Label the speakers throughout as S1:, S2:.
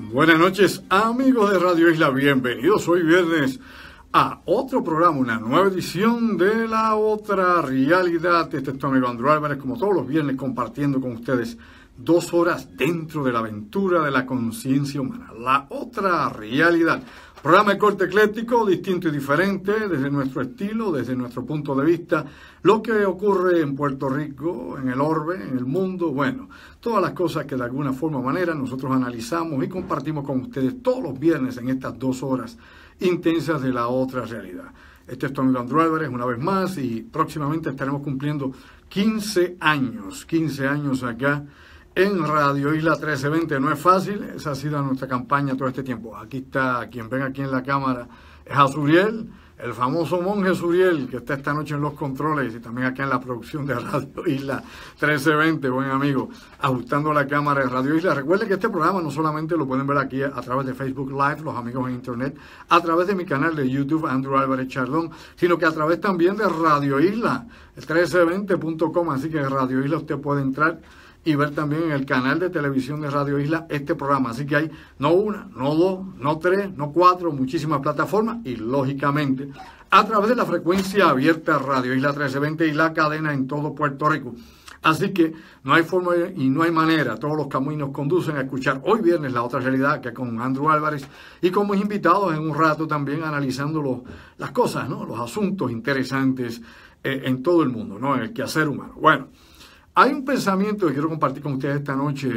S1: Buenas noches, amigos de Radio Isla, bienvenidos hoy viernes a otro programa, una nueva edición de La Otra Realidad. Este es tu amigo Andrew Álvarez, como todos los viernes, compartiendo con ustedes 2 horas dentro de la aventura de la conciencia humana, La Otra Realidad. Programa de corte ecléctico, distinto y diferente, desde nuestro estilo, desde nuestro punto de vista, lo que ocurre en Puerto Rico, en el orbe, en el mundo, bueno, todas las cosas que de alguna forma o manera nosotros analizamos y compartimos con ustedes todos los viernes en estas 2 horas intensas de La Otra Realidad. Este es tu amigo Andrew Álvarez, una vez más, y próximamente estaremos cumpliendo 15 años acá en Radio Isla 1320. No es fácil, esa ha sido nuestra campaña todo este tiempo. Aquí está, quien ven aquí en la cámara, es Azuriel, el famoso monje Azuriel, que está esta noche en los controles y también acá en la producción de Radio Isla 1320, buen amigo, ajustando la cámara de Radio Isla. Recuerden que este programa no solamente lo pueden ver aquí a través de Facebook Live, los amigos en Internet, a través de mi canal de YouTube, Andrew Álvarez Chardón, sino que a través también de Radio Isla, 1320.com, así que en Radio Isla usted puede entrar y ver también en el canal de televisión de Radio Isla este programa. Así que hay no una, no 2, no 3, no 4, muchísimas plataformas y lógicamente a través de la frecuencia abierta Radio Isla 1320 y la cadena en todo Puerto Rico. Así que no hay forma y no hay manera, todos los caminos conducen a escuchar hoy viernes La Otra Realidad, que con Andrew Álvarez y con mis invitados en un rato también analizando las cosas, ¿no? Los asuntos interesantes en todo el mundo, ¿no? En el quehacer humano. Bueno, hay un pensamiento que quiero compartir con ustedes esta noche,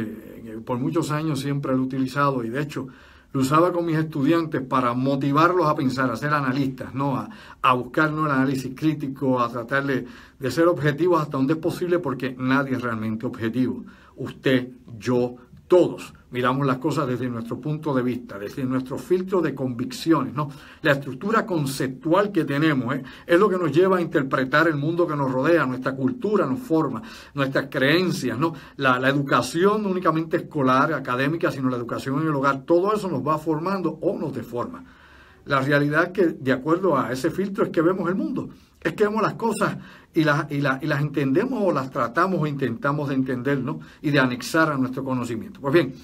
S1: que por muchos años siempre lo he utilizado y de hecho lo usaba con mis estudiantes para motivarlos a pensar, a ser analistas, ¿no? A buscar, ¿no?, el análisis crítico, a tratar de ser objetivos hasta donde es posible, porque nadie es realmente objetivo. Usted, yo, todos miramos las cosas desde nuestro punto de vista, desde nuestro filtro de convicciones, ¿no? La estructura conceptual que tenemos, es lo que nos lleva a interpretar el mundo que nos rodea, nuestra cultura nos forma, nuestras creencias, ¿no? La educación no únicamente escolar, académica, sino la educación en el hogar, todo eso nos va formando o nos deforma. La realidad es que, de acuerdo a ese filtro, es que vemos el mundo, es que vemos las cosas y las entendemos o las tratamos o intentamos de entender, ¿no? Y de anexar a nuestro conocimiento. Pues bien,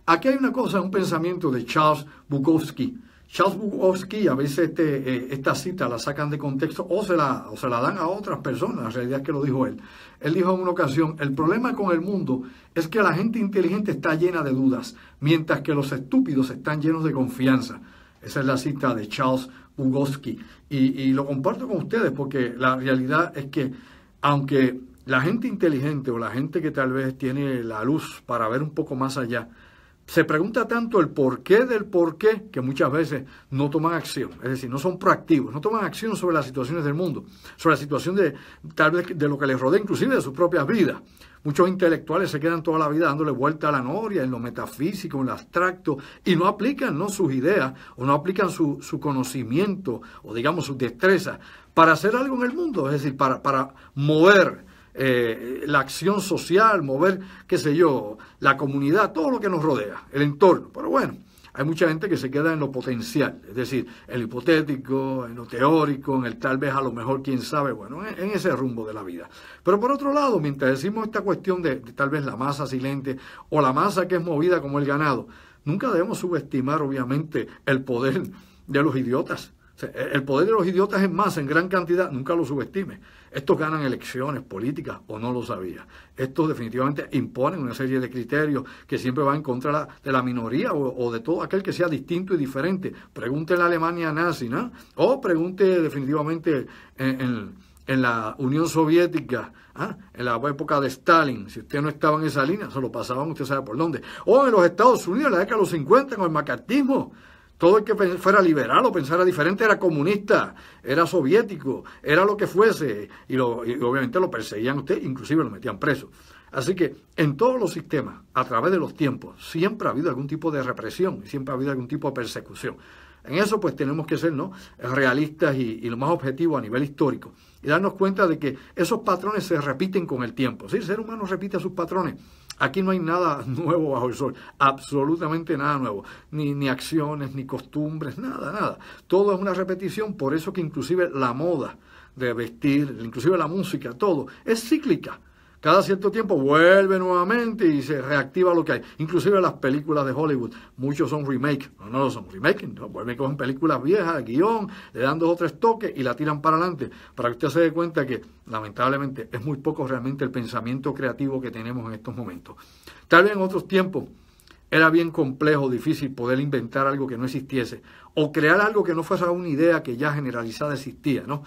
S1: aquí hay una cosa, un pensamiento de Charles Bukowski. Charles Bukowski, a veces esta cita la sacan de contexto o se la dan a otras personas, la realidad es que lo dijo él. Él dijo en una ocasión: el problema con el mundo es que la gente inteligente está llena de dudas, mientras que los estúpidos están llenos de confianza. Esa es la cita de Charles Bukowski. Y lo comparto con ustedes porque la realidad es que, aunque la gente inteligente o la gente que tal vez tiene la luz para ver un poco más allá, se pregunta tanto el porqué del porqué que muchas veces no toman acción, es decir, no son proactivos, no toman acción sobre las situaciones del mundo, sobre la situación de tal vez de lo que les rodea, inclusive de sus propias vidas. Muchos intelectuales se quedan toda la vida dándole vuelta a la noria, en lo metafísico, en lo abstracto, y no aplican, ¿no?, sus ideas, o no aplican su conocimiento, o digamos sus destrezas, para hacer algo en el mundo, es decir, para mover la acción social, mover, qué sé yo, la comunidad, todo lo que nos rodea, el entorno. Pero bueno, hay mucha gente que se queda en lo potencial, es decir, en lo hipotético, en lo teórico, en el tal vez, a lo mejor, quién sabe, bueno, en ese rumbo de la vida. Pero por otro lado, mientras decimos esta cuestión de tal vez la masa silente o la masa que es movida como el ganado, nunca debemos subestimar, obviamente, el poder de los idiotas. O sea, el poder de los idiotas en masa, en gran cantidad, nunca lo subestime. Estos ganan elecciones políticas, o no lo sabía. Estos definitivamente imponen una serie de criterios que siempre van en contra de la minoría o de todo aquel que sea distinto y diferente. Pregunte en la Alemania nazi, ¿no? O pregunte definitivamente en la Unión Soviética, en la época de Stalin. Si usted no estaba en esa línea, se lo pasaban, usted sabe por dónde. O en los Estados Unidos, en la década de los 50, con el macartismo. Todo el que fuera liberal o pensara diferente era comunista, era soviético, era lo que fuese, y obviamente lo perseguían a usted, inclusive lo metían preso. Así que en todos los sistemas, a través de los tiempos, siempre ha habido algún tipo de represión, siempre ha habido algún tipo de persecución. En eso pues tenemos que ser, ¿no?, realistas y lo más objetivo a nivel histórico, y darnos cuenta de que esos patrones se repiten con el tiempo. ¿Sí? El ser humano repite sus patrones. Aquí no hay nada nuevo bajo el sol, absolutamente nada nuevo, ni acciones, ni costumbres, nada. Todo es una repetición, por eso que inclusive la moda de vestir, inclusive la música, todo es cíclica. Cada cierto tiempo vuelve nuevamente y se reactiva lo que hay. Inclusive las películas de Hollywood, muchos son remake. No son remake, no, vuelven con películas viejas, guión, le dan 2 o 3 toques y la tiran para adelante. Para que usted se dé cuenta que, lamentablemente, es muy poco realmente el pensamiento creativo que tenemos en estos momentos. Tal vez en otros tiempos era bien complejo, difícil poder inventar algo que no existiese o crear algo que no fuese una idea que ya generalizada existía, ¿no?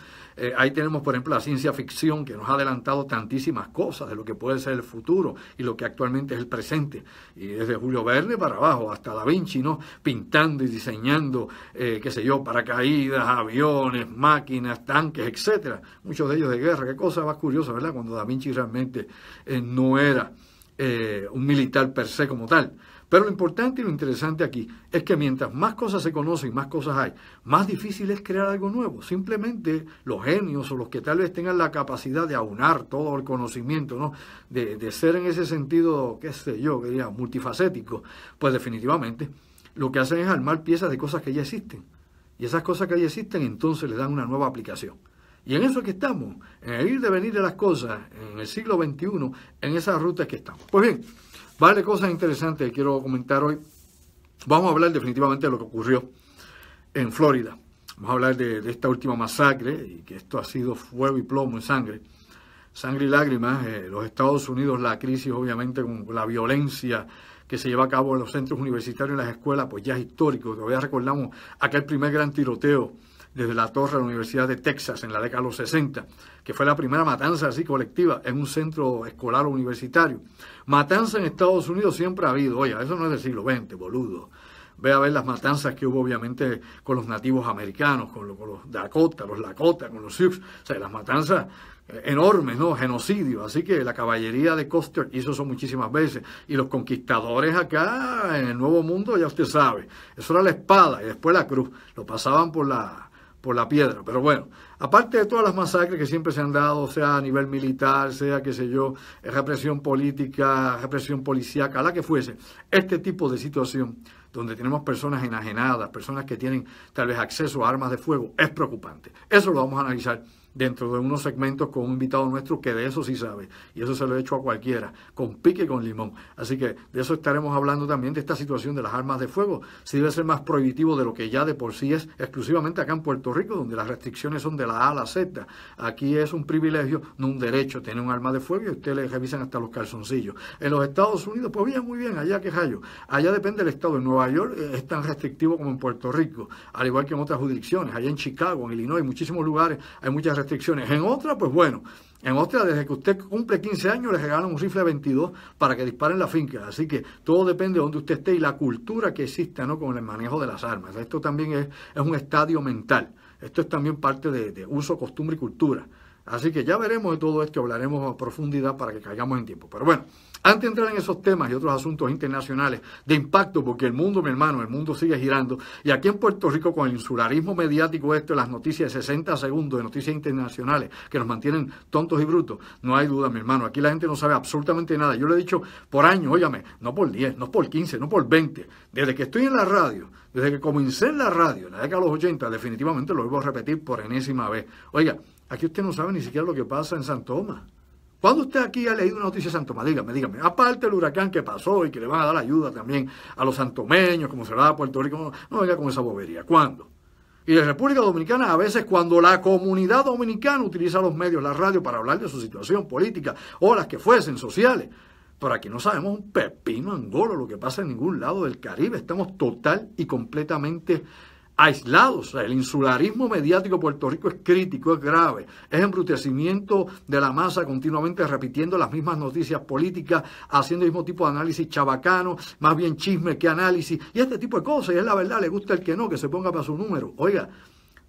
S1: Ahí tenemos, por ejemplo, la ciencia ficción que nos ha adelantado tantísimas cosas de lo que puede ser el futuro y lo que actualmente es el presente. Y desde Julio Verne para abajo hasta Da Vinci, ¿no? Pintando y diseñando, qué sé yo, paracaídas, aviones, máquinas, tanques, etcétera. Muchos de ellos de guerra. Qué cosa más curiosa, ¿verdad? Cuando Da Vinci realmente no era un militar per se como tal. Pero lo importante y lo interesante aquí es que mientras más cosas se conocen y más cosas hay, más difícil es crear algo nuevo. Simplemente los genios o los que tal vez tengan la capacidad de aunar todo el conocimiento, ¿no? de ser en ese sentido, qué sé yo, que diría, multifacético, pues definitivamente lo que hacen es armar piezas de cosas que ya existen. Y esas cosas que ya existen entonces le dan una nueva aplicación. Y en eso es que estamos, en el ir de venir de las cosas, en el siglo XXI, en esa ruta es que estamos. Pues bien, varias cosas interesantes que quiero comentar hoy. Vamos a hablar definitivamente de lo que ocurrió en Florida. Vamos a hablar de esta última masacre, y que esto ha sido fuego y plomo en sangre. Sangre y lágrimas. Los Estados Unidos, la crisis obviamente con la violencia que se lleva a cabo en los centros universitarios y en las escuelas, pues ya es histórico. Todavía recordamos aquel primer gran tiroteo desde la torre de la Universidad de Texas en la década de los 60, que fue la primera matanza así colectiva en un centro escolar o universitario. Matanza en Estados Unidos siempre ha habido. Oye, eso no es del siglo XX, boludo. Ve a ver las matanzas que hubo obviamente con los nativos americanos, con los Dakota, los Lakota, con los Sioux. O sea, las matanzas enormes, ¿no? Genocidio. Así que la caballería de Custer hizo eso muchísimas veces. Y los conquistadores acá en el Nuevo Mundo, ya usted sabe, eso era la espada y después la cruz. Lo pasaban por la piedra. Pero bueno, aparte de todas las masacres que siempre se han dado, sea a nivel militar, sea, qué sé yo, represión política, represión policíaca, la que fuese, este tipo de situación donde tenemos personas enajenadas, personas que tienen tal vez acceso a armas de fuego, es preocupante. Eso lo vamos a analizar dentro de unos segmentos con un invitado nuestro que de eso sí sabe, y eso se lo he hecho a cualquiera, con pique y con limón. Así que de eso estaremos hablando también, de esta situación de las armas de fuego, si debe ser más prohibitivo de lo que ya de por sí es, exclusivamente acá en Puerto Rico, donde las restricciones son de la A a la Z. Aquí es un privilegio, no un derecho, tener un arma de fuego y a usted le revisan hasta los calzoncillos. En los Estados Unidos, pues bien, muy bien, allá que hallo. Allá depende del estado. En Nueva York es tan restrictivo como en Puerto Rico, al igual que en otras jurisdicciones. Allá en Chicago, en Illinois, en muchísimos lugares hay muchas restricciones. En otra, pues bueno, en otra, desde que usted cumple 15 años, le regalan un rifle 22 para que dispare en la finca. Así que todo depende de donde usted esté y la cultura que exista, ¿no?, con el manejo de las armas. Esto también es un estadio mental. Esto es también parte de uso, costumbre y cultura. Así que ya veremos de todo esto, hablaremos a profundidad para que caigamos en tiempo. Pero bueno, antes de entrar en esos temas y otros asuntos internacionales de impacto, porque el mundo, mi hermano, el mundo sigue girando, y aquí en Puerto Rico con el insularismo mediático las noticias de 60 segundos de noticias internacionales que nos mantienen tontos y brutos, no hay duda, mi hermano, aquí la gente no sabe absolutamente nada. Yo le he dicho por años, óigame, no por 10, no por 15, no por 20, desde que estoy en la radio, desde que comencé en la radio, en la década de los 80, definitivamente lo vuelvo a repetir por enésima vez. Oiga, aquí usted no sabe ni siquiera lo que pasa en San Tomás. ¿Cuándo usted aquí ha leído una noticia de San Tomás? Dígame. Aparte del huracán que pasó y que le van a dar ayuda también a los santomeños, como se le da a Puerto Rico, no venga con esa bobería. ¿Cuándo? Y de República Dominicana, a veces cuando la comunidad dominicana utiliza los medios, la radio, para hablar de su situación política o las que fuesen sociales. Pero aquí no sabemos un pepino angolo lo que pasa en ningún lado del Caribe. Estamos total y completamente aislados. O sea, el insularismo mediático de Puerto Rico es crítico, es grave, es embrutecimiento de la masa, continuamente repitiendo las mismas noticias políticas, haciendo el mismo tipo de análisis chabacano, más bien chisme que análisis, y este tipo de cosas. Y es la verdad, le gusta el que no, que se ponga para su número. Oiga,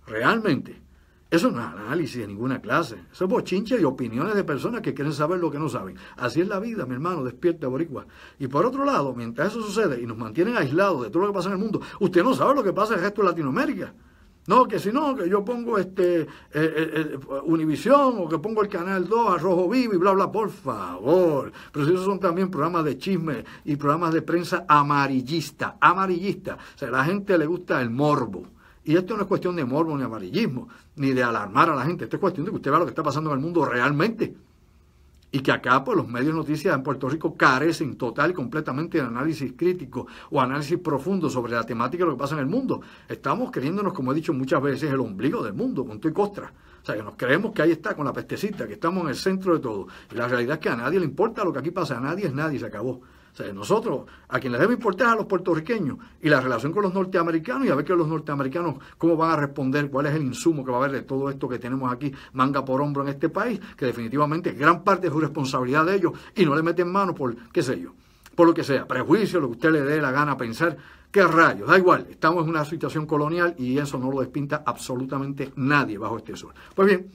S1: realmente, eso no es análisis de ninguna clase, eso es bochinche y opiniones de personas que quieren saber lo que no saben. Así es la vida, mi hermano, despierta, boricua. Y por otro lado, mientras eso sucede y nos mantienen aislados de todo lo que pasa en el mundo, usted no sabe lo que pasa en el resto de Latinoamérica. No, que si no, que yo pongo Univisión, o que pongo el Canal 2, a Rojo Vivo y bla, bla, por favor. Pero si esos son también programas de chisme y programas de prensa amarillista. O sea, a la gente le gusta el morbo. Y esto no es cuestión de morbo ni amarillismo, ni de alarmar a la gente. Esto es cuestión de que usted vea lo que está pasando en el mundo realmente. y que acá pues los medios de noticias en Puerto Rico carecen total y completamente de análisis crítico o análisis profundo sobre la temática de lo que pasa en el mundo. Estamos creyéndonos, como he dicho muchas veces, el ombligo del mundo, con todo y costra. O sea, que nos creemos que ahí está, con la pestecita, que estamos en el centro de todo. Y la realidad es que a nadie le importa lo que aquí pasa, a nadie es nadie, se acabó. O sea, nosotros, a quien les debe importar a los puertorriqueños y la relación con los norteamericanos y a ver que los norteamericanos cómo van a responder, cuál es el insumo que va a haber de todo esto que tenemos aquí manga por hombro en este país, que definitivamente gran parte es su responsabilidad de ellos y no le meten mano por, qué sé yo, por lo que sea, prejuicio, lo que usted le dé la gana pensar, qué rayos, da igual, estamos en una situación colonial y eso no lo despinta absolutamente nadie bajo este sol. Pues bien,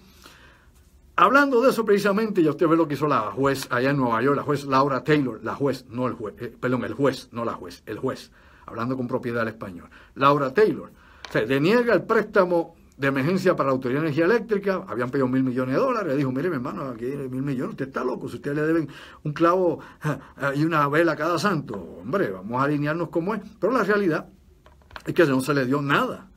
S1: hablando de eso precisamente, ya usted ve lo que hizo la juez allá en Nueva York, la juez Laura Taylor, la juez, no el juez, perdón, el juez, no la juez, el juez, hablando con propiedad al español. Laura Taylor, se deniega el préstamo de emergencia para la Autoridad de Energía Eléctrica, habían pedido $1.000 millones, le dijo, mire mi hermano, aquí hay 1.000 millones, usted está loco, si usted le deben un clavo y una vela a cada santo, hombre, vamos a alinearnos como es, pero la realidad es que no se le dio nada.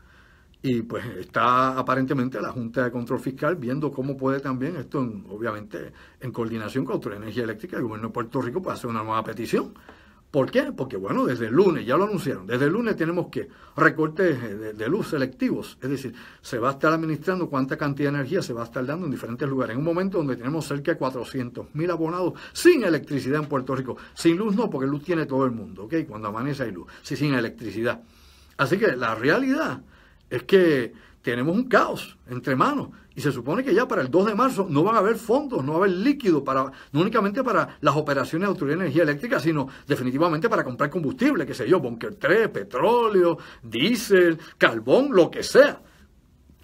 S1: Y pues está aparentemente la Junta de Control Fiscal viendo cómo puede también, esto obviamente en coordinación con la Autoridad de Energía Eléctrica, el gobierno de Puerto Rico puede hacer una nueva petición. ¿Por qué? Porque bueno, desde el lunes, ya lo anunciaron, desde el lunes tenemos que recortes de luz selectivos, es decir, se va a estar administrando cuánta cantidad de energía se va a estar dando en diferentes lugares, en un momento donde tenemos cerca de 400.000 abonados sin electricidad en Puerto Rico, sin luz no, porque luz tiene todo el mundo, ¿ok? Cuando amanece hay luz, sí, sin electricidad. Así que la realidad es que tenemos un caos entre manos y se supone que ya para el 2 de marzo no van a haber fondos, no va a haber líquido para, no únicamente para las operaciones de Autoridad de Energía Eléctrica, sino definitivamente para comprar combustible, qué sé yo, Bunker 3, petróleo, diésel, carbón, lo que sea.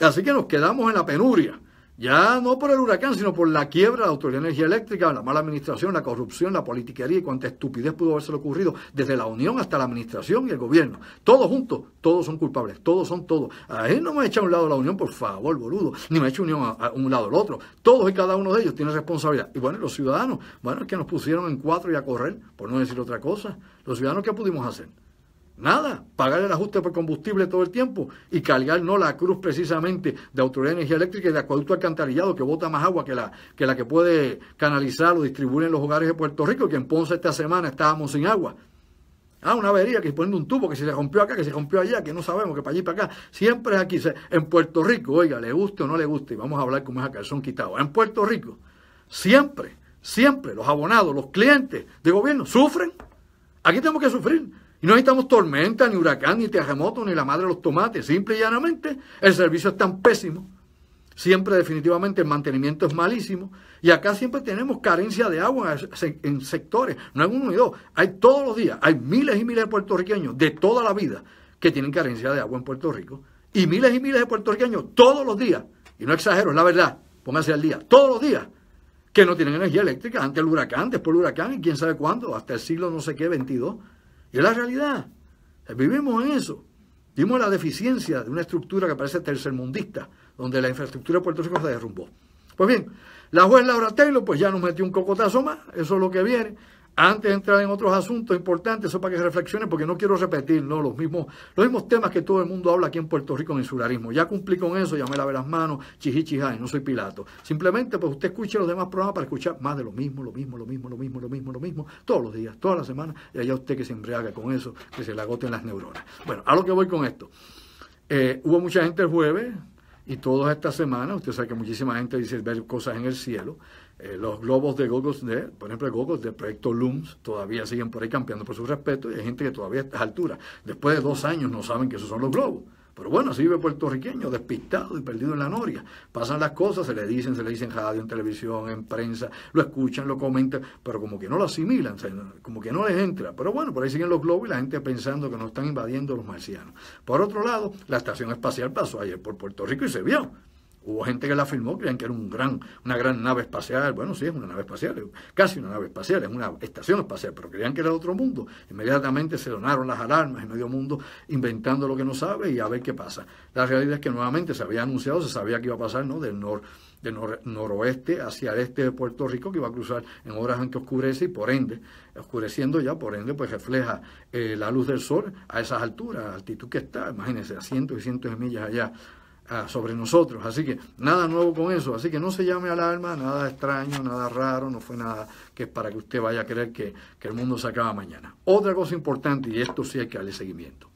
S1: Así que nos quedamos en la penuria. Ya no por el huracán, sino por la quiebra de la Autoridad de Energía Eléctrica, la mala administración, la corrupción, la politiquería y cuánta estupidez pudo haberse ocurrido desde la Unión hasta la administración y el gobierno. Todos juntos, todos son culpables, todos son todos. Ahí no me echa a un lado la Unión, por favor, boludo, ni me echa unión a un lado al otro. Todos y cada uno de ellos tienen responsabilidad. Y bueno, los ciudadanos, bueno, es que nos pusieron en 4 y a correr, por no decir otra cosa. Los ciudadanos, ¿qué pudimos hacer? Nada, pagar el ajuste por combustible todo el tiempo y cargar no la cruz precisamente de Autoridad de Energía Eléctrica y de acueducto alcantarillado que bota más agua que la que puede canalizar o distribuir en los hogares de Puerto Rico, que en Ponce esta semana estábamos sin agua. Una avería que poniendo un tubo que se rompió acá, que se rompió allá, que no sabemos, que para allí y para acá. Siempre es aquí, en Puerto Rico, oiga, le guste o no le guste, y vamos a hablar como es a calzón quitado. En Puerto Rico, siempre los abonados, los clientes de gobierno sufren. Aquí tenemos que sufrir. Y no necesitamos tormenta, ni huracán, ni terremoto, ni la madre de los tomates. Simple y llanamente, el servicio es tan pésimo. Siempre, definitivamente, el mantenimiento es malísimo. Y acá siempre tenemos carencia de agua en sectores. No hay uno ni dos. Hay todos los días. Hay miles y miles de puertorriqueños de toda la vida que tienen carencia de agua en Puerto Rico. Y miles de puertorriqueños todos los días. Y no exagero, es la verdad. Póngase al día. Todos los días. Que no tienen energía eléctrica. Antes del huracán, después del huracán. Y quién sabe cuándo. Hasta el siglo no sé qué, 22. Y es la realidad. Vivimos en eso. Vimos la deficiencia de una estructura que parece tercermundista, donde la infraestructura de Puerto Rico se derrumbó. Pues bien, la juez Laura Taylor pues ya nos metió un cocotazo más, eso es lo que viene. Antes de entrar en otros asuntos importantes, eso para que reflexionen, porque no quiero repetir los mismos temas que todo el mundo habla aquí en Puerto Rico en insularismo. Ya cumplí con eso, ya me lavé las manos, chihichijay, no soy Pilato. Simplemente pues usted escuche los demás programas para escuchar más de lo mismo, todos los días, todas las semanas, y allá usted que se embriaga con eso, que se le agoten las neuronas. Bueno, a lo que voy con esto. Hubo mucha gente el jueves y todas estas semanas, usted sabe que muchísima gente dice ver cosas en el cielo. Los globos de Gogos, por ejemplo, el Gogos del proyecto LUMS, todavía siguen por ahí campeando por su respeto, y hay gente que todavía a estas alturas, después de 2 años, no saben que esos son los globos. Pero bueno, así vive puertorriqueño, despistado y perdido en la noria. Pasan las cosas, se le dicen en radio, en televisión, en prensa, lo escuchan, lo comentan, pero como que no lo asimilan, o sea, como que no les entra. Pero bueno, por ahí siguen los globos y la gente pensando que nos están invadiendo los marcianos. Por otro lado, la estación espacial pasó ayer por Puerto Rico y se vio. Hubo gente que la filmó, creían que era una gran nave espacial. Bueno, sí, es una nave espacial, casi una nave espacial, es una estación espacial, pero creían que era de otro mundo. Inmediatamente se donaron las alarmas en medio mundo, inventando lo que no sabe y a ver qué pasa. La realidad es que nuevamente se había anunciado, se sabía que iba a pasar, ¿no? Del noroeste hacia el este de Puerto Rico, que iba a cruzar en horas en que oscurece y por ende, oscureciendo ya, por ende, pues refleja la luz del sol a esas alturas, a la altitud que está, imagínense, a cientos y cientos de millas allá sobre nosotros. Así que nada nuevo con eso. Así que no se llame alarma, nada extraño, nada raro, no fue nada que es para que usted vaya a creer que el mundo se acaba mañana. Otra cosa importante, y esto sí hay que darle seguimiento,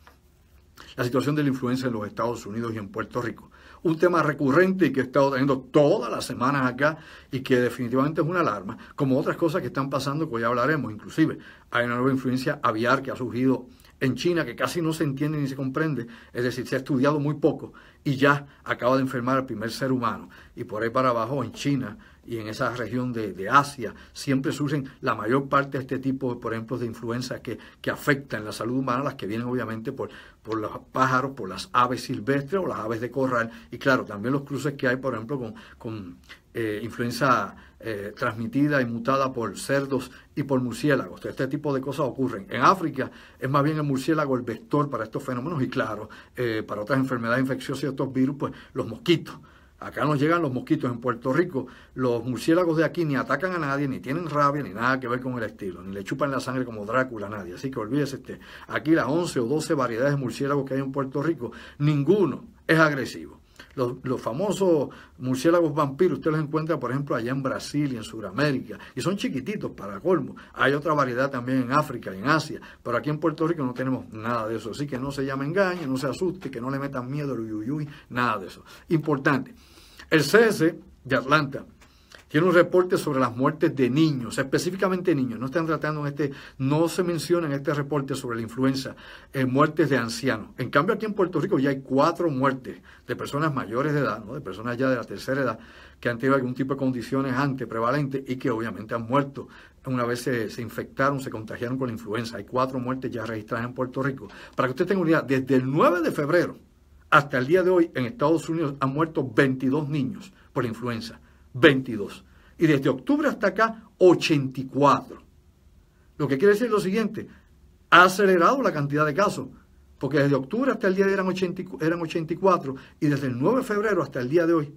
S1: la situación de la influenza en los Estados Unidos y en Puerto Rico. Un tema recurrente y que he estado teniendo todas las semanas acá y que definitivamente es una alarma, como otras cosas que están pasando, que ya hablaremos. Inclusive hay una nueva influencia aviar que ha surgido en China, que casi no se entiende ni se comprende, es decir, se ha estudiado muy poco y ya acaba de enfermar al primer ser humano. Y por ahí para abajo, en China y en esa región de Asia, siempre surgen la mayor parte de este tipo, por ejemplo, de influencias que afectan la salud humana, las que vienen obviamente por los pájaros, por las aves silvestres o las aves de corral, y claro, también los cruces que hay, por ejemplo, con influenza transmitida y mutada por cerdos y por murciélagos. Este tipo de cosas ocurren. En África es más bien el murciélago el vector para estos fenómenos y claro, para otras enfermedades infecciosas y otros virus, pues los mosquitos. Acá nos llegan los mosquitos en Puerto Rico. Los murciélagos de aquí ni atacan a nadie, ni tienen rabia, ni nada que ver con el estilo, ni le chupan la sangre como Drácula a nadie. Así que olvídese aquí las 11 o 12 variedades de murciélagos que hay en Puerto Rico, ninguno es agresivo. Los famosos murciélagos vampiros, usted los encuentra, por ejemplo, allá en Brasil y en Sudamérica, y son chiquititos para colmo. Hay otra variedad también en África y en Asia, pero aquí en Puerto Rico no tenemos nada de eso. Así que no se llame engaño, no se asuste, que no le metan miedo, nada de eso. Importante, el CDC de Atlanta tiene un reporte sobre las muertes de niños, específicamente niños. No están tratando no se menciona en este reporte sobre la influenza muertes de ancianos. En cambio, aquí en Puerto Rico ya hay 4 muertes de personas mayores de edad, ¿no? De personas ya de la tercera edad, que han tenido algún tipo de condiciones antes prevalentes y que obviamente han muerto una vez se infectaron, se contagiaron con la influenza. Hay 4 muertes ya registradas en Puerto Rico. Para que usted tenga una idea, desde el 9 de febrero hasta el día de hoy, en Estados Unidos han muerto 22 niños por la influenza. 22. Y desde octubre hasta acá, 84. Lo que quiere decir lo siguiente, ha acelerado la cantidad de casos, porque desde octubre hasta el día de hoy eran 84, y desde el 9 de febrero hasta el día de hoy,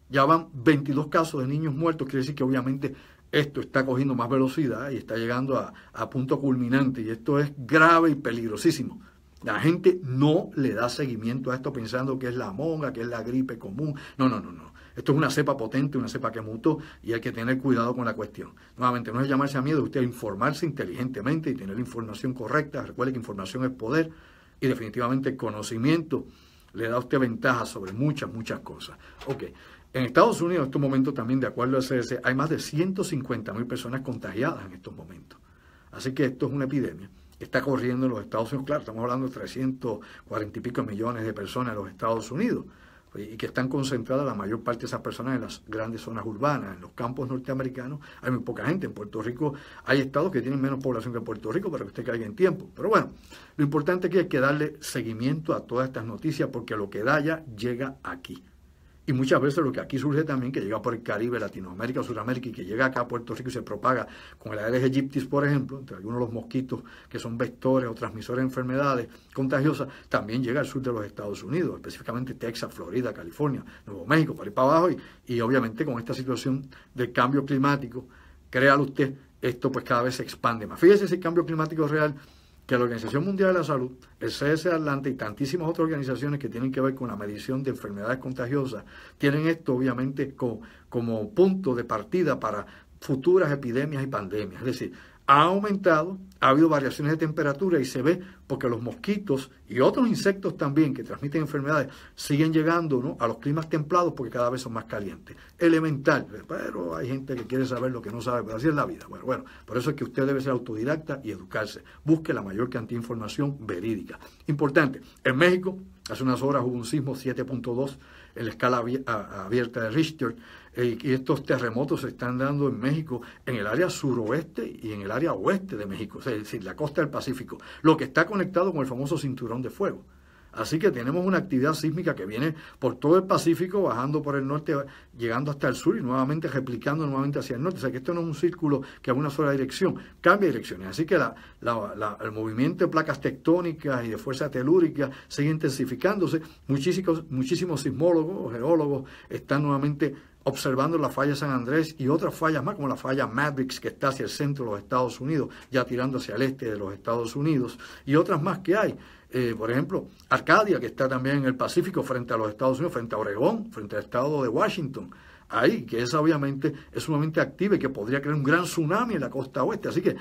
S1: ya van 22 casos de niños muertos. Quiere decir que obviamente esto está cogiendo más velocidad y está llegando a punto culminante, y esto es grave y peligrosísimo. La gente no le da seguimiento a esto pensando que es la monga, que es la gripe común. No. Esto es una cepa potente, una cepa que mutó y hay que tener cuidado con la cuestión. Nuevamente, no es llamarse a miedo, usted a informarse inteligentemente y tener la información correcta. Recuerde que información es poder y definitivamente el conocimiento le da a usted ventaja sobre muchas cosas. Ok, en Estados Unidos en estos momentos también, de acuerdo al CDC, hay más de 150.000 personas contagiadas en estos momentos. Así que esto es una epidemia. Está corriendo en los Estados Unidos, claro, estamos hablando de 340 y pico millones de personas en los Estados Unidos, y que están concentradas la mayor parte de esas personas en las grandes zonas urbanas, en los campos norteamericanos. Hay muy poca gente. En Puerto Rico hay estados que tienen menos población que Puerto Rico, para que usted caiga en tiempo. Pero bueno, lo importante aquí es que darle seguimiento a todas estas noticias, porque lo que da allá llega aquí. Y muchas veces lo que aquí surge también, que llega por el Caribe, Latinoamérica, Sudamérica, y que llega acá a Puerto Rico y se propaga con el Aedes aegypti, por ejemplo, entre algunos de los mosquitos que son vectores o transmisores de enfermedades contagiosas, también llega al sur de los Estados Unidos, específicamente Texas, Florida, California, Nuevo México, por ahí para abajo, y obviamente con esta situación del cambio climático, créalo usted, esto pues cada vez se expande más. Fíjese si el cambio climático es real, que la Organización Mundial de la Salud, el CDC de Atlanta y tantísimas otras organizaciones que tienen que ver con la medición de enfermedades contagiosas, tienen esto obviamente como punto de partida para futuras epidemias y pandemias. Es decir, ha aumentado, ha habido variaciones de temperatura y se ve porque los mosquitos y otros insectos también que transmiten enfermedades siguen llegando, ¿no?, a los climas templados porque cada vez son más calientes. Elemental, pero hay gente que quiere saber lo que no sabe, pero así es la vida. Bueno, por eso es que usted debe ser autodidacta y educarse. Busque la mayor cantidad de información verídica. Importante, en México, hace unas horas hubo un sismo 7.2 en la escala abierta de Richter, y estos terremotos se están dando en México, en el área suroeste y en el área oeste de México, es decir, la costa del Pacífico, lo que está conectado con el famoso cinturón de fuego. Así que tenemos una actividad sísmica que viene por todo el Pacífico, bajando por el norte, llegando hasta el sur y nuevamente replicando nuevamente hacia el norte. O sea que esto no es un círculo que a una sola dirección, cambia direcciones. Así que el movimiento de placas tectónicas y de fuerza telúrica sigue intensificándose. Muchísimos sismólogos, geólogos están nuevamente observando la falla San Andrés y otras fallas más, como la falla Mavericks, que está hacia el centro de los Estados Unidos, ya tirando hacia el este de los Estados Unidos, y otras más que hay. Por ejemplo, Arcadia, que está también en el Pacífico frente a los Estados Unidos, frente a Oregón, frente al estado de Washington. Ahí, que esa obviamente es sumamente activa y que podría crear un gran tsunami en la costa oeste. Así que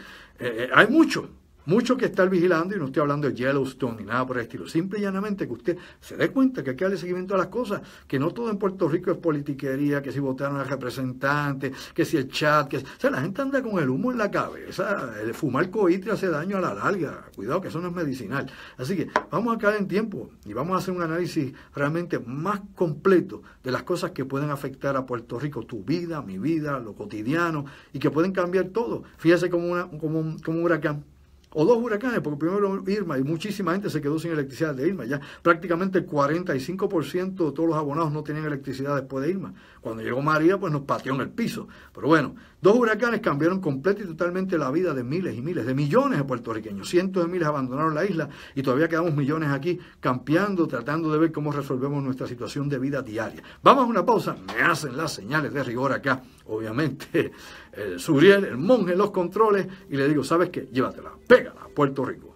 S1: hay mucho que estar vigilando, y no estoy hablando de Yellowstone ni nada por el estilo. Simple y llanamente que usted se dé cuenta que hay que darle seguimiento a las cosas, que no todo en Puerto Rico es politiquería, que si votaron al representante, que si el chat, o sea, la gente anda con el humo en la cabeza. El fumar coitre hace daño a la larga. Cuidado, que eso no es medicinal. Así que vamos a caer en tiempo y vamos a hacer un análisis realmente más completo de las cosas que pueden afectar a Puerto Rico, tu vida, mi vida, lo cotidiano, y que pueden cambiar todo. Fíjese como un huracán. O dos huracanes, porque primero Irma, y muchísima gente se quedó sin electricidad de Irma. Ya prácticamente el 45% de todos los abonados no tenían electricidad después de Irma. Cuando llegó María, pues nos pateó en el piso. Pero bueno, dos huracanes cambiaron completa y totalmente la vida de miles y miles, de millones de puertorriqueños. Cientos de miles abandonaron la isla y todavía quedamos millones aquí campeando, tratando de ver cómo resolvemos nuestra situación de vida diaria. Vamos a una pausa, me hacen las señales de rigor acá, obviamente, el Suriel, el monje, los controles, y le digo, ¿sabes qué? Llévatela, pégala, Puerto Rico.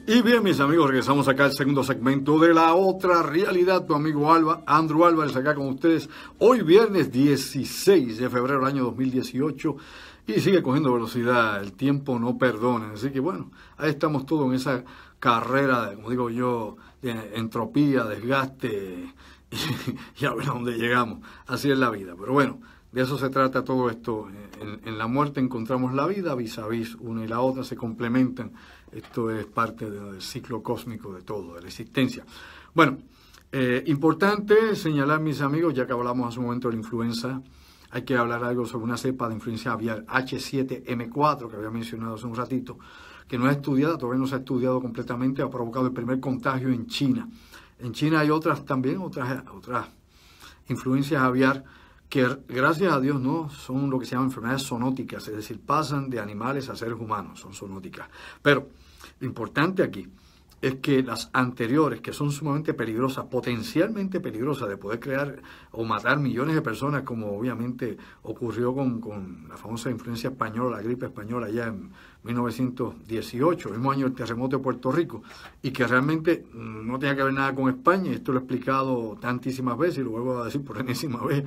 S1: Y bien, mis amigos, regresamos acá al segundo segmento de La Otra Realidad. Tu amigo Andrew Álvarez acá con ustedes. Hoy viernes 16 de febrero del año 2018 y sigue cogiendo velocidad. El tiempo no perdona. Así que bueno, ahí estamos todos en esa carrera, como digo yo, de entropía, desgaste y a ver a dónde llegamos. Así es la vida. Pero bueno, de eso se trata todo esto. En la muerte encontramos la vida, vis a vis, una y la otra se complementan. Esto es parte del ciclo cósmico de todo, de la existencia. Bueno, importante señalar, mis amigos, ya que hablamos hace un momento de la influenza, hay que hablar algo sobre una cepa de influencia aviar H7N4, que había mencionado hace un ratito, que no es estudiada, todavía no se ha estudiado completamente, ha provocado el primer contagio en China. En China hay otras influencias aviar que, gracias a Dios, no son lo que se llaman enfermedades zoonóticas, es decir, pasan de animales a seres humanos, son zoonóticas. Pero lo importante aquí es que las anteriores, que son sumamente peligrosas, potencialmente peligrosas, de poder crear o matar millones de personas, como obviamente ocurrió con la famosa influencia española, la gripe española, allá en 1918, el mismo año del terremoto de Puerto Rico, y que realmente no tenía que ver nada con España, y esto lo he explicado tantísimas veces, y lo vuelvo a decir por enésima vez.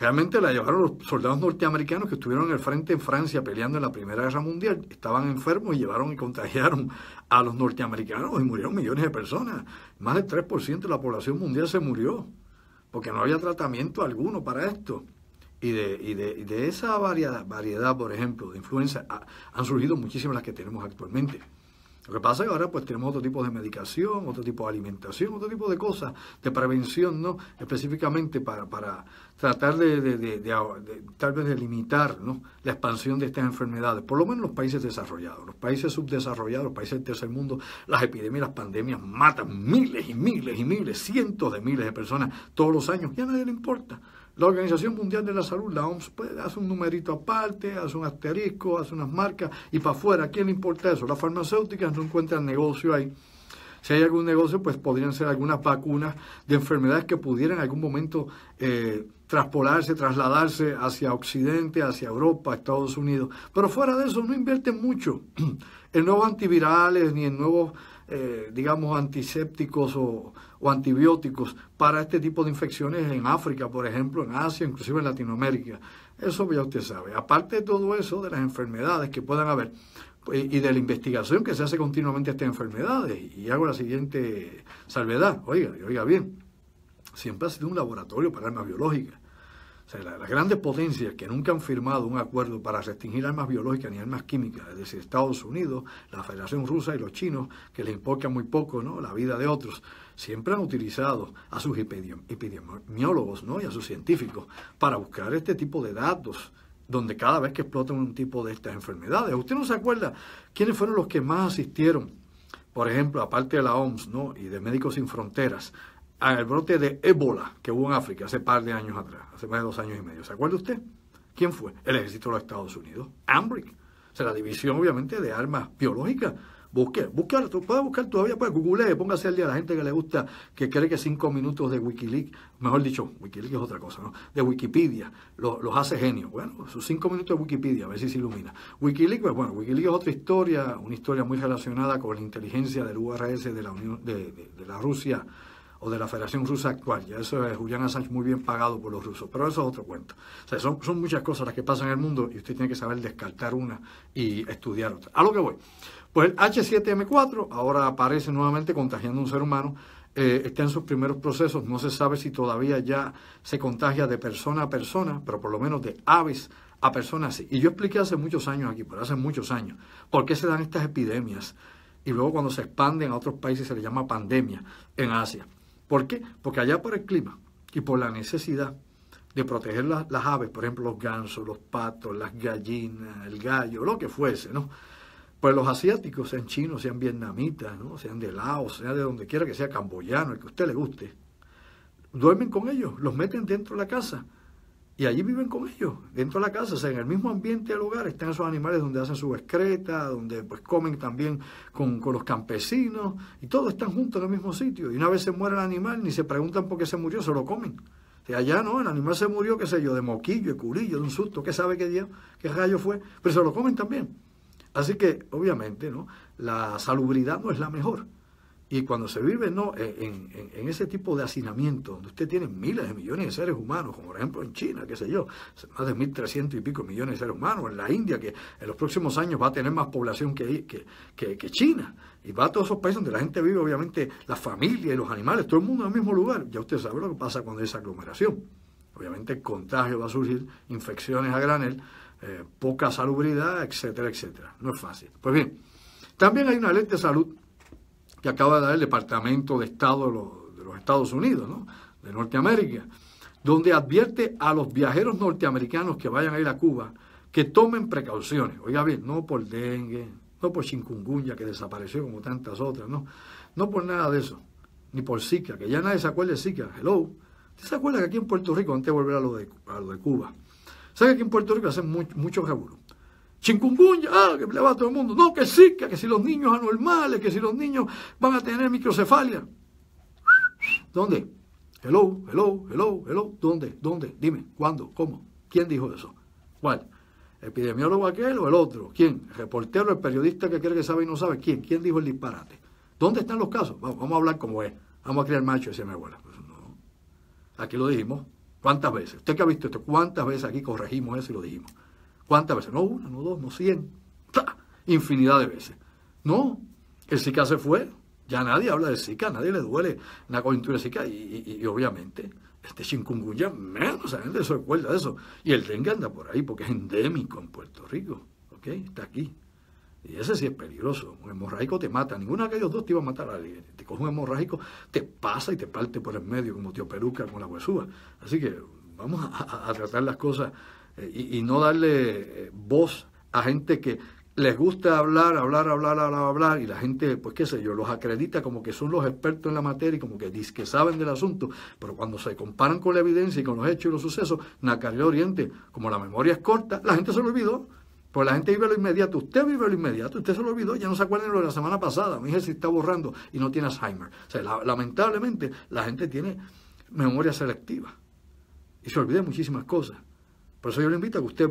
S1: Realmente la llevaron los soldados norteamericanos que estuvieron en el frente en Francia peleando en la Primera Guerra Mundial. Estaban enfermos y llevaron y contagiaron a los norteamericanos y murieron millones de personas. Más del 3% de la población mundial se murió porque no había tratamiento alguno para esto. Y de esa variedad, por ejemplo, de influenza, han surgido muchísimas las que tenemos actualmente. Lo que pasa es que ahora pues tenemos otro tipo de medicación, otro tipo de alimentación, otro tipo de cosas de prevención, ¿no? Específicamente para tratar de tal vez de limitar, ¿no?, la expansión de estas enfermedades, por lo menos en los países desarrollados. Los países subdesarrollados, los países del tercer mundo, las epidemias, las pandemias matan miles y miles y miles, cientos de miles de personas todos los años, y a nadie le importa. La Organización Mundial de la Salud, la OMS, pues, hace un numerito aparte, hace un asterisco, hace unas marcas, y para afuera, ¿a quién le importa eso? Las farmacéuticas no encuentran negocio ahí. Si hay algún negocio, pues podrían ser algunas vacunas de enfermedades que pudieran en algún momento trasladarse hacia Occidente, hacia Europa, Estados Unidos. Pero fuera de eso, no invierten mucho en nuevos antivirales ni en nuevos, digamos, antisépticos o antibióticos para este tipo de infecciones en África, por ejemplo, en Asia, inclusive en Latinoamérica. Eso ya usted sabe. Aparte de todo eso, de las enfermedades que puedan haber y de la investigación que se hace continuamente a estas enfermedades, y hago la siguiente salvedad, oiga bien, siempre ha sido un laboratorio para armas biológicas. O sea, las grandes potencias que nunca han firmado un acuerdo para restringir armas biológicas ni armas químicas, es decir, Estados Unidos, la Federación Rusa y los chinos, que les importa muy poco, ¿no?, la vida de otros, siempre han utilizado a sus epidemiólogos, ¿no?, y a sus científicos para buscar este tipo de datos, donde cada vez que explotan un tipo de estas enfermedades. ¿Usted no se acuerda quiénes fueron los que más asistieron, por ejemplo, aparte de la OMS, ¿no?, y de Médicos Sin Fronteras, al brote de ébola que hubo en África hace par de años atrás, hace más de 2 años y medio? ¿Se acuerda usted? ¿Quién ffue? El ejército de los Estados Unidos, AMRIC. O sea, la división, obviamente, de armas biológicas. Busque, tú puedes buscar todavía, pues googlee, póngase al día a la gente que le gusta, que cree que 5 minutos de Wikileaks, mejor dicho, Wikileaks es otra cosa, ¿no? De Wikipedia, los hace genios. Bueno, sus 5 minutos de Wikipedia, a ver si se ilumina. Wikileaks, pues bueno, Wikileaks es otra historia, una historia muy relacionada con la inteligencia del URSS de la Unión, de la Rusia, o de la Federación Rusa actual. Ya eso es Julian Assange muy bien pagado por los rusos, pero eso es otro cuento. O sea, son muchas cosas las que pasan en el mundo y usted tiene que saber descartar una y estudiar otra. A lo que voy. Pues el H7N4 ahora aparece nuevamente contagiando a un ser humano, está en sus primeros procesos, no se sabe si todavía ya se contagia de persona a persona, pero por lo menos de aves a personas sí. Y yo expliqué hace muchos años aquí, pero hace muchos años, por qué se dan estas epidemias y luego cuando se expanden a otros países se les llama pandemia en Asia. ¿Por qué? Porque allá por el clima y por la necesidad de proteger las aves, por ejemplo los gansos, los patos, las gallinas, el gallo, lo que fuese, ¿no? Pues los asiáticos, sean chinos, sean vietnamitas, ¿no? Sean de Laos, sea de donde quiera que sea, camboyano, el que a usted le guste, duermen con ellos, los meten dentro de la casa y allí viven con ellos, dentro de la casa, o sea, en el mismo ambiente del hogar están esos animales donde hacen su excreta, donde pues comen también con los campesinos, y todos están juntos en el mismo sitio, y una vez se muere el animal, ni se preguntan por qué se murió, se lo comen. O sea, allá no, el animal se murió, qué sé yo, de moquillo, de curillo, de un susto, qué sabe qué día, qué rayo fue, pero se lo comen también. Así que, obviamente, ¿no? La salubridad no es la mejor. Y cuando se vive ¿no? en ese tipo de hacinamiento, donde usted tiene miles de millones de seres humanos, como por ejemplo en China, qué sé yo, más de 1.300 y pico millones de seres humanos, en la India, que en los próximos años va a tener más población que China, y va a todos esos países donde la gente vive, obviamente, la familia y los animales, todo el mundo en el mismo lugar. Ya usted sabe lo que pasa cuando hay esa aglomeración. Obviamente el contagio va a surgir, infecciones a granel, poca salubridad, etcétera, etcétera. No es fácil. Pues bien, también hay una ley de salud que acaba de dar el Departamento de Estado de los Estados Unidos, ¿no? De Norteamérica, donde advierte a los viajeros norteamericanos que vayan a ir a Cuba que tomen precauciones. Oiga bien, no por dengue, no por chikungunya, que desapareció como tantas otras, no por nada de eso, ni por Zika, que ya nadie se acuerda de Zika. Hello. ¿Usted se acuerda que aquí en Puerto Rico, antes de volver a lo de Cuba, ¿sabe que aquí en Puerto Rico hacen mucho revuelo? Chikungunya, que le va a todo el mundo. No, que Zika, que si los niños anormales, que si los niños van a tener microcefalia. ¿Dónde? Hello. ¿Dónde? Dime, ¿cuándo? ¿Cómo? ¿Quién dijo eso? ¿Cuál? ¿Epidemiólogo aquel o el otro? ¿Quién? ¿El reportero, el periodista que cree que sabe y no sabe? ¿Quién? ¿Quién dijo el disparate? ¿Dónde están los casos? Vamos a hablar como es. Vamos a criar macho, decía mi abuela. Pues no. Aquí lo dijimos. ¿Cuántas veces? ¿Usted que ha visto esto? ¿Cuántas veces aquí corregimos eso y lo dijimos? ¿Cuántas veces? No una, no dos, no 100. Infinidad de veces. No, el Zika se fue. Ya nadie habla de Zika, a nadie le duele una coyuntura de Zika. Y obviamente, este chikungunya menos, la gente se recuerda de eso. Y el dengue anda por ahí porque es endémico en Puerto Rico. ¿Ok? Está aquí. Y ese sí es peligroso. Un hemorrágico te mata. Ninguno de aquellos dos te iba a matar a alguien. Te coge un hemorrágico, te pasa y te parte por el medio como tío Peluca con la huesúa. Así que vamos a tratar las cosas y no darle voz a gente que les gusta hablar, y la gente, pues qué sé yo, los acredita como que son los expertos en la materia y como que dicen que saben del asunto, pero cuando se comparan con la evidencia y con los hechos y los sucesos, Nacario Oriente, como la memoria es corta, la gente se lo olvidó. Pues la gente vive lo inmediato, usted vive lo inmediato, usted se lo olvidó, ya no se acuerdan de lo de la semana pasada, mi hija se está borrando y no tiene Alzheimer. O sea, lamentablemente la gente tiene memoria selectiva y se olvida muchísimas cosas. Por eso yo le invito a que usted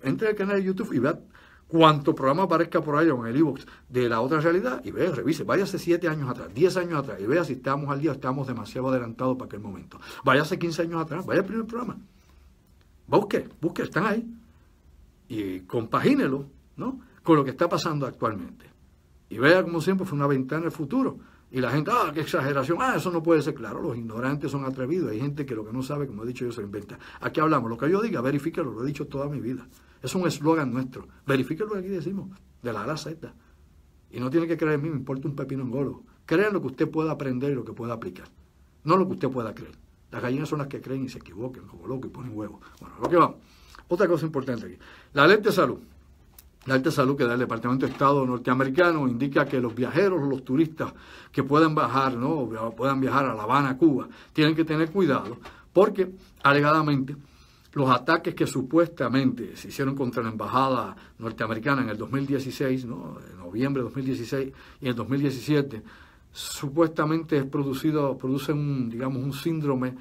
S1: entre al canal de YouTube y vea cuánto programa aparezca por ahí en el iVoox de La Otra Realidad y vea, revise, váyase 7 años atrás, 10 años atrás y vea si estamos al día o estamos demasiado adelantados para aquel momento. Váyase 15 años atrás, vaya al primer programa. Busque, están ahí. Y compagínelo, ¿no?, con lo que está pasando actualmente. Y vea, como siempre, fue una ventana al futuro. Y la gente, qué exageración, eso no puede ser. Claro, los ignorantes son atrevidos. Hay gente que lo que no sabe, como he dicho yo, se inventa. Aquí hablamos, lo que yo diga, verifíquelo, lo he dicho toda mi vida. Es un eslogan nuestro. Verifíquelo lo que aquí decimos, de la A a la Z. Y no tiene que creer en mí, me importa un pepino engolo. Crean lo que usted pueda aprender y lo que pueda aplicar. No lo que usted pueda creer. Las gallinas son las que creen y se equivocan, como locos, y ponen huevos. Bueno, lo que vamos. Otra cosa importante aquí. La ley de salud. La ley de salud que da el Departamento de Estado norteamericano indica que los viajeros o los turistas que puedan bajar, puedan viajar a La Habana, Cuba, tienen que tener cuidado porque, alegadamente, los ataques que supuestamente se hicieron contra la embajada norteamericana en el 2016, ¿no? En noviembre de 2016 y en el 2017, supuestamente producen digamos, un síndrome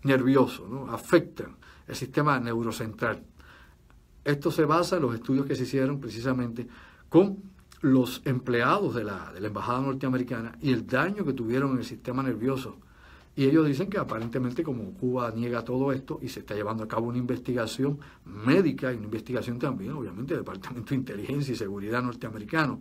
S1: nervioso, ¿no? Afectan el sistema neurocentral. Esto se basa en los estudios que se hicieron precisamente con los empleados de la embajada norteamericana y el daño que tuvieron en el sistema nervioso. Y ellos dicen que aparentemente, como Cuba niega todo esto y se está llevando a cabo una investigación médica y una investigación también, obviamente, del Departamento de Inteligencia y Seguridad norteamericano,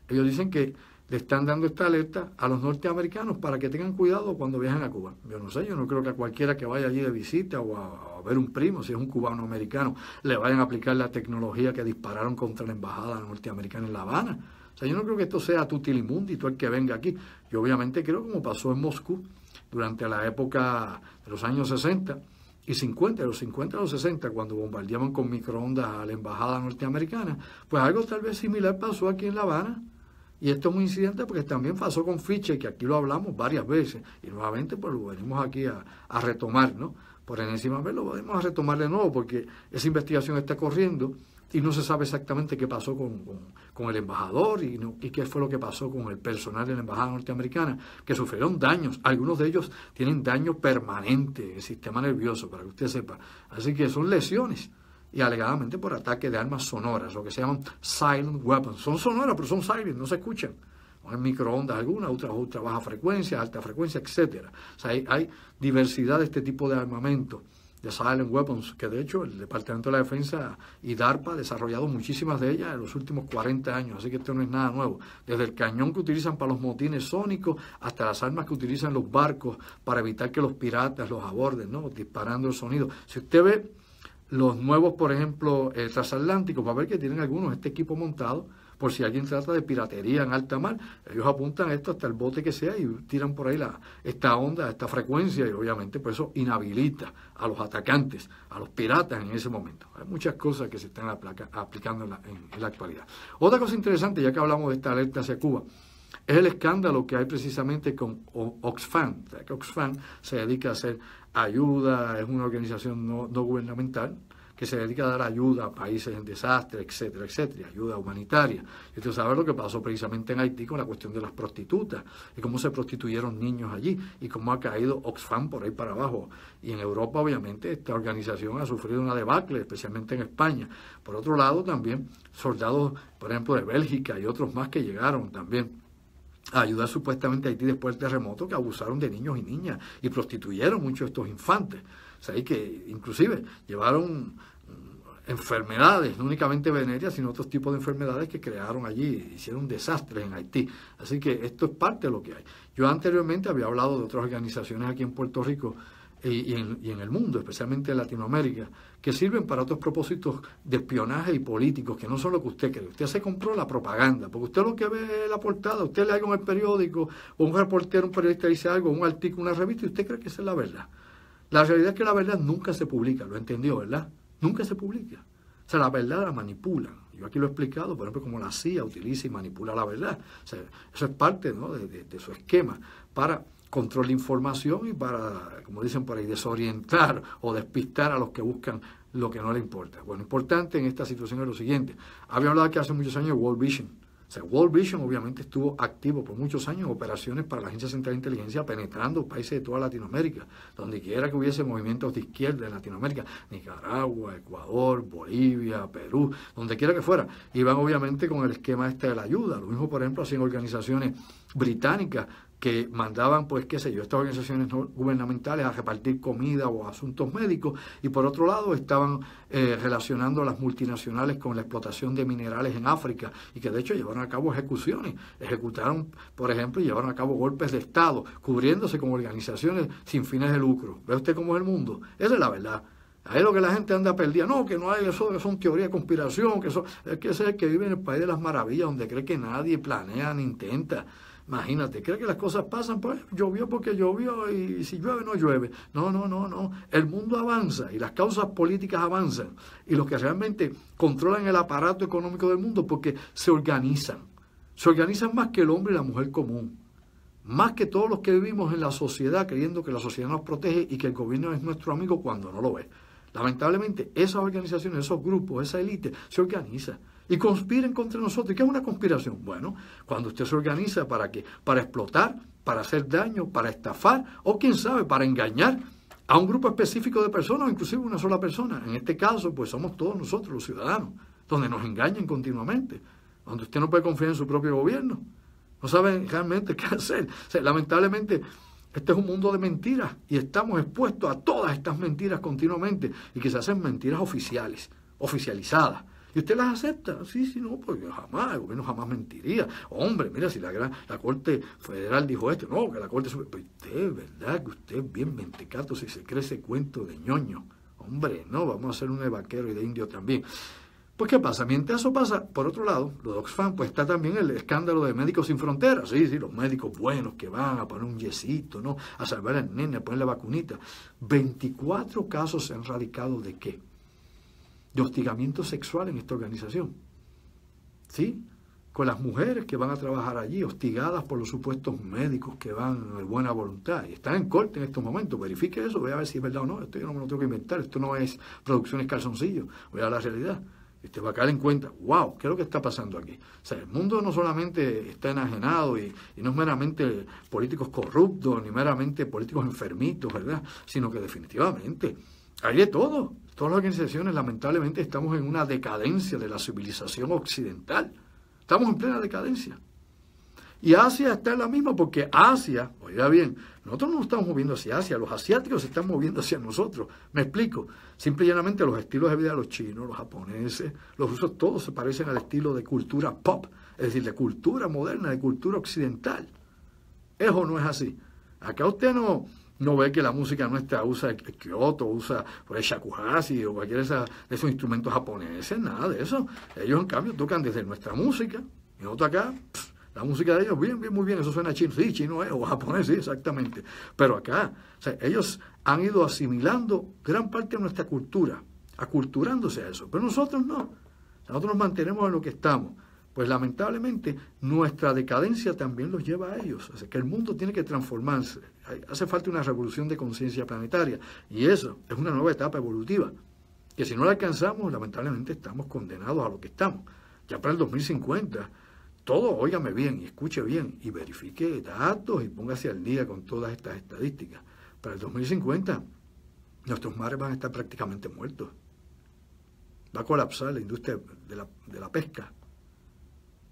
S1: ellos dicen que le están dando esta alerta a los norteamericanos para que tengan cuidado cuando viajen a Cuba. Yo no sé, yo no creo que a cualquiera que vaya allí de visita o a ver un primo, si es un cubano americano, le vayan a aplicar la tecnología que dispararon contra la embajada norteamericana en La Habana. O sea, yo no creo que esto sea tutilimundi, todo el que venga aquí. Yo obviamente creo, como pasó en Moscú durante la época de los años 60 y 50, de los 50 a los 60, cuando bombardeaban con microondas a la embajada norteamericana, pues algo tal vez similar pasó aquí en La Habana. Y esto es un incidente porque también pasó con Fischer, que aquí lo hablamos varias veces, y nuevamente pues lo venimos aquí a retomar, ¿no? Por enésima vez lo venimos a retomar de nuevo porque esa investigación está corriendo y no se sabe exactamente qué pasó con el embajador y qué fue lo que pasó con el personal de la embajada norteamericana, que sufrieron daños. Algunos de ellos tienen daño permanente en el sistema nervioso, para que usted sepa. Así que son lesiones. Y alegadamente por ataque de armas sonoras, lo que se llaman silent weapons. Son sonoras, pero son silent, no se escuchan. En microondas alguna, ultra baja frecuencia, alta frecuencia, etcétera. O sea, hay diversidad de este tipo de armamento, de silent weapons, que de hecho el Departamento de la Defensa y DARPA ha desarrollado muchísimas de ellas en los últimos 40 años, así que esto no es nada nuevo. Desde el cañón que utilizan para los motines sónicos hasta las armas que utilizan los barcos para evitar que los piratas los aborden, ¿no? Disparando el sonido. Si usted ve los nuevos, por ejemplo, transatlánticos, va a ver que tienen algunos este equipo montado, por si alguien trata de piratería en alta mar, ellos apuntan esto hasta el bote que sea y tiran por ahí esta onda, esta frecuencia, y obviamente pues eso inhabilita a los atacantes, a los piratas en ese momento. Hay muchas cosas que se están aplicando en la actualidad. Otra cosa interesante, ya que hablamos de esta alerta hacia Cuba, es el escándalo que hay precisamente con Oxfam. O sea, que Oxfam se dedica a hacer ayuda, es una organización no gubernamental que se dedica a dar ayuda a países en desastre, etcétera, etcétera, ayuda humanitaria. Y usted sabe lo que pasó precisamente en Haití con la cuestión de las prostitutas y cómo se prostituyeron niños allí y cómo ha caído Oxfam por ahí para abajo. Y en Europa, obviamente, esta organización ha sufrido una debacle, especialmente en España. Por otro lado, también soldados, por ejemplo, de Bélgica y otros más que llegaron también a ayudar supuestamente a Haití después del terremoto, que abusaron de niños y niñas y prostituyeron muchos de estos infantes. O sea, y que inclusive llevaron enfermedades, no únicamente venéreas, sino otros tipos de enfermedades que crearon allí, hicieron desastres en Haití. Así que esto es parte de lo que hay. Yo anteriormente había hablado de otras organizaciones aquí en Puerto Rico y en el mundo, especialmente en Latinoamérica, que sirven para otros propósitos de espionaje y políticos, que no son lo que usted cree. Usted se compró la propaganda, porque usted lo que ve es la portada, usted lee algo en el periódico, o un reportero, un periodista dice algo, un artículo, una revista, y usted cree que esa es la verdad. La realidad es que la verdad nunca se publica, lo entendió, ¿verdad? Nunca se publica. O sea, la verdad la manipulan. Yo aquí lo he explicado, por ejemplo, cómo la CIA utiliza y manipula la verdad. O sea, eso es parte, ¿no?, de su esquema para control de información y para, como dicen por ahí, desorientar o despistar a los que buscan lo que no les importa. Bueno, importante en esta situación es lo siguiente. Había hablado que hace muchos años de World Vision. O sea, World Vision obviamente estuvo activo por muchos años en operaciones para la Agencia Central de Inteligencia, penetrando países de toda Latinoamérica, donde quiera que hubiese movimientos de izquierda en Latinoamérica, Nicaragua, Ecuador, Bolivia, Perú, donde quiera que fuera. Iban obviamente con el esquema este de la ayuda. Lo mismo, por ejemplo, hacían organizaciones británicas que mandaban, pues, qué sé yo, estas organizaciones no gubernamentales a repartir comida o asuntos médicos, y por otro lado estaban relacionando a las multinacionales con la explotación de minerales en África, y que de hecho llevaron a cabo ejecuciones, ejecutaron, por ejemplo, y llevaron a cabo golpes de Estado, cubriéndose como organizaciones sin fines de lucro. ¿Ve usted cómo es el mundo? Esa es la verdad. Ahí es lo que la gente anda perdida. No, que no hay eso, que son teorías de conspiración, que eso, es que ese es el que vive en el país de las maravillas, donde cree que nadie planea ni intenta. Imagínate, ¿cree que las cosas pasan? Pues llovió porque llovió y si llueve no llueve. No. El mundo avanza y las causas políticas avanzan. Y los que realmente controlan el aparato económico del mundo porque se organizan. Se organizan más que el hombre y la mujer común. Más que todos los que vivimos en la sociedad creyendo que la sociedad nos protege y que el gobierno es nuestro amigo cuando no lo es. Lamentablemente, esas organizaciones, esos grupos, esa élite, se organiza y conspiran contra nosotros. ¿Y qué es una conspiración? Bueno, cuando usted se organiza ¿para qué? Para explotar, para hacer daño, para estafar, o quién sabe, para engañar a un grupo específico de personas, o inclusive una sola persona. En este caso, pues somos todos nosotros los ciudadanos, donde nos engañan continuamente, donde usted no puede confiar en su propio gobierno. No saben realmente qué hacer. O sea, lamentablemente, este es un mundo de mentiras y estamos expuestos a todas estas mentiras continuamente y que se hacen mentiras oficiales, oficializadas. ¿Y usted las acepta? Sí, no, porque jamás, el gobierno jamás mentiría. Hombre, mira, si la Corte Federal dijo esto, no, que la Corte... Pues usted, ¿verdad? Que usted es bien mentecato si se cree ese cuento de ñoño. Hombre, no, vamos a hacer un de vaquero y de indio también. Pues, ¿qué pasa? Mientras eso pasa, por otro lado, los de Oxfam, pues está también el escándalo de Médicos Sin Fronteras. Sí, los médicos buenos que van a poner un yesito, ¿no? A salvar al nene, a poner la vacunita. 24 casos se han radicado ¿de qué? De hostigamiento sexual en esta organización. ¿Sí? Con las mujeres que van a trabajar allí, hostigadas por los supuestos médicos que van de buena voluntad. Y están en corte en estos momentos. Verifique eso, voy a ver si es verdad o no. Esto yo no me lo tengo que inventar. Esto no es producciones calzoncillos. Voy a la realidad. Usted va a caer en cuenta, wow, ¿qué es lo que está pasando aquí? O sea, el mundo no solamente está enajenado y no es meramente políticos corruptos, ni meramente políticos enfermitos, ¿verdad? Sino que definitivamente hay de todo. Todas las organizaciones, lamentablemente, estamos en una decadencia de la civilización occidental. Estamos en plena decadencia. Y Asia está en la misma porque Asia, oiga bien, nosotros no nos estamos moviendo hacia Asia, los asiáticos se están moviendo hacia nosotros. Me explico. Simple y llanamente los estilos de vida de los chinos, los japoneses, los rusos, todos se parecen al estilo de cultura pop, es decir, de cultura moderna, de cultura occidental. ¿Es o no es así? Acá usted no ve que la música nuestra usa el Kyoto, usa por el shakuhachi o cualquiera de esos instrumentos japoneses, nada de eso. Ellos en cambio tocan desde nuestra música, y nosotros acá... La música de ellos, bien, muy bien, eso suena chino. Sí, chino es, o japonés, sí, exactamente. Pero acá, o sea, ellos han ido asimilando gran parte de nuestra cultura, aculturándose a eso. Pero nosotros no. Nosotros nos mantenemos en lo que estamos. Pues lamentablemente, nuestra decadencia también los lleva a ellos. O sea, que el mundo tiene que transformarse. Hace falta una revolución de conciencia planetaria. Y eso es una nueva etapa evolutiva. Que si no la alcanzamos, lamentablemente estamos condenados a lo que estamos. Ya para el 2050... Todo, óigame bien y escuche bien y verifique datos y póngase al día con todas estas estadísticas. Para el 2050, nuestros mares van a estar prácticamente muertos. Va a colapsar la industria de la pesca.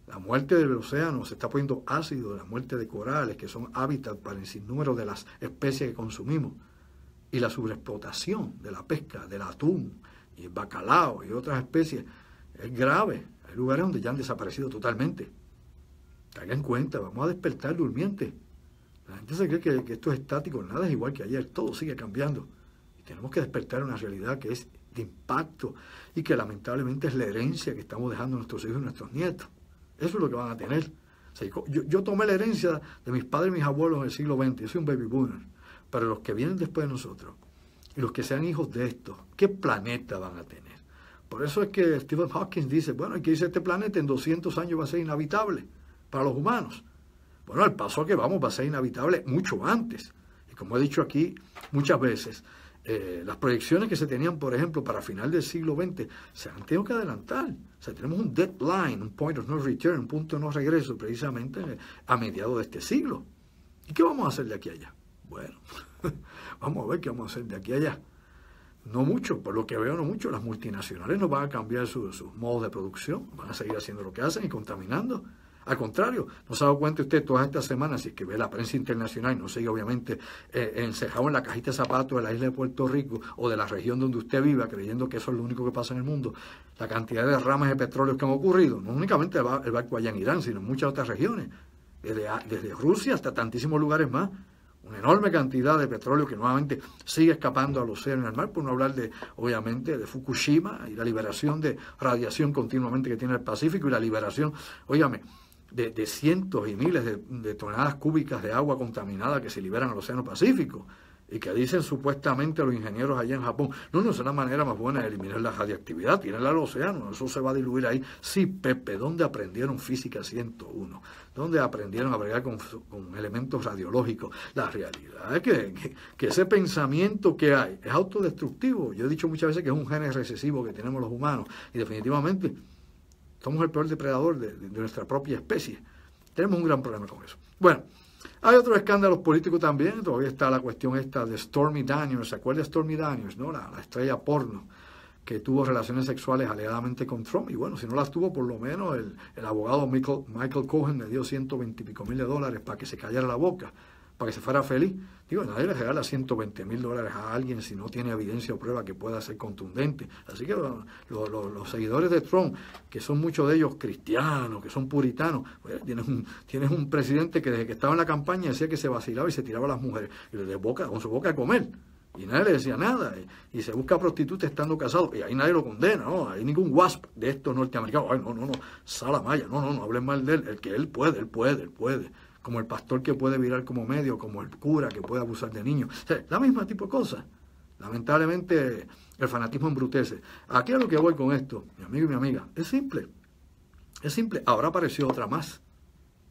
S1: La muerte del océano se está poniendo ácido, la muerte de corales, que son hábitats para el sinnúmero de las especies que consumimos. Y la sobreexplotación de la pesca, del atún y el bacalao y otras especies es grave. Hay lugares donde ya han desaparecido totalmente. Tengan en cuenta, vamos a despertar durmiente. La gente se cree que esto es estático, nada es igual que ayer, todo sigue cambiando. Y tenemos que despertar una realidad que es de impacto y que lamentablemente es la herencia que estamos dejando a nuestros hijos y nuestros nietos. Eso es lo que van a tener. O sea, yo tomé la herencia de mis padres y mis abuelos en el siglo XX, yo soy un baby boomer, pero los que vienen después de nosotros y los que sean hijos de estos, ¿qué planeta van a tener? Por eso es que Stephen Hawking dice, bueno, que dice este planeta en 200 años va a ser inhabitable para los humanos. Bueno, el paso que vamos va a ser inhabitable mucho antes. Y como he dicho aquí muchas veces, las proyecciones que se tenían, por ejemplo, para final del siglo XX, se han tenido que adelantar. O sea, tenemos un deadline, un point of no return, un punto de no regreso, precisamente a mediados de este siglo. ¿Y qué vamos a hacer de aquí a allá? Bueno, vamos a ver qué vamos a hacer de aquí a allá. No mucho, por lo que veo no mucho. Las multinacionales no van a cambiar sus modos de producción, van a seguir haciendo lo que hacen y contaminando. Al contrario, ¿no se ha dado cuenta usted todas estas semanas, si es que ve la prensa internacional y no sigue obviamente encerrado en la cajita de zapatos de la isla de Puerto Rico o de la región donde usted viva, creyendo que eso es lo único que pasa en el mundo, la cantidad de derrames de petróleo que han ocurrido, no únicamente el barco allá en Irán, sino en muchas otras regiones, desde Rusia hasta tantísimos lugares más, una enorme cantidad de petróleo que nuevamente sigue escapando al océano y al mar, por no hablar obviamente, de Fukushima y la liberación de radiación continuamente que tiene el Pacífico y la liberación, óigame, de cientos y miles de toneladas cúbicas de agua contaminada que se liberan al Océano Pacífico. y que dicen supuestamente los ingenieros allá en Japón, no es una manera más buena de eliminar la radiactividad, tirarla al océano, eso se va a diluir ahí. Sí, Pepe, ¿dónde aprendieron física 101? ¿Dónde aprendieron a bregar con elementos radiológicos? La realidad es que ese pensamiento que hay es autodestructivo. Yo he dicho muchas veces que es un gen recesivo que tenemos los humanos, y definitivamente somos el peor depredador de nuestra propia especie. Tenemos un gran problema con eso. Bueno, hay otros escándalos políticos también. Todavía está la cuestión esta de Stormy Daniels. ¿Se acuerda de Stormy Daniels, no? La estrella porno que tuvo relaciones sexuales alegadamente con Trump. Y bueno, si no las tuvo, por lo menos el abogado Michael Cohen le dio $120 y pico mil para que se callara la boca, para que se fuera feliz. Digo, nadie le regala $120,000 a alguien si no tiene evidencia o prueba que pueda ser contundente. Así que los seguidores de Trump, que son muchos de ellos cristianos, que son puritanos, pues, tienes un presidente que desde que estaba en la campaña decía que se vacilaba y se tiraba a las mujeres, y le boca con su boca de comer. Y nadie le decía nada, y se busca prostituta estando casado, y ahí nadie lo condena, no hay ningún WASP de estos norteamericanos. Ay, no, Salamaya, no hablen mal de él, el que él puede, como el pastor que puede virar como medio, como el cura que puede abusar de niños, o sea, la misma tipo de cosas. Lamentablemente el fanatismo embrutece. Aquí a lo que voy con esto, mi amigo y mi amiga, es simple, ahora apareció otra más,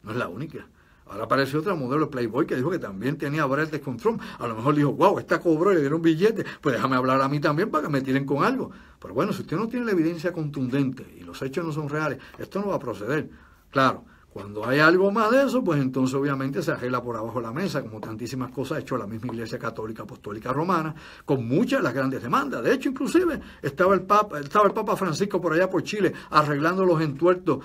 S1: no es la única. Ahora apareció otra modelo de Playboy que dijo que también tenía bretes con Trump. A lo mejor dijo, wow, esta cobró y le dieron billete, pues déjame hablar a mí también para que me tiren con algo. Pero bueno, si usted no tiene la evidencia contundente y los hechos no son reales, esto no va a proceder. Claro, cuando hay algo más de eso, pues entonces obviamente se arregla por abajo de la mesa, como tantísimas cosas ha hecho la misma Iglesia Católica Apostólica Romana, con muchas de las grandes demandas. De hecho, inclusive, estaba el Papa Francisco por allá por Chile, arreglando los entuertos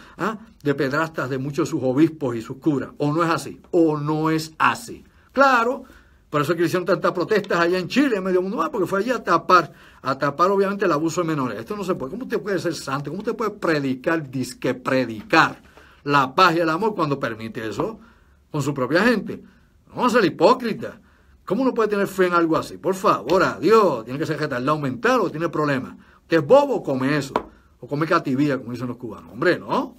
S1: de pedrastas de muchos de sus obispos y sus curas. ¿O no es así? ¿O no es así? Claro, por eso es que hicieron tantas protestas allá en Chile, en medio mundo, porque fue allí a tapar obviamente el abuso de menores. Esto no se puede. ¿Cómo usted puede ser santo? ¿Cómo usted puede predicar, disque predicar la paz y el amor cuando permite eso con su propia gente? No vamos a ser hipócritas. ¿Cómo uno puede tener fe en algo así? Por favor, adiós. Tiene que ser retardado mental o tiene problemas. ¿Usted es bobo o come eso? O come cativía, como dicen los cubanos. Hombre, ¿no?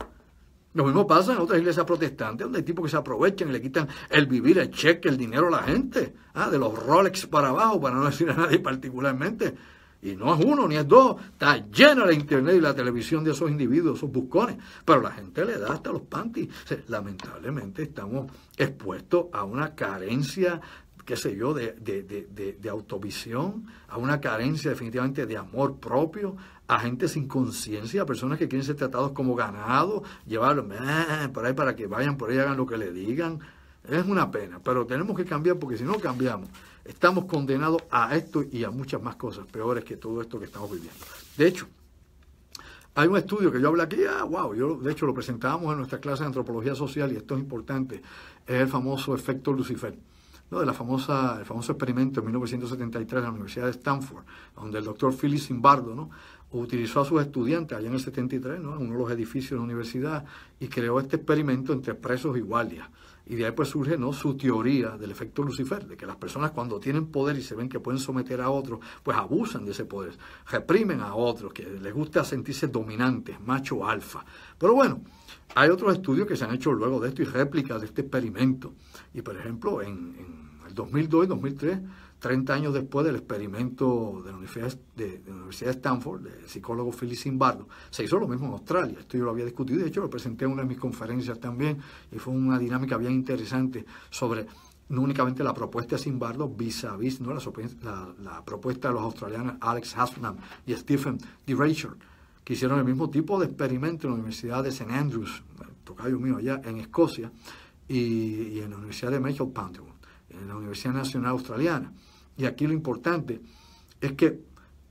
S1: Lo mismo pasa en otras iglesias protestantes, donde hay tipos que se aprovechan y le quitan el vivir, el cheque, el dinero a la gente. De los Rolex para abajo, para no decir a nadie particularmente. Y no es uno ni es dos, está llena la internet y la televisión de esos individuos, esos buscones, pero la gente le da hasta los panties. O sea, lamentablemente estamos expuestos a una carencia, qué sé yo, de autovisión, a una carencia definitivamente de amor propio, a gente sin conciencia, a personas que quieren ser tratados como ganado, llevarlos por ahí para que vayan por ahí y hagan lo que le digan. Es una pena, pero tenemos que cambiar, porque si no cambiamos, estamos condenados a esto y a muchas más cosas peores que todo esto que estamos viviendo. De hecho, hay un estudio que yo hablé aquí, yo de hecho lo presentábamos en nuestra clase de antropología social, y esto es importante, es el famoso efecto Lucifer, ¿no? El famoso experimento en 1973 en la Universidad de Stanford, donde el doctor Philip Zimbardo, ¿no?, utilizó a sus estudiantes allá en el 73, ¿no?, en uno de los edificios de la universidad, y creó este experimento entre presos y guardias. Y de ahí pues surge, ¿no?, su teoría del efecto Lucifer, de que las personas cuando tienen poder y se ven que pueden someter a otros, pues abusan de ese poder, reprimen a otros, que les gusta sentirse dominantes, macho alfa. Pero bueno, hay otros estudios que se han hecho luego de esto y réplicas de este experimento. Y por ejemplo, en el 2002 y 2003, 30 años después del experimento de la Universidad de Stanford, del psicólogo Philip Zimbardo, se hizo lo mismo en Australia. Esto yo lo había discutido, de hecho lo presenté en una de mis conferencias también, y fue una dinámica bien interesante sobre no únicamente la propuesta de Zimbardo vis a vis, ¿no?, la propuesta de los australianos Alex Haslam y Stephen D. Reichert, que hicieron el mismo tipo de experimento en la Universidad de St. Andrews, tocayo mío allá en Escocia, y en la Universidad de Michael Pandey, en la Universidad Nacional Australiana. Y aquí lo importante es que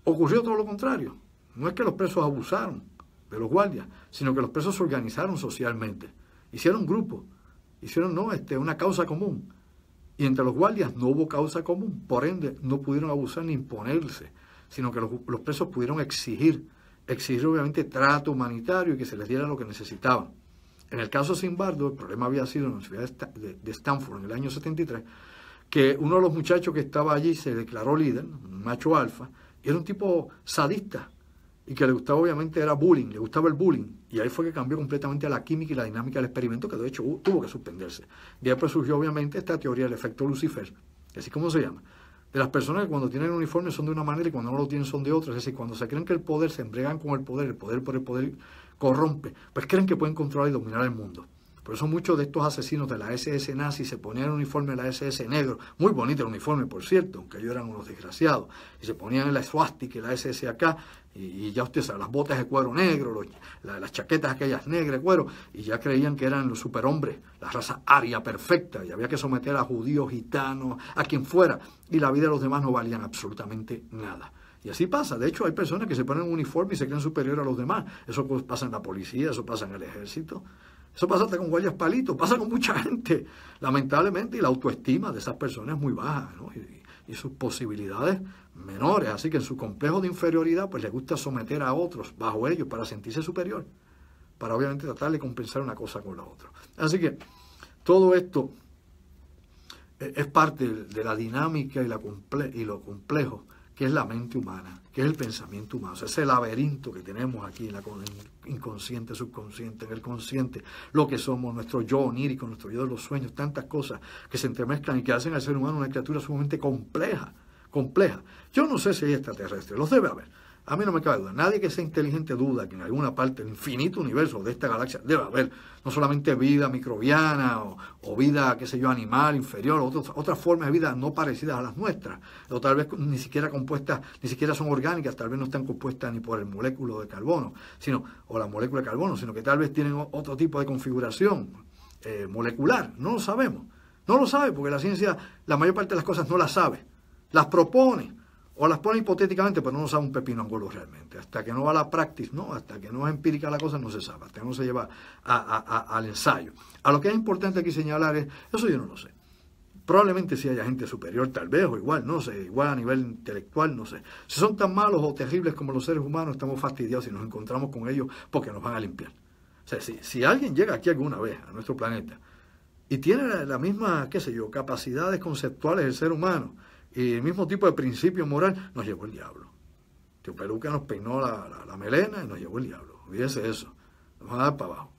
S1: ocurrió todo lo contrario. No es que los presos abusaron de los guardias, sino que los presos se organizaron socialmente. Hicieron grupos, hicieron una causa común. Y entre los guardias no hubo causa común. Por ende, no pudieron abusar ni imponerse, sino que los presos pudieron exigir obviamente trato humanitario y que se les diera lo que necesitaban. En el caso de Zimbardo, el problema había sido en la Universidad de Stanford en el año 73, que uno de los muchachos que estaba allí se declaró líder, un macho alfa, y era un tipo sadista, y que le gustaba obviamente era bullying, le gustaba el bullying, y ahí fue que cambió completamente la química y la dinámica del experimento, que de hecho tuvo que suspenderse. De ahí pues surgió obviamente esta teoría del efecto Lucifer, así como se llama, de las personas que cuando tienen el uniforme son de una manera y cuando no lo tienen son de otra. Es decir, cuando se creen que el poder, se embregan con el poder por el poder corrompe, pues creen que pueden controlar y dominar el mundo. Por eso muchos de estos asesinos de la SS nazi se ponían el uniforme de la SS negro, muy bonito el uniforme, por cierto, aunque ellos eran unos desgraciados, y se ponían la swastika y la SS acá, y ya usted sabe, las botas de cuero negro, las chaquetas aquellas negras de cuero, y ya creían que eran los superhombres, la raza aria perfecta, y había que someter a judíos, gitanos, a quien fuera, y la vida de los demás no valían absolutamente nada. Y así pasa. De hecho, hay personas que se ponen un uniforme y se creen superior a los demás. Eso pasa en la policía, eso pasa en el ejército. Eso pasa hasta con guardias palitos, pasa con mucha gente, lamentablemente, y la autoestima de esas personas es muy baja, ¿no? Y sus posibilidades menores, así que en su complejo de inferioridad, pues les gusta someter a otros bajo ellos para sentirse superior, para obviamente tratar de compensar una cosa con la otra. Así que todo esto es parte de la dinámica y lo complejo que es la mente humana, que es el pensamiento humano, o sea, ese laberinto que tenemos aquí en el inconsciente, subconsciente, en el consciente, lo que somos, nuestro yo onírico, nuestro yo de los sueños, tantas cosas que se entremezclan y que hacen al ser humano una criatura sumamente compleja. Yo no sé si hay extraterrestres, los debe haber. A mí no me cabe duda. Nadie que sea inteligente duda que en alguna parte del infinito universo de esta galaxia debe haber no solamente vida microbiana o vida, qué sé yo, animal, inferior, otras formas de vida no parecidas a las nuestras, o tal vez ni siquiera compuestas, ni siquiera son orgánicas, tal vez no están compuestas ni por el moléculo de carbono, o la molécula de carbono, sino que tal vez tienen otro tipo de configuración molecular. No lo sabemos. No lo sabe porque la ciencia, la mayor parte de las cosas no las sabe. Las propone. O las pone hipotéticamente, pero no sabe un pepino angulo realmente. Hasta que no va a la práctica, no, hasta que no es empírica la cosa, no se sabe, hasta que no se lleva al ensayo. A lo que es importante aquí señalar es, eso yo no lo sé. Probablemente sí haya gente superior, tal vez, o igual, no sé, igual a nivel intelectual, no sé. Si son tan malos o terribles como los seres humanos, estamos fastidiados si nos encontramos con ellos porque nos van a limpiar. O sea, si alguien llega aquí alguna vez a nuestro planeta y tiene la misma, qué sé yo, capacidades conceptuales del ser humano, y el mismo tipo de principio moral, nos llevó el diablo. Tío Peluca nos peinó la melena y nos llevó el diablo. Olvídese eso. Nos van a dar para abajo.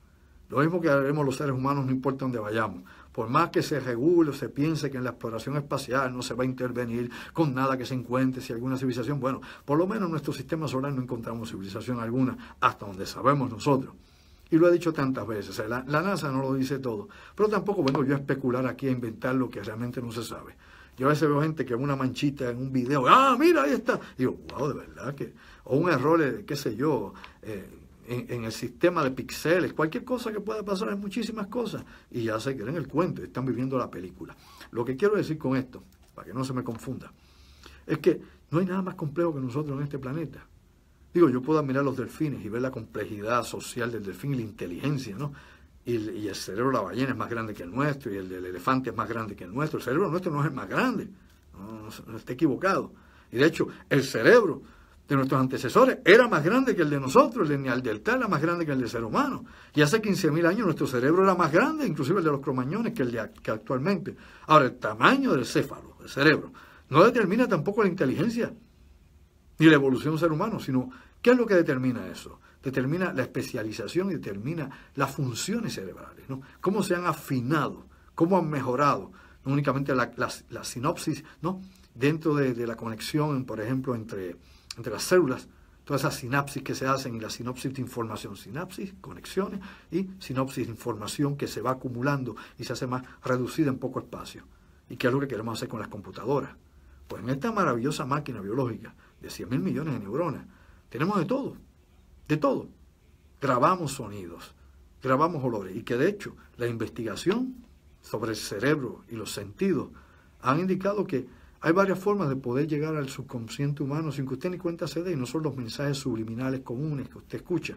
S1: Lo mismo que haremos los seres humanos, no importa dónde vayamos. Por más que se regule o se piense que en la exploración espacial no se va a intervenir con nada que se encuentre, si alguna civilización, bueno, por lo menos en nuestro sistema solar no encontramos civilización alguna, hasta donde sabemos nosotros. Y lo he dicho tantas veces, o sea, la NASA no lo dice todo. Pero tampoco vengo yo a especular aquí, a inventar lo que realmente no se sabe. Yo a veces veo gente que ve una manchita en un video, mira, ahí está. Y digo, wow, de verdad que, o un error, qué sé yo, en el sistema de píxeles, cualquier cosa que pueda pasar, hay muchísimas cosas. Y ya se creen el cuento, están viviendo la película. Lo que quiero decir con esto, para que no se me confunda, es que no hay nada más complejo que nosotros en este planeta. Digo, yo puedo admirar los delfines y ver la complejidad social del delfín y la inteligencia, ¿no? Y el cerebro de la ballena es más grande que el nuestro, y el del elefante es más grande que el nuestro. El cerebro nuestro no es el más grande, no está equivocado. Y de hecho, el cerebro de nuestros antecesores era más grande que el de nosotros, el de Neandertal era más grande que el del ser humano. Y hace 15.000 años nuestro cerebro era más grande, inclusive el de los cromañones, que actualmente. Ahora, el tamaño del céfalo, del cerebro, no determina tampoco la inteligencia ni la evolución del ser humano, sino ¿qué es lo que determina eso? Determina la especialización y determina las funciones cerebrales, ¿no? Cómo se han afinado, cómo han mejorado, no únicamente la sinopsis, ¿no? Dentro de la conexión, por ejemplo, entre las células, todas esas sinapsis que se hacen y la sinopsis de información, sinapsis, conexiones y sinopsis de información que se va acumulando y se hace más reducida en poco espacio. ¿Y qué es lo que queremos hacer con las computadoras? Pues en esta maravillosa máquina biológica de 100.000 millones de neuronas, tenemos de todo. De todo. Grabamos sonidos, grabamos olores, y que de hecho la investigación sobre el cerebro y los sentidos han indicado que hay varias formas de poder llegar al subconsciente humano sin que usted ni cuenta se dé, y no son los mensajes subliminales comunes que usted escucha,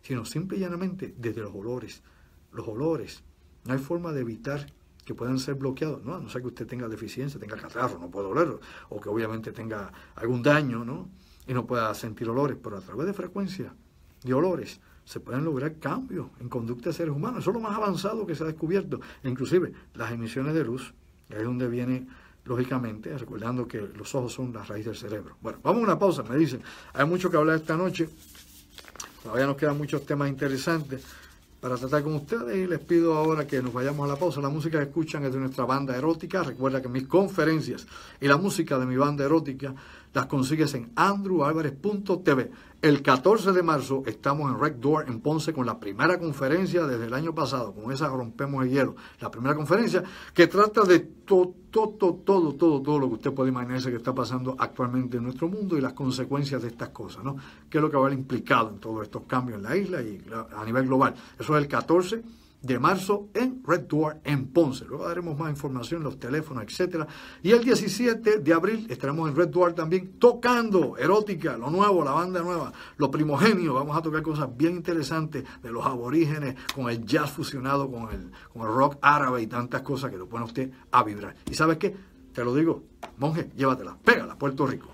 S1: sino simple y llanamente desde los olores. Los olores, no hay forma de evitar que puedan ser bloqueados, ¿no? A no ser que usted tenga deficiencia, tenga catarro, no pueda olerlo, o que obviamente tenga algún daño, ¿no? Y no pueda sentir olores, pero a través de frecuencia de olores se pueden lograr cambios en conducta de seres humanos. Eso es lo más avanzado que se ha descubierto. E inclusive las emisiones de luz, que es donde viene, lógicamente, recordando que los ojos son la raíz del cerebro. Bueno, vamos a una pausa, me dicen. Hay mucho que hablar esta noche. Todavía nos quedan muchos temas interesantes. para tratar con ustedes y les pido ahora que nos vayamos a la pausa. La música que escuchan es de nuestra banda erótica. Recuerda que mis conferencias y la música de mi banda erótica las consigues en andrewalvarez.tv. El 14 de marzo estamos en Red Door en Ponce con la primera conferencia desde el año pasado. Con esa rompemos el hielo. La primera conferencia que trata de todo lo que usted puede imaginarse que está pasando actualmente en nuestro mundo y las consecuencias de estas cosas, ¿no? ¿Qué es lo que va a haber implicado en todos estos cambios en la isla y a nivel global? Eso es el 14 de marzo en Red Door en Ponce. Luego daremos más información, los teléfonos, etcétera. Y el 17 de abril estaremos en Red Door también tocando erótica, lo nuevo, la banda nueva, lo primogenio. Vamos a tocar cosas bien interesantes de los aborígenes con el jazz fusionado con el rock árabe y tantas cosas que lo pone usted a vibrar. ¿Y sabes qué? Te lo digo, monje, llévatela, pégala, Puerto Rico.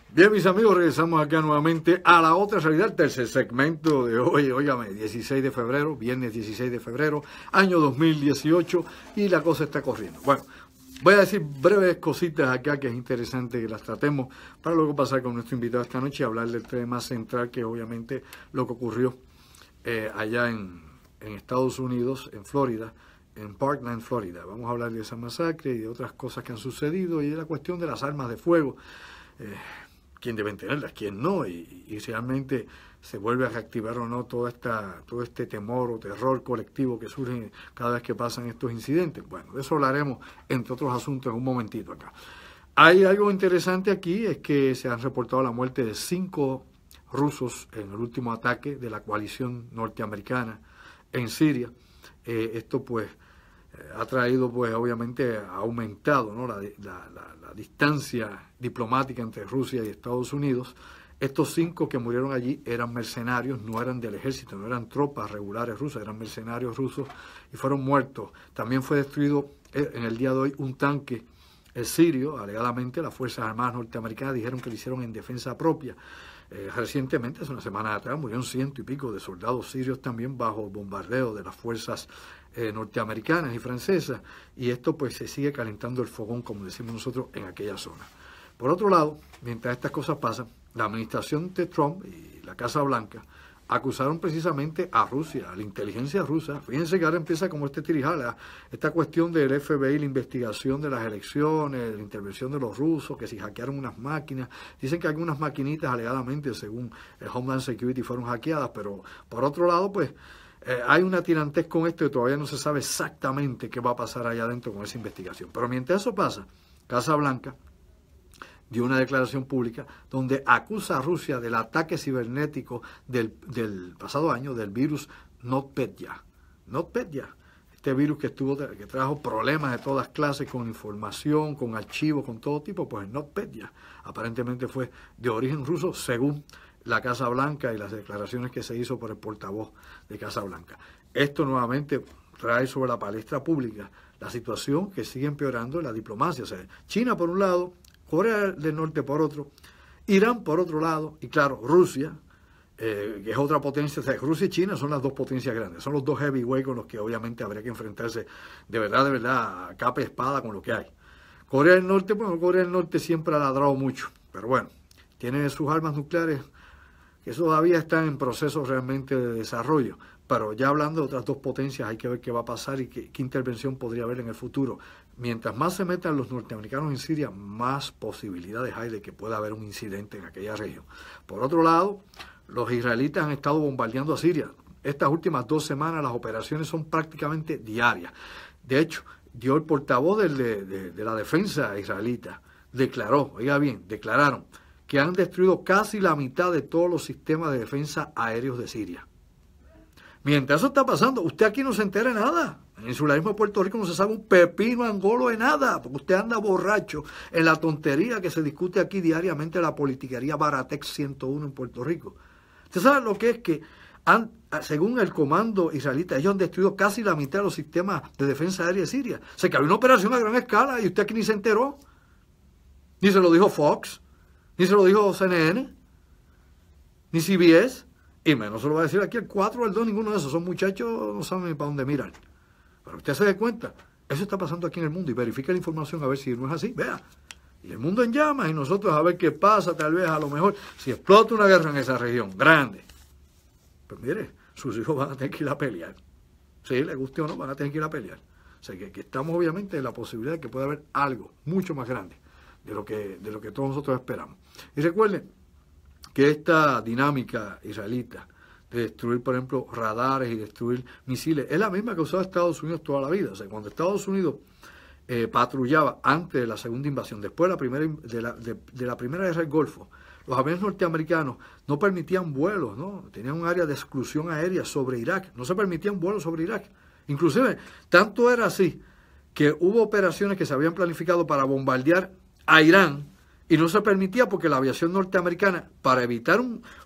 S1: Bien, mis amigos, regresamos acá nuevamente a la otra realidad, tercer segmento de hoy, óigame, 16 de febrero, viernes 16 de febrero, año 2018, y la cosa está corriendo. Bueno, voy a decir breves cositas acá que es interesante que las tratemos para luego pasar con nuestro invitado esta noche y hablar del tema central, que obviamente lo que ocurrió allá en Estados Unidos, en Florida, en Parkland, Florida. Vamos a hablar de esa masacre y de otras cosas que han sucedido y de la cuestión de las armas de fuego. Quién deben tenerlas, quién no, y realmente se vuelve a reactivar o no todo este temor o terror colectivo que surge cada vez que pasan estos incidentes. Bueno, de eso hablaremos, entre otros asuntos, en un momentito acá. Hay algo interesante aquí, es que se han reportado la muerte de 5 rusos en el último ataque de la coalición norteamericana en Siria. Esto pues ha traído, pues obviamente ha aumentado, ¿no?, la distancia diplomática entre Rusia y Estados Unidos. Estos 5 que murieron allí eran mercenarios, no eran del ejército, no eran tropas regulares rusas, eran mercenarios rusos y fueron muertos. También fue destruido en el día de hoy un tanque sirio, alegadamente las Fuerzas Armadas norteamericanas dijeron que lo hicieron en defensa propia. Recientemente, hace una semana atrás, murieron 100 y pico de soldados sirios también bajo el bombardeo de las fuerzas norteamericanas y francesas, y esto pues se sigue calentando el fogón, como decimos nosotros, en aquella zona. Por otro lado, mientras estas cosas pasan, la administración de Trump y la Casa Blanca acusaron precisamente a Rusia, a la inteligencia rusa. Fíjense que ahora empieza como tirijala, esta cuestión del FBI, la investigación de las elecciones, la intervención de los rusos, que si hackearon unas máquinas. Dicen que algunas maquinitas alegadamente, según el Homeland Security, fueron hackeadas, pero por otro lado, pues, hay una tirantez con esto y todavía no se sabe exactamente qué va a pasar allá adentro con esa investigación. Pero mientras eso pasa, Casa Blanca dio una declaración pública donde acusa a Rusia del ataque cibernético del pasado año del virus NotPetya. NotPetya, este virus que trajo problemas de todas clases con información, con archivos, con todo tipo, pues el NotPetya aparentemente fue de origen ruso, según la Casa Blanca y las declaraciones que se hizo por el portavoz de Casa Blanca. Esto nuevamente trae sobre la palestra pública la situación que sigue empeorando en la diplomacia. O sea, China por un lado, Corea del Norte por otro, Irán por otro lado, y claro, Rusia, que es otra potencia. O sea, Rusia y China son las dos potencias grandes, son los dos heavyweight con los que obviamente habría que enfrentarse de verdad, a capa y espada con lo que hay. Corea del Norte, bueno, Corea del Norte siempre ha ladrado mucho, pero bueno, tiene sus armas nucleares que todavía están en proceso realmente de desarrollo. Pero ya hablando de otras dos potencias, hay que ver qué va a pasar y qué intervención podría haber en el futuro. Mientras más se metan los norteamericanos en Siria, más posibilidades hay de que pueda haber un incidente en aquella región. Por otro lado, los israelitas han estado bombardeando a Siria. Estas últimas 2 semanas las operaciones son prácticamente diarias. De hecho, dio el portavoz de la defensa israelita, declararon que han destruido casi la mitad de todos los sistemas de defensa aéreos de Siria. Mientras eso está pasando, usted aquí no se entera de nada. En el insularismo de Puerto Rico no se sabe un pepino angolo de nada, porque usted anda borracho en la tontería que se discute aquí diariamente, la politiquería Baratex 101 en Puerto Rico. Usted sabe lo que es que, según el comando israelita, ellos han destruido casi la mitad de los sistemas de defensa aérea de Siria. O sea, que había una operación a gran escala y usted aquí ni se enteró. Ni se lo dijo Fox, ni se lo dijo CNN, ni CBS, y menos se lo va a decir aquí el 4 o el 2, ninguno de esos. Son muchachos, no saben ni para dónde mirar. Pero usted se dé cuenta, eso está pasando aquí en el mundo y verifique la información a ver si no es así. Vea, y el mundo en llamas y nosotros a ver qué pasa, tal vez a lo mejor, si explota una guerra en esa región grande. Pues mire, sus hijos van a tener que ir a pelear. Si les guste o no, van a tener que ir a pelear. O sea que estamos obviamente en la posibilidad de que pueda haber algo mucho más grande de lo que todos nosotros esperamos. Y recuerden que esta dinámica israelita de destruir, por ejemplo, radares y destruir misiles, es la misma que usaba Estados Unidos toda la vida. O sea, cuando Estados Unidos patrullaba antes de la segunda invasión, después de la primera guerra del Golfo, los aviones norteamericanos no permitían vuelos, ¿no? Tenían un área de exclusión aérea sobre Irak, no se permitían vuelos sobre Irak. Inclusive, tanto era así que hubo operaciones que se habían planificado para bombardear a Irán y no se permitía porque la aviación norteamericana, para evitar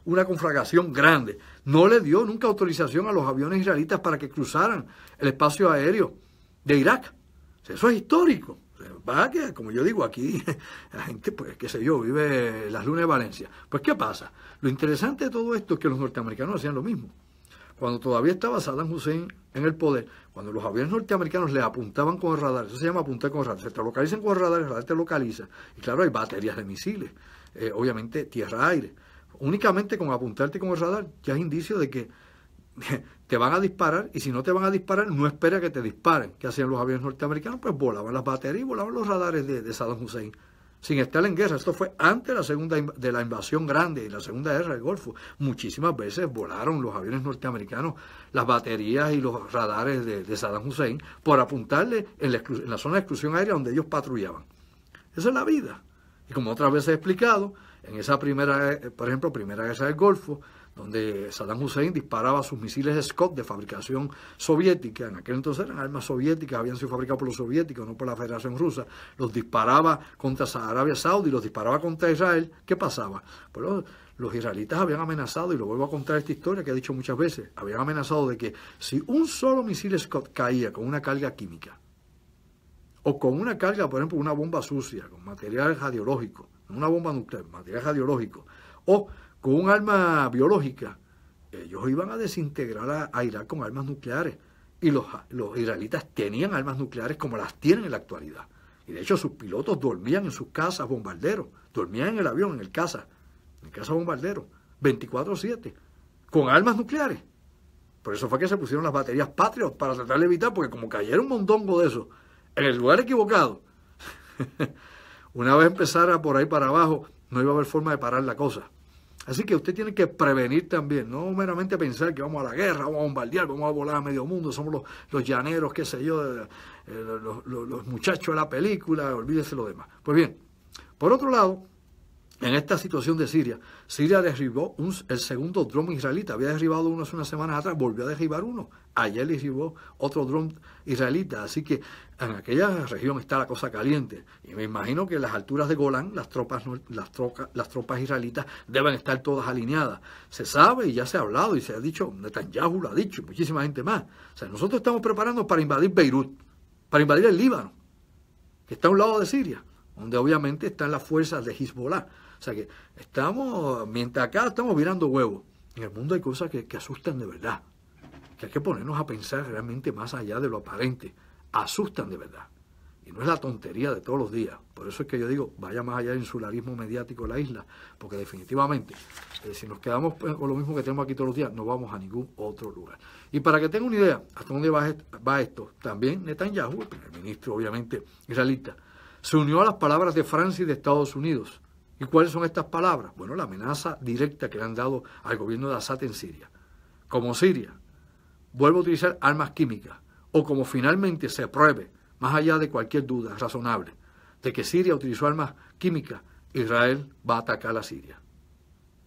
S1: una conflagración grande, no le dio nunca autorización a los aviones israelitas para que cruzaran el espacio aéreo de Irak. O sea, eso es histórico. Va que, como yo digo, aquí la gente, pues, qué sé yo, vive las lunas de Valencia. Pues, ¿qué pasa? Lo interesante de todo esto es que los norteamericanos hacían lo mismo. Cuando todavía estaba Saddam Hussein en el poder, cuando los aviones norteamericanos le apuntaban con el radar, eso se llama apuntar con el radar, se te localizan con el radar te localiza. Y claro, hay baterías de misiles, obviamente tierra-aire. Únicamente con apuntarte con el radar ya es indicio de que te van a disparar, y si no te van a disparar, no espera que te disparen. ¿Qué hacían los aviones norteamericanos? Pues volaban las baterías y volaban los radares de Saddam Hussein, sin estar en guerra. Esto fue antes de la invasión grande y la segunda guerra del Golfo. Muchísimas veces volaron los aviones norteamericanos las baterías y los radares de Saddam Hussein por apuntarle en la zona de exclusión aérea donde ellos patrullaban. Esa es la vida. Y como otras veces he explicado, en esa primera guerra del Golfo, donde Saddam Hussein disparaba sus misiles Scott de fabricación soviética, en aquel entonces eran armas soviéticas, habían sido fabricados por los soviéticos, no por la Federación Rusa, los disparaba contra Arabia Saudí, los disparaba contra Israel. ¿Qué pasaba? Pues los israelitas habían amenazado, y lo vuelvo a contar esta historia que he dicho muchas veces, habían amenazado de que si un solo misil Scott caía con una carga química, o con una carga, por ejemplo, una bomba sucia, con material radiológico, una bomba nuclear, material radiológico, o con un arma biológica, ellos iban a desintegrar a Irak con armas nucleares. Y los israelitas tenían armas nucleares como las tienen en la actualidad. Y de hecho sus pilotos dormían en sus casas bombarderos, dormían en el avión, en el caza bombardero, 24/7, con armas nucleares. Por eso fue que se pusieron las baterías Patriot, para tratar de evitar, porque como cayeron un mondongo de eso en el lugar equivocado, una vez empezara por ahí para abajo, no iba a haber forma de parar la cosa. Así que usted tiene que prevenir también, no meramente pensar que vamos a la guerra, vamos a bombardear, vamos a volar a medio mundo, somos los llaneros, qué sé yo, los muchachos de la película, olvídese lo demás. Pues bien, por otro lado, en esta situación de Siria derribó el segundo dron israelita. Había derribado uno hace unas semanas atrás, volvió a derribar uno. Ayer derribó otro dron israelita. Así que en aquella región está la cosa caliente. Y me imagino que en las alturas de Golán las tropas israelitas deben estar todas alineadas. Se sabe y ya se ha hablado y se ha dicho, Netanyahu lo ha dicho, muchísima gente más. O sea, nosotros estamos preparando para invadir Beirut, para invadir el Líbano, que está a un lado de Siria, donde obviamente están las fuerzas de Hezbollah. O sea que mientras acá estamos virando huevos, en el mundo hay cosas que asustan de verdad, que hay que ponernos a pensar realmente más allá de lo aparente, asustan de verdad. Y no es la tontería de todos los días. Por eso es que yo digo, vaya más allá del insularismo mediático de la isla, porque definitivamente, si nos quedamos con lo mismo que tenemos aquí todos los días, no vamos a ningún otro lugar. Y para que tengan una idea hasta dónde va esto, también Netanyahu, el ministro obviamente israelita, se unió a las palabras de Francia y de Estados Unidos. ¿Y cuáles son estas palabras? Bueno, la amenaza directa que le han dado al gobierno de Assad en Siria. Como Siria vuelve a utilizar armas químicas, o como finalmente se pruebe, más allá de cualquier duda razonable, de que Siria utilizó armas químicas, Israel va a atacar a Siria.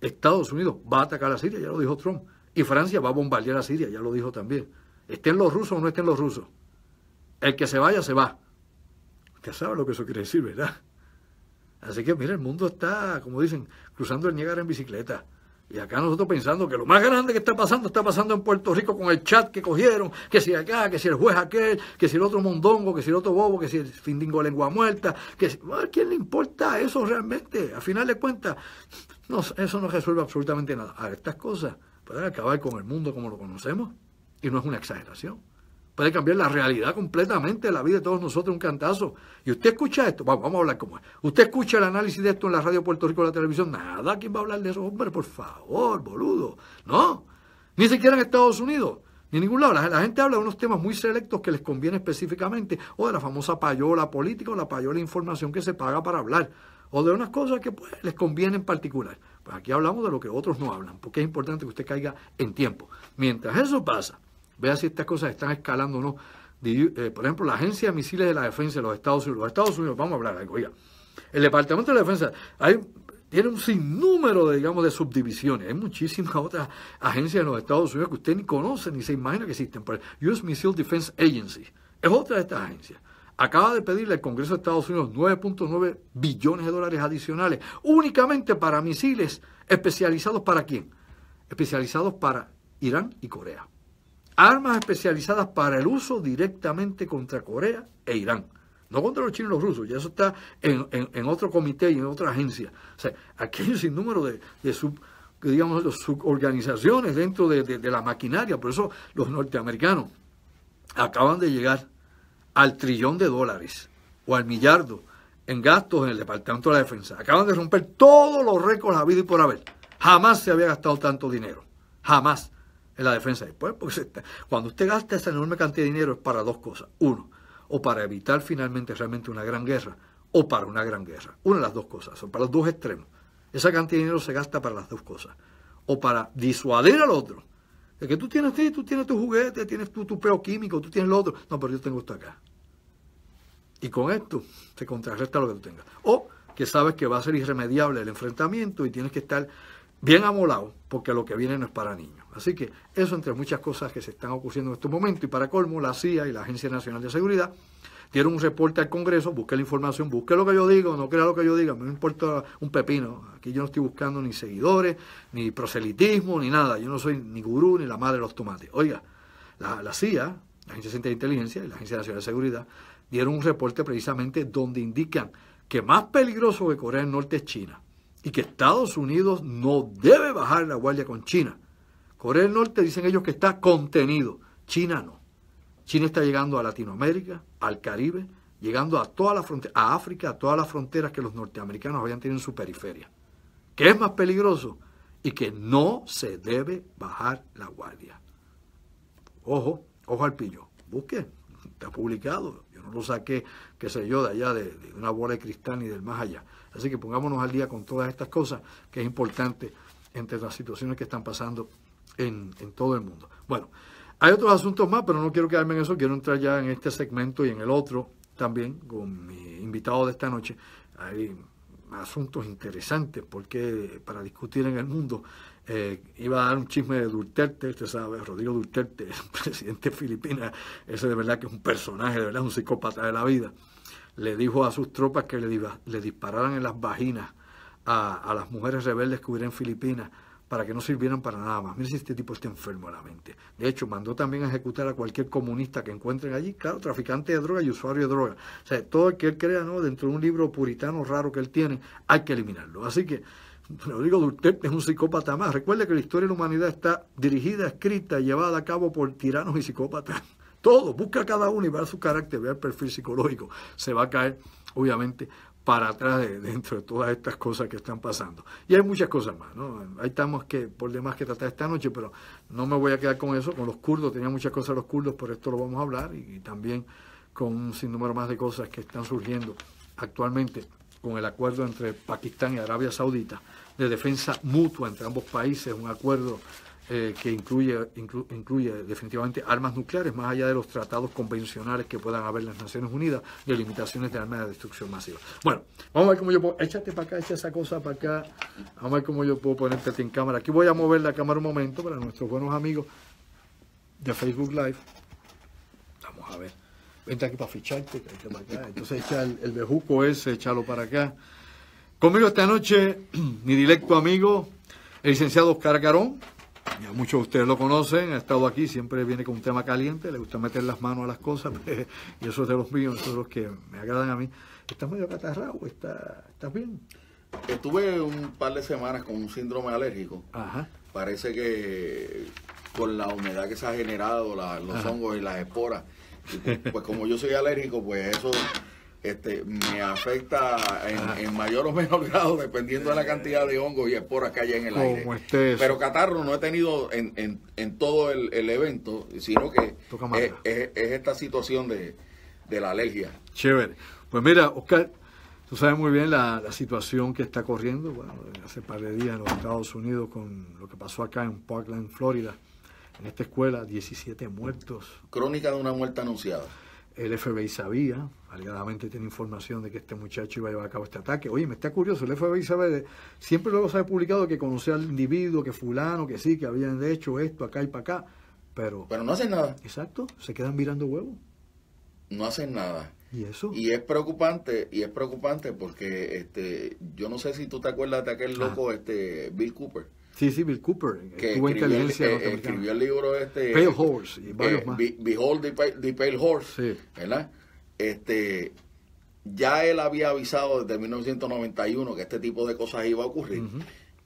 S1: Estados Unidos va a atacar a Siria, ya lo dijo Trump. Y Francia va a bombardear a Siria, ya lo dijo también. Estén los rusos o no estén los rusos. El que se vaya, se va. Usted sabe lo que eso quiere decir, ¿verdad? Así que, mira, el mundo está, como dicen, cruzando el Niágara en bicicleta. Y acá nosotros pensando que lo más grande que está pasando en Puerto Rico con el chat que cogieron, que si acá, que si el juez aquel, que si el otro mondongo, que si el otro bobo, que si el findingo lengua muerta, que si, ¿a quién le importa eso realmente? A final de cuentas, no, eso no resuelve absolutamente nada. Ahora, estas cosas pueden acabar con el mundo como lo conocemos, y no es una exageración. Puede cambiar la realidad completamente de la vida de todos nosotros, un cantazo. Y usted escucha esto, vamos a hablar como es. Usted escucha el análisis de esto en la radio Puerto Rico, en la televisión, nada, ¿quién va a hablar de eso? Hombre, por favor, boludo. No, Ni siquiera en Estados Unidos, ni en ningún lado. La gente habla de unos temas muy selectos que les conviene específicamente, o de la famosa payola política o la payola información que se paga para hablar, o de unas cosas que pues, les conviene en particular. Pues aquí hablamos de lo que otros no hablan, porque es importante que usted caiga en tiempo. Mientras eso pasa, vea si estas cosas están escalando o no. Por ejemplo, la Agencia de Misiles de la Defensa de los Estados Unidos. Los Estados Unidos, vamos a hablar algo, oiga. El Departamento de la Defensa tiene un sinnúmero de subdivisiones. Hay muchísimas otras agencias en los Estados Unidos que usted ni conoce ni se imagina que existen. Por el US Missile Defense Agency es otra de estas agencias. Acaba de pedirle al Congreso de Estados Unidos 9.9 billones de dólares adicionales únicamente para misiles especializados ¿para quién? Especializados para Irán y Corea. Armas especializadas para el uso directamente contra Corea e Irán. No contra los chinos y los rusos, ya eso está en otro comité y en otra agencia. O sea, aquí hay un sinnúmero de suborganizaciones dentro de la maquinaria. Por eso los norteamericanos acaban de llegar al $1 trillón o al millardo en gastos en el Departamento de la Defensa. Acaban de romper todos los récords habidos y por haber. Jamás se había gastado tanto dinero. Jamás en la defensa. Después, porque cuando usted gasta esa enorme cantidad de dinero es para dos cosas. Uno, o para evitar finalmente realmente una gran guerra, o para una gran guerra. Una de las dos cosas, son para los dos extremos. Esa cantidad de dinero se gasta para las dos cosas. O para disuadir al otro. De que tú tienes tu juguete, tienes tu peo químico, tú tienes lo otro. No, pero yo tengo esto acá. Y con esto se contrarresta lo que tú tengas. O que sabes que va a ser irremediable el enfrentamiento y tienes que estar bien amolado, porque lo que viene no es para niños. Así que eso entre muchas cosas que se están ocurriendo en estos momentos. Y para colmo, la CIA y la Agencia Nacional de Seguridad dieron un reporte al Congreso, busque la información, busque lo que yo digo, no crea lo que yo diga, me importa un pepino. Aquí yo no estoy buscando ni seguidores, ni proselitismo, ni nada. Yo no soy ni gurú, ni la madre de los tomates. Oiga, la CIA, la Agencia Central de Inteligencia y la Agencia Nacional de Seguridad dieron un reporte precisamente donde indican que más peligroso que Corea del Norte es China y que Estados Unidos no debe bajar la guardia con China. Corea del Norte dicen ellos que está contenido, China no. China está llegando a Latinoamérica, al Caribe, llegando a toda la frontera, a África, a todas las fronteras que los norteamericanos habían tenido en su periferia. ¿Qué es más peligroso? Y que no se debe bajar la guardia. Ojo al pillo. Busque, está publicado. Yo no lo saqué, qué sé yo, de allá, de una bola de cristal ni del más allá. Así que pongámonos al día con todas estas cosas, que es importante entre las situaciones que están pasando en todo el mundo. Bueno, hay otros asuntos más, pero no quiero quedarme en eso. Quiero entrar ya en este segmento y en el otro también, con mi invitado de esta noche. Hay asuntos interesantes, porque para discutir en el mundo, iba a dar un chisme de Duterte, usted sabe, Rodrigo Duterte, el presidente de Filipinas, ese de verdad que es un personaje, de verdad es un psicópata de la vida. Le dijo a sus tropas que le dispararan en las vaginas a las mujeres rebeldes que hubiera en Filipinas para que no sirvieran para nada más. Mire si este tipo está enfermo de la mente. De hecho, mandó también a ejecutar a cualquier comunista que encuentren allí, claro, traficante de droga y usuario de droga. O sea, todo el que él crea, ¿no?, dentro de un libro puritano raro que él tiene, hay que eliminarlo. Así que Rodrigo Duterte es un psicópata más. Recuerde que la historia de la humanidad está dirigida, escrita y llevada a cabo por tiranos y psicópatas. Todo, busca a cada uno y vea su carácter, vea el perfil psicológico. Se va a caer, obviamente, para atrás dentro de todas estas cosas que están pasando. Y hay muchas cosas más, ¿no? Ahí estamos por demás que tratar esta noche, pero no me voy a quedar con eso, con los kurdos. Tenía muchas cosas los kurdos, por esto lo vamos a hablar, y también con un sinnúmero más de cosas que están surgiendo actualmente con el acuerdo entre Pakistán y Arabia Saudita de defensa mutua entre ambos países, un acuerdo que incluye definitivamente armas nucleares, más allá de los tratados convencionales que puedan haber en las Naciones Unidas de limitaciones de armas de destrucción masiva. Bueno, vamos a ver cómo yo puedo, échate para acá, echa esa cosa para acá, vamos a ver cómo yo puedo ponerte en cámara. Aquí voy a mover la cámara un momento para nuestros buenos amigos de Facebook Live. Vamos a ver, vente aquí para ficharte, que para acá. Entonces echa el bejuco ese, échalo para acá. Conmigo esta noche, mi directo amigo, el licenciado Oscar Carón. Ya muchos de ustedes lo conocen, ha estado aquí, siempre viene con un tema caliente, le gusta meter las manos a las cosas, y eso es de los míos, eso es los que me agradan a mí. ¿Estás medio catarrado? ¿Estás bien?
S2: Estuve un par de semanas con un síndrome alérgico.
S1: Ajá.
S2: Parece que con la humedad que se ha generado, los hongos y las esporas, y pues como yo soy alérgico, pues eso me afecta en mayor o menor grado, dependiendo de la cantidad de hongos y esporas que haya en el aire. Pero catarro no he tenido en todo el evento, sino que es esta situación de la alergia.
S1: Chévere. Pues mira, Oscar, tú sabes muy bien la situación que está corriendo, bueno, hace par de días en los Estados Unidos con lo que pasó acá en Parkland, Florida, en esta escuela, 17 muertos.
S2: Crónica de una muerte anunciada.
S1: El FBI sabía, alegadamente tiene información de que este muchacho iba a llevar a cabo este ataque. Oye, me está curioso, el FBI sabe, siempre luego se ha publicado que conocía al individuo, que fulano, que sí, que habían hecho esto acá y para acá, pero
S2: no hacen nada.
S1: Exacto, se quedan mirando huevos.
S2: No hacen nada.
S1: ¿Y eso?
S2: Y es preocupante porque yo no sé si tú te acuerdas de aquel loco Bill Cooper.
S1: Sí, Bill Cooper,
S2: que escribió el libro
S1: Pale Horse y varios más.
S2: Behold the Pale Horse,
S1: sí.
S2: ¿Verdad? Ya él había avisado desde 1991 que este tipo de cosas iba a ocurrir,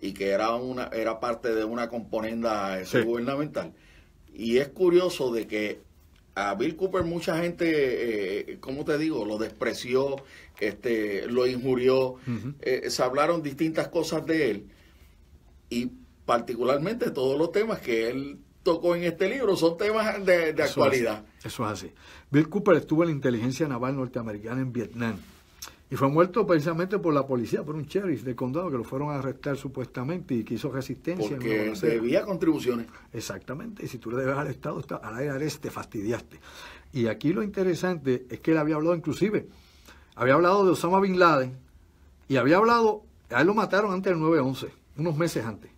S2: y que era parte de una componenda gubernamental. Y es curioso de que a Bill Cooper mucha gente, ¿cómo te digo?, lo despreció, lo injurió, se hablaron distintas cosas de él, y particularmente todos los temas que él tocó en este libro son temas de actualidad.
S1: Eso es así. Bill Cooper estuvo en la inteligencia naval norteamericana en Vietnam y fue muerto precisamente por la policía, por un sheriff del condado que lo fueron a arrestar supuestamente y que hizo resistencia.
S2: Porque debía contribuciones.
S1: Exactamente, y si tú le debes al Estado, al IRS te fastidiaste. Y aquí lo interesante es que él había hablado había hablado de Osama Bin Laden y a él lo mataron antes del 9/11, unos meses antes.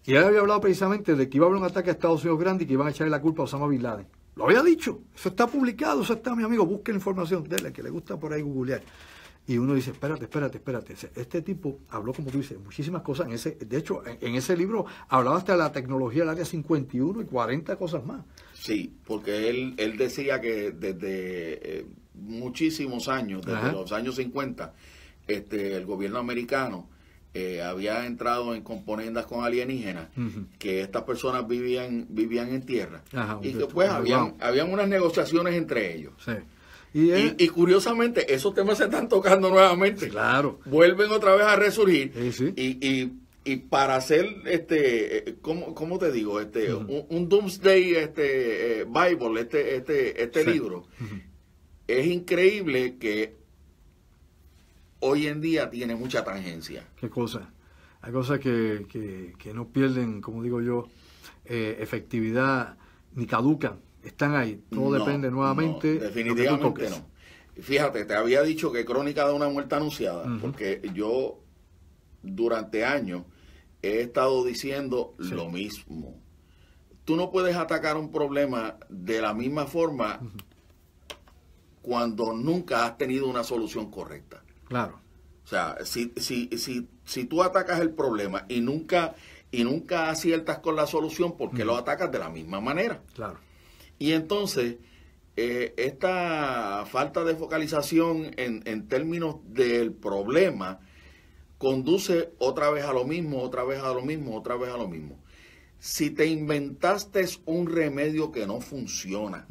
S1: Y él había hablado precisamente de que iba a haber un ataque a Estados Unidos grande y que iban a echarle la culpa a Osama Bin Laden. Lo había dicho, eso está publicado, eso está, mi amigo, busque la información, dele, que le gusta por ahí googlear. Y uno dice, espérate. Este tipo habló, como tú dices, muchísimas cosas. De hecho, en ese libro hablaba hasta de la tecnología del Área 51 y 40 cosas más.
S2: Sí, porque él decía que desde muchísimos años, desde los años 50, el gobierno americano había entrado en componendas con alienígenas, que estas personas vivían en tierra, y que pues habían unas negociaciones entre ellos.
S1: Sí.
S2: Y curiosamente esos temas se están tocando nuevamente.
S1: Claro.
S2: Vuelven otra vez a resurgir.
S1: Sí.
S2: Y para hacer ¿cómo te digo? Un Doomsday Bible, sí. Libro. Es increíble que hoy en día tiene mucha tangencia.
S1: ¿Qué cosa? Hay cosas que no pierden, como digo yo, efectividad ni caducan. Están ahí, todo depende nuevamente.
S2: No, definitivamente no. Fíjate, te había dicho que Crónica de una muerte anunciada, porque yo durante años he estado diciendo lo mismo. Tú no puedes atacar un problema de la misma forma cuando nunca has tenido una solución correcta.
S1: Claro.
S2: O sea, si tú atacas el problema y nunca aciertas con la solución, ¿por qué lo atacas de la misma manera?
S1: Claro.
S2: Y entonces, esta falta de focalización en términos del problema conduce otra vez a lo mismo, otra vez a lo mismo, otra vez a lo mismo. Si te inventaste un remedio que no funciona,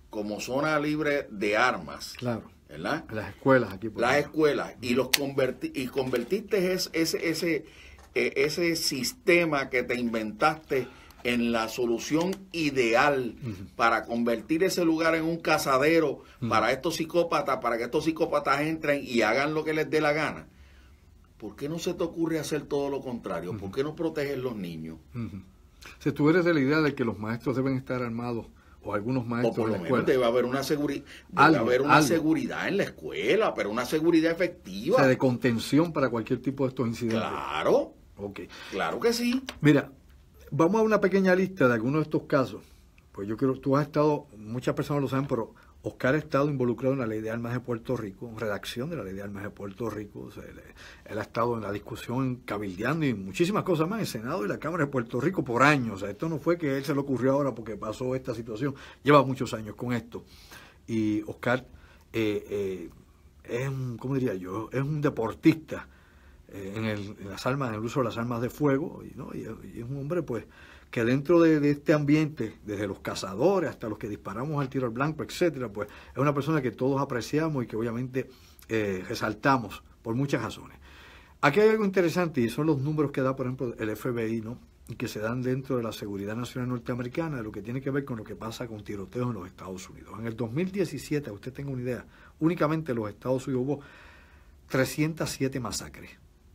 S2: como zona libre de armas,
S1: claro,
S2: ¿verdad?
S1: Las escuelas aquí.
S2: Escuelas, y convertiste ese sistema que te inventaste en la solución ideal para convertir ese lugar en un cazadero para estos psicópatas, para que estos psicópatas entren y hagan lo que les dé la gana. ¿Por qué no se te ocurre hacer todo lo contrario? ¿Por qué no proteges los niños?
S1: Si tú eres de la idea de que los maestros deben estar armados, o algunos maestros
S2: o por lo
S1: en la escuela,
S2: menos debe haber una seguridad en la escuela, pero una seguridad efectiva.
S1: O sea, de contención para cualquier tipo de estos incidentes.
S2: Claro.
S1: Okay.
S2: Claro que sí.
S1: Mira, vamos a una pequeña lista de algunos de estos casos. Pues yo creo, tú has estado, muchas personas lo saben, pero Oscar ha estado involucrado en la Ley de Armas de Puerto Rico, en redacción de la Ley de Armas de Puerto Rico. O sea, él ha estado en la discusión, cabildeando y muchísimas cosas más en el Senado y la Cámara de Puerto Rico por años. O sea, esto no fue que a él se le ocurrió ahora porque pasó esta situación. Lleva muchos años con esto. Y Oscar es un, ¿cómo diría yo? Es un deportista en el uso de las armas de fuego, y es un hombre pues que dentro de este ambiente, desde los cazadores hasta los que disparamos al tiro al blanco, etcétera, pues es una persona que todos apreciamos y que obviamente resaltamos por muchas razones. Aquí hay algo interesante y son los números que da, por ejemplo, el FBI, ¿no? Y que se dan dentro de la seguridad nacional norteamericana, de lo que tiene que ver con lo que pasa con tiroteos en los Estados Unidos. En el 2017, usted tenga una idea, únicamente en los Estados Unidos hubo 307 masacres.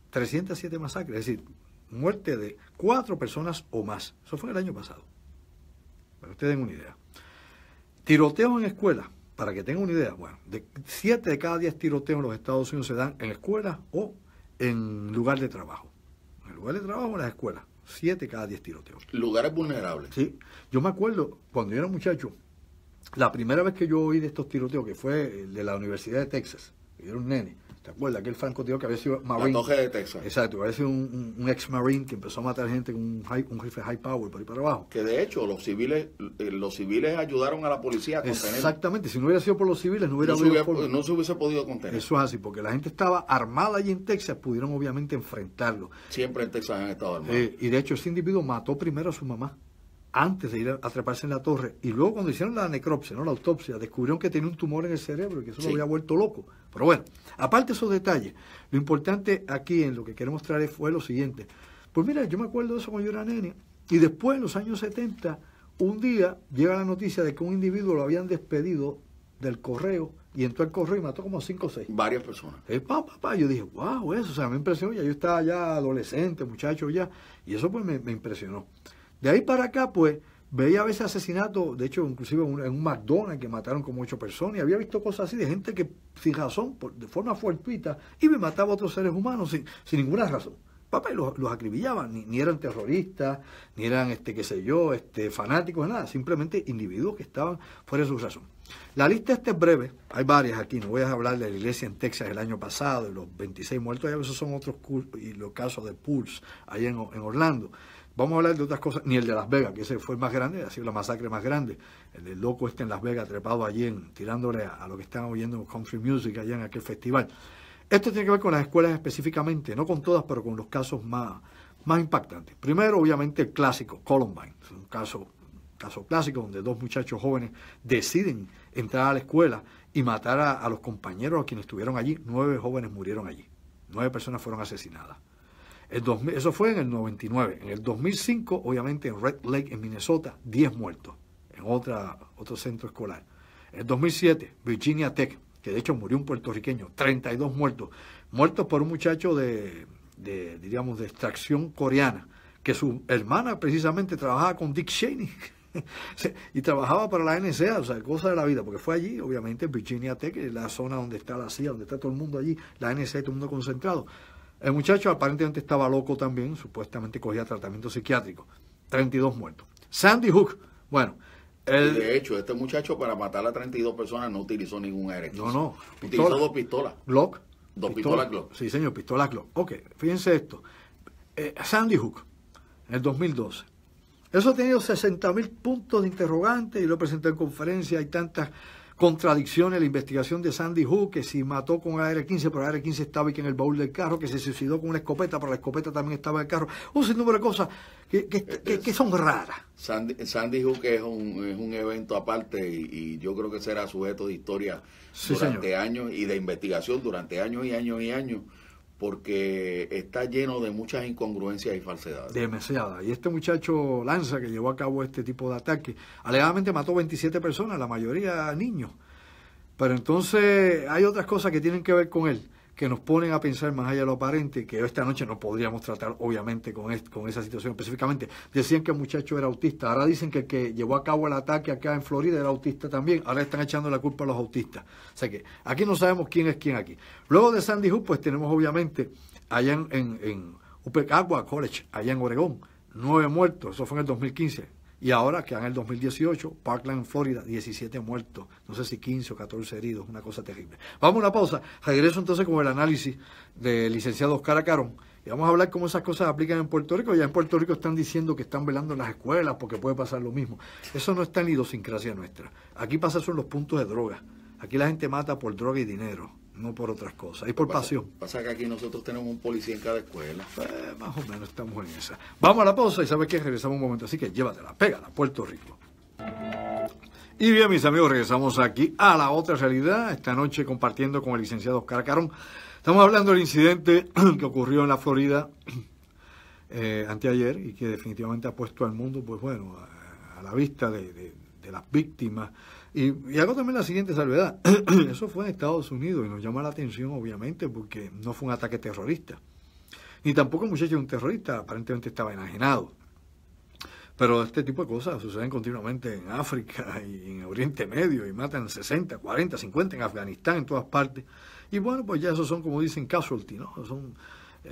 S1: 307 masacres, es decir, muerte de 4 personas o más. Eso fue el año pasado. Para que ustedes den una idea. Tiroteos en escuelas, para que tengan una idea, bueno, de 7 de cada 10 tiroteos en los Estados Unidos se dan en escuelas o en lugar de trabajo. En el lugar de trabajo o en las escuelas. 7 cada 10 tiroteos.
S2: Lugares vulnerables.
S1: Sí. Yo me acuerdo, cuando yo era muchacho, la primera vez que yo oí de estos tiroteos, que fue el de la Universidad de Texas, yo era un nene, ¿te acuerdas? Aquel francotirador que había sido Marine.
S2: La Torre de Texas.
S1: Exacto, había sido un ex-Marine que empezó a matar gente con un rifle high power por ahí para abajo.
S2: Que de hecho los civiles ayudaron a la policía a contener.
S1: Exactamente, si no hubiera sido por los civiles no
S2: se hubiese podido contener.
S1: Eso es así, porque la gente estaba armada allí en Texas, pudieron obviamente enfrentarlo.
S2: Siempre en Texas han estado armados.
S1: Y de hecho ese individuo mató primero a su mamá antes de ir a treparse en la torre, y luego cuando hicieron la necropsia, no la autopsia, descubrieron que tenía un tumor en el cerebro y que eso lo había vuelto loco. Pero bueno, aparte de esos detalles, lo importante aquí en lo que quiero mostrar fue lo siguiente. Pues mira, yo me acuerdo de eso cuando yo era nene, y después en los años 70, un día llega la noticia de que un individuo lo habían despedido del correo, y entró al correo y mató como 5 o 6.
S2: Varias personas.
S1: Yo dije, wow, eso, o sea, me impresionó, ya yo estaba ya adolescente, muchacho ya, y eso pues me impresionó. De ahí para acá, pues, veía a veces asesinatos, de hecho, inclusive en un McDonald's que mataron como 8 personas, y había visto cosas así de gente que, sin razón, de forma fortuita, iba y mataba a otros seres humanos sin ninguna razón. Y los acribillaban, ni eran terroristas, ni eran, qué sé yo, fanáticos, nada, simplemente individuos que estaban fuera de su razón. La lista es breve, hay varias aquí, no voy a hablar de la iglesia en Texas el año pasado, de los 26 muertos, y esos son otros, y los casos de Pulse, allá en Orlando. Vamos a hablar de otras cosas, ni el de Las Vegas, que ese fue el más grande, ha sido la masacre más grande. El del loco en Las Vegas, trepado allí, tirándole a lo que estaban oyendo country music allá en aquel festival. Esto tiene que ver con las escuelas específicamente, no con todas, pero con los casos más impactantes. Primero, obviamente, el clásico, Columbine. Es un caso clásico donde 2 muchachos jóvenes deciden entrar a la escuela y matar a los compañeros a quienes estuvieron allí. 9 jóvenes murieron allí. 9 personas fueron asesinadas. Eso fue en el 99. En el 2005, obviamente, en Red Lake, en Minnesota, 10 muertos en otro centro escolar. En el 2007, Virginia Tech, que de hecho murió un puertorriqueño, 32 muertos. Muertos por un muchacho de extracción coreana, que su hermana precisamente trabajaba con Dick Cheney y trabajaba para la NSA, o sea, cosa de la vida, porque fue allí, obviamente, en Virginia Tech, la zona donde está la CIA, donde está todo el mundo allí, la NSA y todo el mundo concentrado. El muchacho aparentemente estaba loco también, supuestamente cogía tratamiento psiquiátrico. 32 muertos. Sandy Hook, bueno.
S2: De hecho, este muchacho para matar a 32 personas no utilizó ningún erecto.
S1: No.
S2: Utilizó 2 pistolas.
S1: Glock.
S2: 2 pistolas Glock.
S1: Sí, señor, pistolas Glock. Ok, fíjense esto. Sandy Hook, en el 2012. Eso ha tenido 60.000 puntos de interrogante y lo presenté en conferencia. Hay tantas contradicciones, la investigación de Sandy Hook, que si mató con AR-15, pero AR-15 estaba aquí en el baúl del carro, que se suicidó con una escopeta, pero la escopeta también estaba en el carro. Un sinnúmero de cosas que son raras.
S2: Sandy Hook es un evento aparte y yo creo que será sujeto de historia durante años y de investigación durante años y años y años, porque está lleno de muchas incongruencias y falsedades.
S1: Demasiadas. Y este muchacho Lanza, que llevó a cabo este tipo de ataque, alegadamente mató 27 personas, la mayoría niños. Pero entonces hay otras cosas que tienen que ver con él, que nos ponen a pensar más allá de lo aparente, que esta noche no podríamos tratar, obviamente, con esa situación específicamente. Decían que el muchacho era autista, ahora dicen que el que llevó a cabo el ataque acá en Florida era autista también, ahora están echando la culpa a los autistas. O sea que aquí no sabemos quién es quién aquí. Luego de Sandy Hook, pues tenemos obviamente allá en Upper College, allá en Oregón, 9 muertos, eso fue en el 2015. Y ahora, que en el 2018, Parkland, Florida, 17 muertos, no sé si 15 o 14 heridos, una cosa terrible. Vamos a una pausa, regreso entonces con el análisis del licenciado Oscar Acarón, y vamos a hablar cómo esas cosas aplican en Puerto Rico. Ya en Puerto Rico están diciendo que están velando en las escuelas porque puede pasar lo mismo. Eso no está en la idiosincrasia nuestra. Aquí pasa eso en los puntos de droga. Aquí la gente mata por droga y dinero. no por otras cosas, y por pasión.
S2: Pasa que aquí nosotros tenemos un policía en cada escuela.
S1: Más o menos estamos en esa. Vamos a la pausa y ¿sabes qué? Regresamos un momento, así que llévatela, pégala, Puerto Rico. Y bien, mis amigos, regresamos aquí a La Otra Realidad, esta noche compartiendo con el licenciado Oscar Carón. Estamos hablando del incidente que ocurrió en la Florida anteayer y que definitivamente ha puesto al mundo, pues bueno, a la vista de las víctimas. Y hago también la siguiente salvedad. Eso fue en Estados Unidos y nos llama la atención, obviamente, porque no fue un ataque terrorista. Ni tampoco el muchacho es un terrorista, aparentemente estaba enajenado. Pero este tipo de cosas suceden continuamente en África y en Oriente Medio y matan 60, 40, 50 en Afganistán, en todas partes. Y bueno, pues ya esos son, como dicen, casualty, ¿no? Son,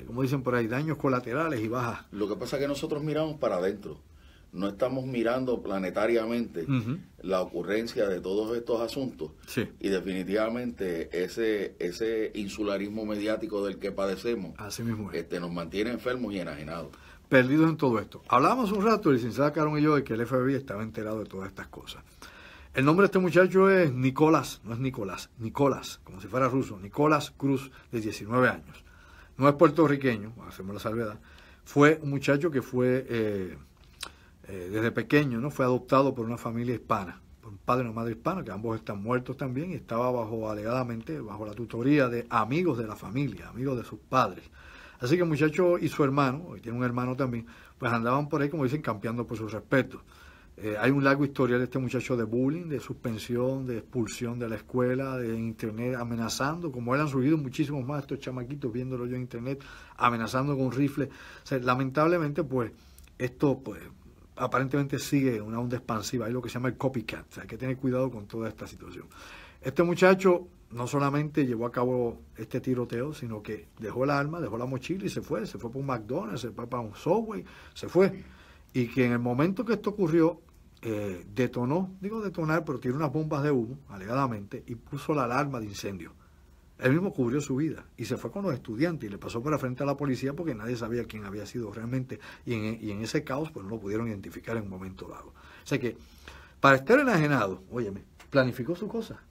S1: como dicen por ahí, daños colaterales y bajas.
S2: Lo que pasa es que nosotros miramos para adentro. No estamos mirando planetariamente la ocurrencia de todos estos asuntos.
S1: Sí.
S2: Y definitivamente ese insularismo mediático del que padecemos
S1: Así mismo es.
S2: nos mantiene enfermos y enajenados.
S1: Perdidos en todo esto. Hablábamos un rato, el licenciado Carón y yo, de que el FBI estaba enterado de todas estas cosas. El nombre de este muchacho es Nicolás, no es Nicolás, Nicolás, como si fuera ruso, Nicolás Cruz, de 19 años. No es puertorriqueño, hacemos la salvedad. Fue un muchacho que fue, desde pequeño, ¿no? Fue adoptado por una familia hispana, por un padre y una madre hispana, que ambos están muertos también, y estaba alegadamente, bajo la tutoría de amigos de la familia, amigos de sus padres. Así que el muchacho y su hermano, y tiene un hermano también, pues andaban por ahí, como dicen, campeando por sus respetos. Hay un largo historial de este muchacho de bullying, de suspensión, de expulsión de la escuela, de internet, amenazando, como él han surgido muchísimos más estos chamaquitos, viéndolo yo en internet, amenazando con rifles. O sea, lamentablemente, pues, esto, pues, aparentemente sigue una onda expansiva, hay lo que se llama el copycat, o sea, hay que tener cuidado con toda esta situación. Este muchacho no solamente llevó a cabo este tiroteo, sino que dejó el arma, dejó la mochila y se fue por un McDonald's, se fue para un Subway, se fue. Y que en el momento que esto ocurrió, detonó, digo detonar, pero tiró unas bombas de humo, alegadamente, y puso la alarma de incendio. Él mismo cubrió su vida y se fue con los estudiantes y le pasó por la frente a la policía porque nadie sabía quién había sido realmente. Y en ese caos, pues no lo pudieron identificar en un momento dado. O sea que, para estar enajenado, óyeme, planificó su cosa.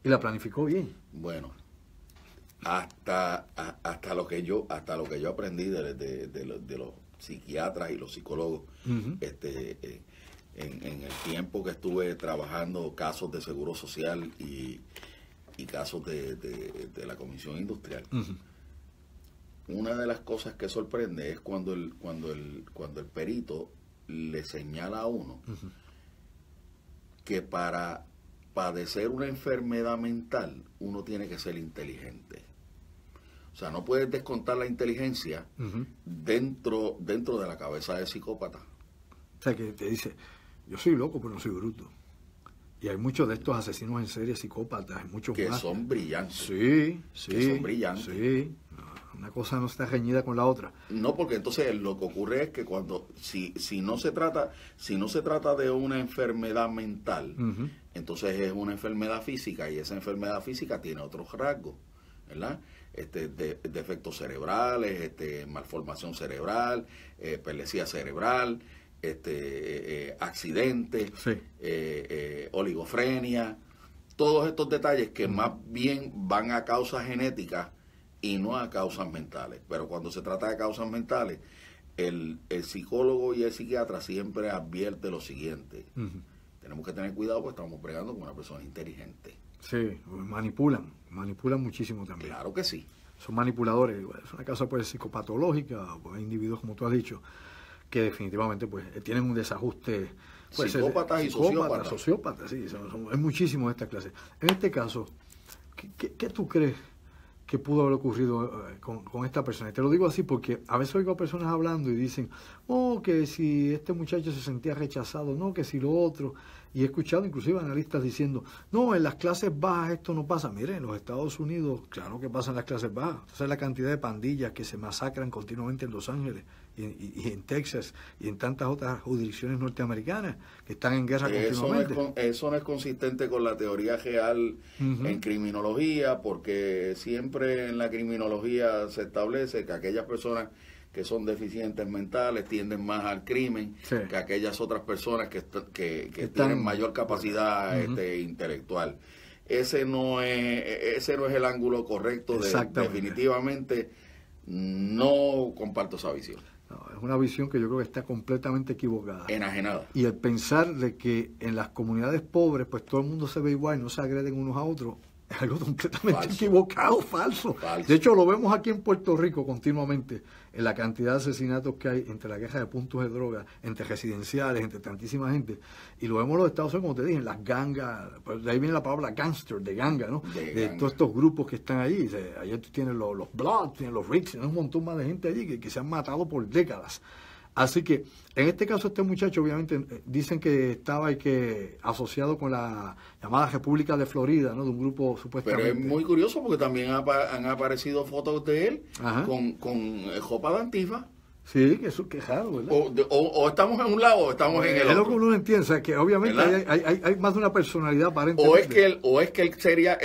S1: Y la planificó bien.
S2: Bueno, hasta lo que yo aprendí de los psiquiatras y los psicólogos, en el tiempo que estuve trabajando casos de seguro social y casos de la Comisión Industrial. Una de las cosas que sorprende es cuando el perito le señala a uno que para padecer una enfermedad mental, uno tiene que ser inteligente. O sea, no puedes descontar la inteligencia dentro de la cabeza del psicópata.
S1: O sea, que te dice, yo soy loco, pero no soy bruto. Y hay muchos de estos asesinos en serie, psicópatas, hay muchos
S2: que
S1: más.
S2: Son brillantes.
S1: Sí.
S2: Que son brillantes.
S1: Sí. Una cosa no está reñida con la otra.
S2: No, porque entonces lo que ocurre es que cuando si no se trata de una enfermedad mental, entonces es una enfermedad física y esa enfermedad física tiene otros rasgos, ¿verdad? Defectos cerebrales, malformación cerebral, epilepsia cerebral, accidentes, oligofrenia, todos estos detalles que más bien van a causas genéticas y no a causas mentales. Pero cuando se trata de causas mentales, el psicólogo y el psiquiatra siempre advierte lo siguiente: tenemos que tener cuidado porque estamos bregando con una persona inteligente.
S1: Sí, manipulan muchísimo también.
S2: Claro que sí.
S1: Son manipuladores. Es una causa pues psicopatológica, pues, individuos, como tú has dicho, que definitivamente pues tienen un desajuste. Pues,
S2: psicópatas y
S1: sociópatas, sí, es muchísimo de esta clase. En este caso, ¿qué tú crees que pudo haber ocurrido con esta persona? Y te lo digo así porque a veces oigo a personas hablando y dicen, que si este muchacho se sentía rechazado, no, que si lo otro. Y he escuchado inclusive analistas diciendo, no, en las clases bajas esto no pasa. Mire, en los Estados Unidos, claro que pasa en las clases bajas. O sea, la cantidad de pandillas que se masacran continuamente en Los Ángeles y en Texas y en tantas otras jurisdicciones norteamericanas que están en guerra continuamente.
S2: Eso no es consistente con la teoría real en criminología, porque siempre en la criminología se establece que aquellas personas que son deficientes mentales tienden más al crimen que aquellas otras personas que tienen mayor capacidad intelectual. ese no es el ángulo correcto. Definitivamente no comparto esa visión.
S1: No, es una visión que yo creo que está completamente equivocada.
S2: Enajenada.
S1: Y el pensar de que en las comunidades pobres pues todo el mundo se ve igual y no se agreden unos a otros es algo completamente equivocado, falso. De hecho, lo vemos aquí en Puerto Rico continuamente, en la cantidad de asesinatos que hay entre la queja de puntos de droga, entre residenciales, entre tantísima gente. Y lo vemos en los Estados Unidos, como te dije, en las gangas, pues de ahí viene la palabra gangster, de ganga, ¿no? De todos estos grupos que están allí. Ayer tú tienes los Bloods, tienes los Ricks, tienes un montón más de gente allí que se han matado por décadas. Así que, en este caso, este muchacho, obviamente, dicen que estaba asociado con la llamada República de Florida, ¿no? De un grupo supuestamente...
S2: Pero es muy curioso porque también han aparecido fotos de él con jopa de antifa.
S1: Sí, que eso es quejado, ¿verdad?
S2: O estamos en un lado o estamos en el otro.
S1: Es lo que uno entiende, o sea, que obviamente hay más de una personalidad aparente.
S2: O es que él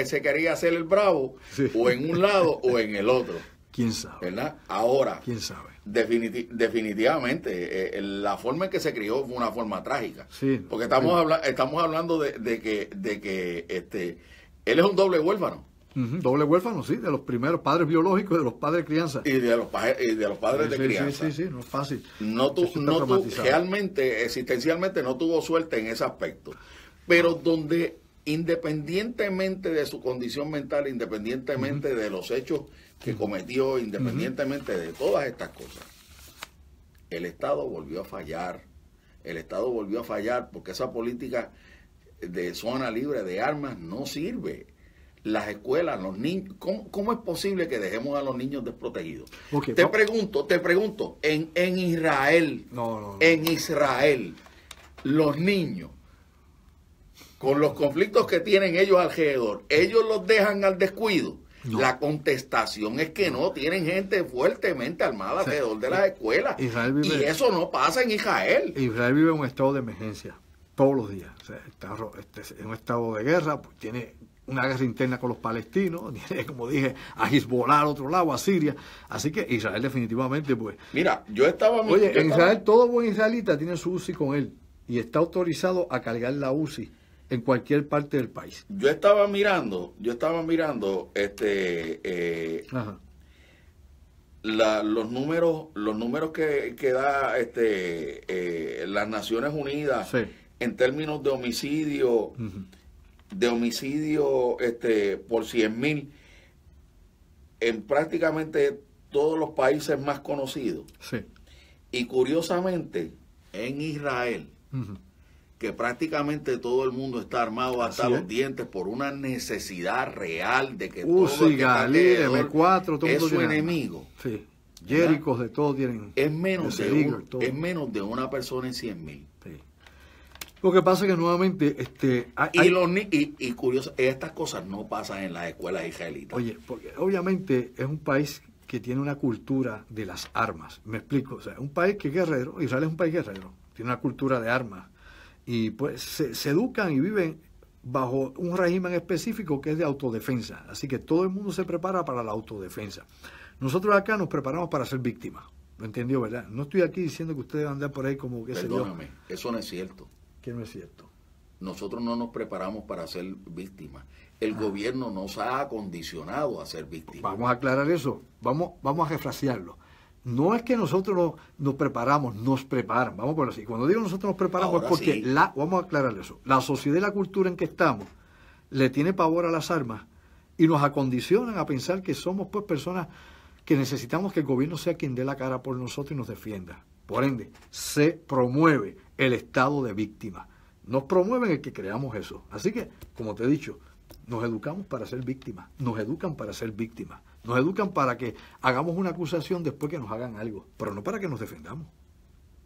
S2: se quería hacer el bravo, sí, o en un lado o en el otro.
S1: ¿Quién sabe?
S2: ¿Verdad? Ahora,
S1: ¿quién sabe?
S2: Definitivamente, la forma en que se crió fue una forma trágica.
S1: Sí.
S2: Porque estamos hablando de que él es un doble huérfano.
S1: Doble huérfano, sí, de los primeros padres biológicos y de los padres de crianza.
S2: Y de los padres de crianza.
S1: Sí, no es fácil.
S2: Realmente, existencialmente, no tuvo suerte en ese aspecto. Pero donde, independientemente de su condición mental, independientemente de los hechos que cometió, independientemente de todas estas cosas, el Estado volvió a fallar. El Estado volvió a fallar porque esa política de zona libre de armas no sirve. Las escuelas, los niños, ¿cómo es posible que dejemos a los niños desprotegidos?
S1: Okay,
S2: te pregunto, en Israel, en Israel, los niños, con los conflictos que tienen ellos alrededor, ellos los dejan al descuido. No. La contestación es que no, tienen gente fuertemente armada alrededor de las escuelas. Y eso no pasa en Israel.
S1: Israel vive en un estado de emergencia todos los días. O sea, está en un estado de guerra, pues tiene una guerra interna con los palestinos, tiene, como dije, a Hezbollah al otro lado, a Siria. Así que Israel definitivamente, pues...
S2: Mira,
S1: en Israel, todo buen israelita tiene su UCI con él y está autorizado a cargar la UCI en cualquier parte del país.
S2: Yo estaba mirando los números que da las Naciones Unidas, sí, en términos de homicidio, por 100,000 en prácticamente todos los países más conocidos.
S1: Sí.
S2: Y curiosamente, en Israel, que prácticamente todo el mundo está armado hasta los dientes por una necesidad real de que todo el que está
S1: M4, todo
S2: es su enemigo.
S1: Sí. Jericos de todo tienen.
S2: Es menos de una persona en 100,000.
S1: Sí. Lo que pasa es que nuevamente
S2: y curioso, estas cosas no pasan en las escuelas israelitas.
S1: Oye, porque obviamente es un país que tiene una cultura de las armas. Me explico, o sea, un país que es guerrero, Israel es un país guerrero, tiene una cultura de armas. Y pues se educan y viven bajo un régimen específico que es de autodefensa. Así que todo el mundo se prepara para la autodefensa. Nosotros acá nos preparamos para ser víctimas. ¿Lo entendió, verdad? No estoy aquí diciendo que ustedes van a andar por ahí como que
S2: Perdóname, eso no es cierto.
S1: ¿Qué no es cierto?
S2: Nosotros no nos preparamos para ser víctimas. El gobierno nos ha acondicionado a ser víctimas.
S1: Vamos a aclarar eso. Vamos a refrasearlo. No es que nosotros nos preparamos, nos preparan, vamos a ponerlo así. Cuando digo nosotros nos preparamos ahora es porque, sí, vamos a aclarar eso, la sociedad y la cultura en que estamos le tiene pavor a las armas y nos acondicionan a pensar que somos pues personas que necesitamos que el gobierno sea quien dé la cara por nosotros y nos defienda. Por ende, se promueve el estado de víctima. Nos promueven el que creamos eso. Así que, como te he dicho, nos educamos para ser víctimas, nos educan para ser víctimas. Nos educan para que hagamos una acusación después que nos hagan algo, pero no para que nos defendamos.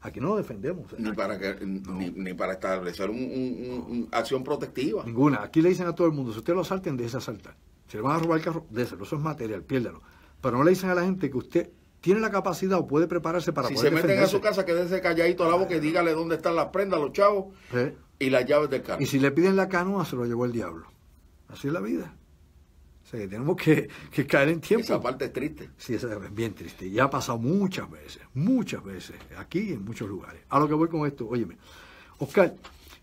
S1: Aquí no nos defendemos.
S2: Ni para establecer una acción protectiva.
S1: Ninguna. Aquí le dicen a todo el mundo, si usted lo asalten, déjese asaltar. Si le van a robar el carro, déselo. Eso es material, piérdalo. Pero no le dicen a la gente que usted tiene la capacidad o puede prepararse para poder defenderse.
S2: Si se meten a su casa, quédese calladito a la boca y dígale dónde están las prendas, los chavos y las llaves del carro.
S1: Y si le piden la canoa, se lo llevó el diablo. Así es la vida. O sea, que tenemos que caer en tiempo.
S2: Esa parte es triste.
S1: Sí, esa es bien triste. Ya ha pasado muchas veces, aquí y en muchos lugares. A lo que voy con esto, óyeme, Oscar,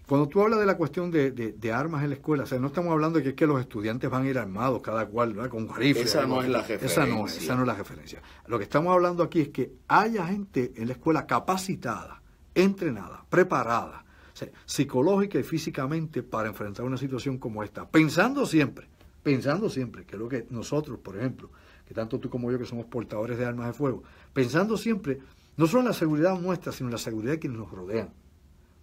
S1: Cuando tú hablas de la cuestión de armas en la escuela, o sea, no estamos hablando de que los estudiantes van a ir armados cada cual, ¿verdad? Con rifles.
S2: Esa no es la referencia.
S1: Esa no es la referencia. Lo que estamos hablando aquí es que haya gente en la escuela capacitada, entrenada, preparada, o sea, psicológica y físicamente para enfrentar una situación como esta. Pensando siempre, que es lo que nosotros, por ejemplo, que tanto tú como yo que somos portadores de armas de fuego, pensando siempre, no solo en la seguridad nuestra, sino en la seguridad de quienes nos rodean.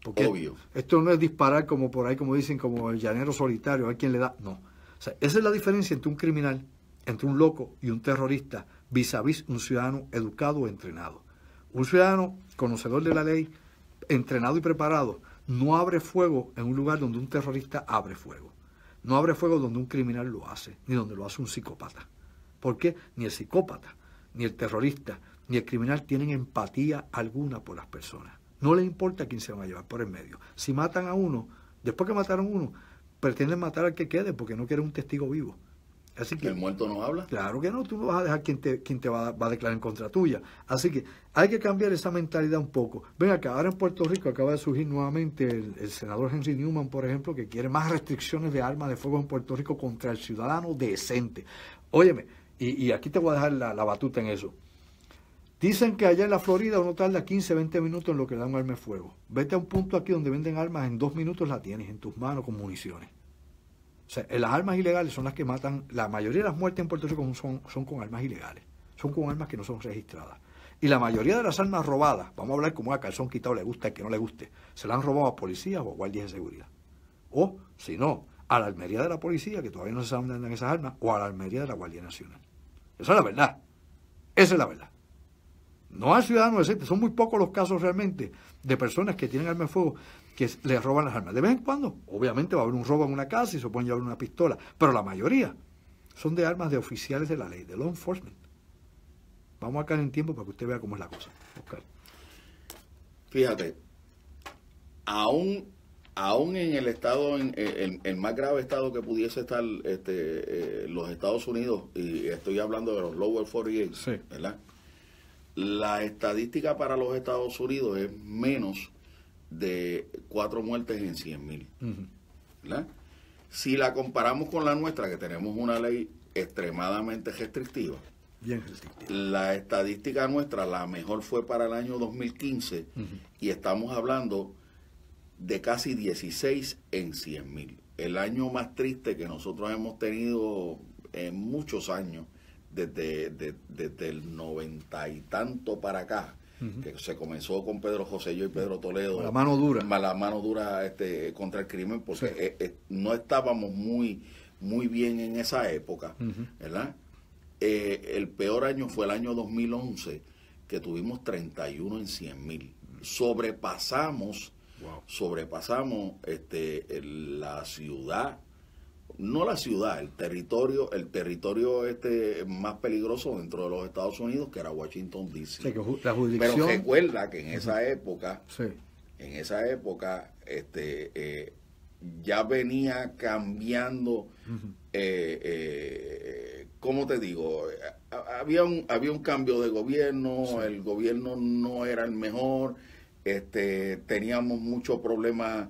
S1: Porque
S2: obvio.
S1: Esto no es disparar como por ahí, como dicen, como el llanero solitario, a ver quién le da. No. O sea, esa es la diferencia entre un criminal, entre un loco y un terrorista, vis a vis un ciudadano educado o entrenado. Un ciudadano conocedor de la ley, entrenado y preparado, no abre fuego en un lugar donde un terrorista abre fuego. No abre fuego donde un criminal lo hace, ni donde lo hace un psicópata. ¿Por qué? Ni el psicópata, ni el terrorista, ni el criminal tienen empatía alguna por las personas. No les importa quién se va a llevar por el medio. Si matan a uno, después que mataron a uno, pretenden matar al que quede porque no quieren un testigo vivo. Así que,
S2: ¿el muerto no habla?
S1: Claro que no, tú no vas a dejar quien te va a declarar en contra tuya. Así que hay que cambiar esa mentalidad un poco. Ven acá, ahora en Puerto Rico acaba de surgir nuevamente el senador Henry Newman, por ejemplo, que quiere más restricciones de armas de fuego en Puerto Rico contra el ciudadano decente. Óyeme, y aquí te voy a dejar la batuta en eso. Dicen que allá en la Florida uno tarda 15, 20 minutos en lo que da un arma de fuego. Vete a un punto aquí donde venden armas, en 2 minutos la tienes en tus manos con municiones. O sea, las armas ilegales son las que matan, la mayoría de las muertes en Puerto Rico son con armas ilegales, son con armas que no son registradas. Y la mayoría de las armas robadas, vamos a hablar como a calzón quitado, le gusta, el que no le guste, se las han robado a policías o a guardias de seguridad. O, si no, a la armería de la policía, que todavía no se sabe dónde andan esas armas, o a la armería de la Guardia Nacional. Esa es la verdad. Esa es la verdad. No al ciudadano decente. Son muy pocos los casos realmente de personas que tienen armas de fuego que les roban las armas. De vez en cuando, obviamente va a haber un robo en una casa y se pueden llevar una pistola, pero la mayoría son de armas de oficiales de la ley, de law enforcement. Vamos a caer en tiempo para que usted vea cómo es la cosa. Oscar.
S2: Fíjate, aún en el estado, en el más grave estado que pudiese estar los Estados Unidos, y estoy hablando de los Lower 48,
S1: sí,
S2: ¿verdad? La estadística para los Estados Unidos es menos de 4 muertes en 100,000. ¿Verdad? Si la comparamos con la nuestra, que tenemos una ley extremadamente restrictiva,
S1: bien restrictiva,
S2: la estadística nuestra, la mejor fue para el año 2015, y estamos hablando de casi 16 en 100,000. El año más triste que nosotros hemos tenido en muchos años, desde el 90 y tanto para acá, que se comenzó con Pedro Joselló y Pedro Toledo.
S1: La mano dura.
S2: La mano dura contra el crimen, porque sí, no estábamos muy bien en esa época, ¿verdad? El peor año fue el año 2011, que tuvimos 31 en 100,000. Sobrepasamos la ciudad, no la ciudad, el territorio más peligroso dentro de los Estados Unidos, que era Washington D.C.
S1: Sí, que la jurisdicción...
S2: Pero recuerda que en esa época,
S1: sí,
S2: ya venía cambiando, ¿cómo te digo? Había un cambio de gobierno, sí, el gobierno no era el mejor, teníamos mucho problema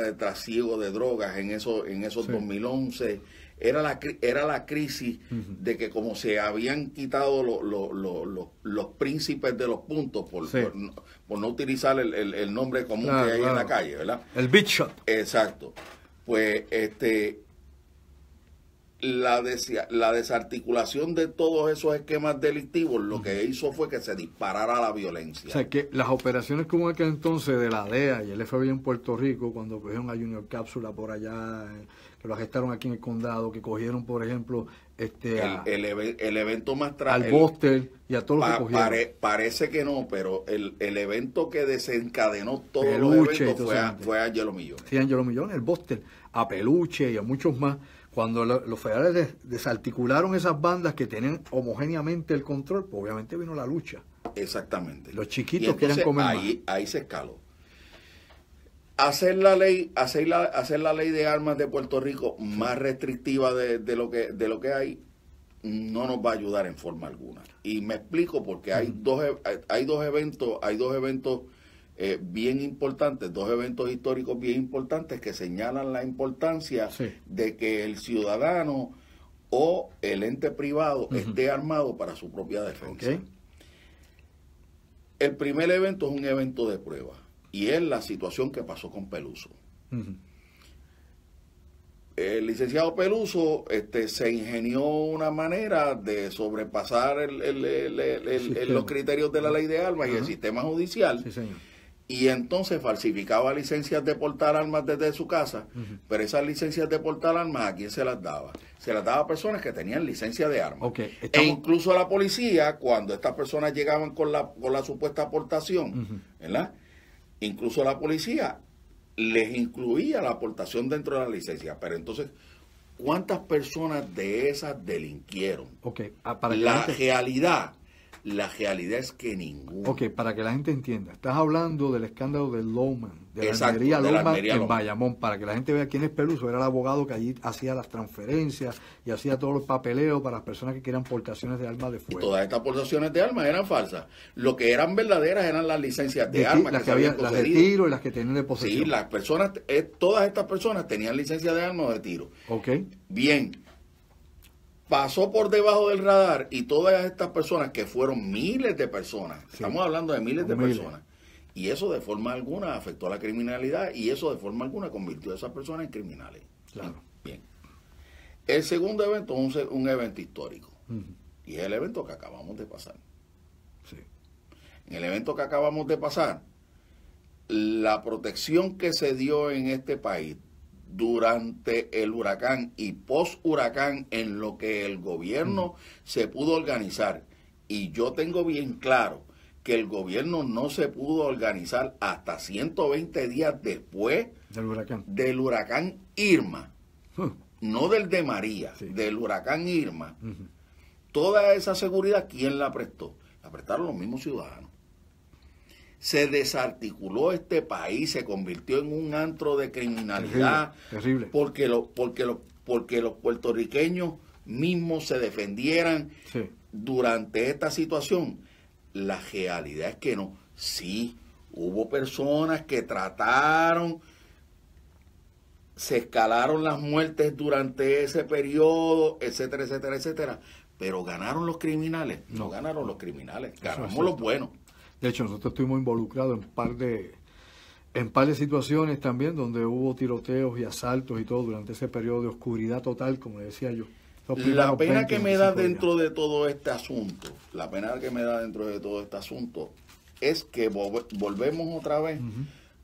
S2: de trasiego de drogas en esos sí, 2011. Era la crisis de que como se habían quitado los príncipes de los puntos por no utilizar el nombre común, claro, que hay, claro, en la calle, ¿verdad?
S1: El big shot.
S2: Exacto. Pues la desarticulación de todos esos esquemas delictivos lo que hizo fue que se disparara la violencia.
S1: O sea, que las operaciones como aquel entonces de la DEA y el FBI en Puerto Rico, cuando cogieron a Junior Cápsula por allá, que lo arrestaron aquí en el condado, que cogieron, por ejemplo,
S2: el evento más
S1: al Buster y a todos los que cogieron.
S2: Parece que no, pero el evento que desencadenó todos Peluche, los eventos fue a Angelo Millón.
S1: Sí, Angelo Millón, el Buster, a Peluche y a muchos más. Cuando los federales desarticularon esas bandas que tenían homogéneamente el control, pues obviamente vino la lucha.
S2: Exactamente.
S1: Los chiquitos querían comer más.
S2: Ahí se escaló. Hacer la ley de armas de Puerto Rico más restrictiva de lo que hay no nos va a ayudar en forma alguna. Y me explico porque hay dos eventos bien importantes, dos eventos históricos bien importantes que señalan la importancia de que el ciudadano o el ente privado esté armado para su propia defensa. El primer evento es un evento de prueba y es la situación que pasó con Peluso. El licenciado Peluso se ingenió una manera de sobrepasar los criterios de la ley de armas y el sistema judicial.
S1: Sí, señor.
S2: Y entonces falsificaba licencias de portar armas desde su casa, pero esas licencias de portar armas, ¿a quién se las daba? Se las daba a personas que tenían licencia de armas. E incluso a la policía, cuando estas personas llegaban con la supuesta aportación, ¿verdad? Incluso a la policía les incluía la aportación dentro de la licencia. Pero entonces, ¿cuántas personas de esas delinquieron? La realidad es que ninguno.
S1: Para que la gente entienda, estás hablando del escándalo del Lowman, de la almería Lowman en Bayamón, para que la gente vea quién es Peluso. Era el abogado que allí hacía las transferencias y hacía todos los papeleos para las personas que querían portaciones de armas de fuego.
S2: Y todas estas portaciones de armas eran falsas. Lo que eran verdaderas eran las licencias de armas
S1: las que había, las de tiro y las que tenían de posesión.
S2: Sí, las personas, todas estas personas tenían licencia de armas o de tiro. Bien. Pasó por debajo del radar y todas estas personas, que fueron miles de personas, estamos hablando de miles de personas, y eso de forma alguna afectó a la criminalidad y eso de forma alguna convirtió a esas personas en criminales.
S1: Claro.
S2: Bien. El segundo evento es un evento histórico y es el evento que acabamos de pasar. En el evento que acabamos de pasar, la protección que se dio en este país durante el huracán y post-huracán, en lo que el gobierno se pudo organizar, y yo tengo bien claro que el gobierno no se pudo organizar hasta 120 días después del huracán Irma, no del de María, del huracán Irma. Toda esa seguridad, ¿quién la prestó? La prestaron los mismos ciudadanos. Se desarticuló este país, se convirtió en un antro de criminalidad.
S1: Terrible.
S2: Porque los puertorriqueños mismos se defendieran durante esta situación. La realidad es que no. Sí, hubo personas que trataron, se escalaron las muertes durante ese periodo, etcétera, etcétera, etcétera. Pero ¿ganaron los criminales? No ganaron los criminales, ganamos los buenos.
S1: De hecho, nosotros estuvimos involucrados en par de situaciones también donde hubo tiroteos y asaltos y todo durante ese periodo de oscuridad total, como le decía yo.
S2: La pena que me da dentro de todo este asunto, es que volvemos otra vez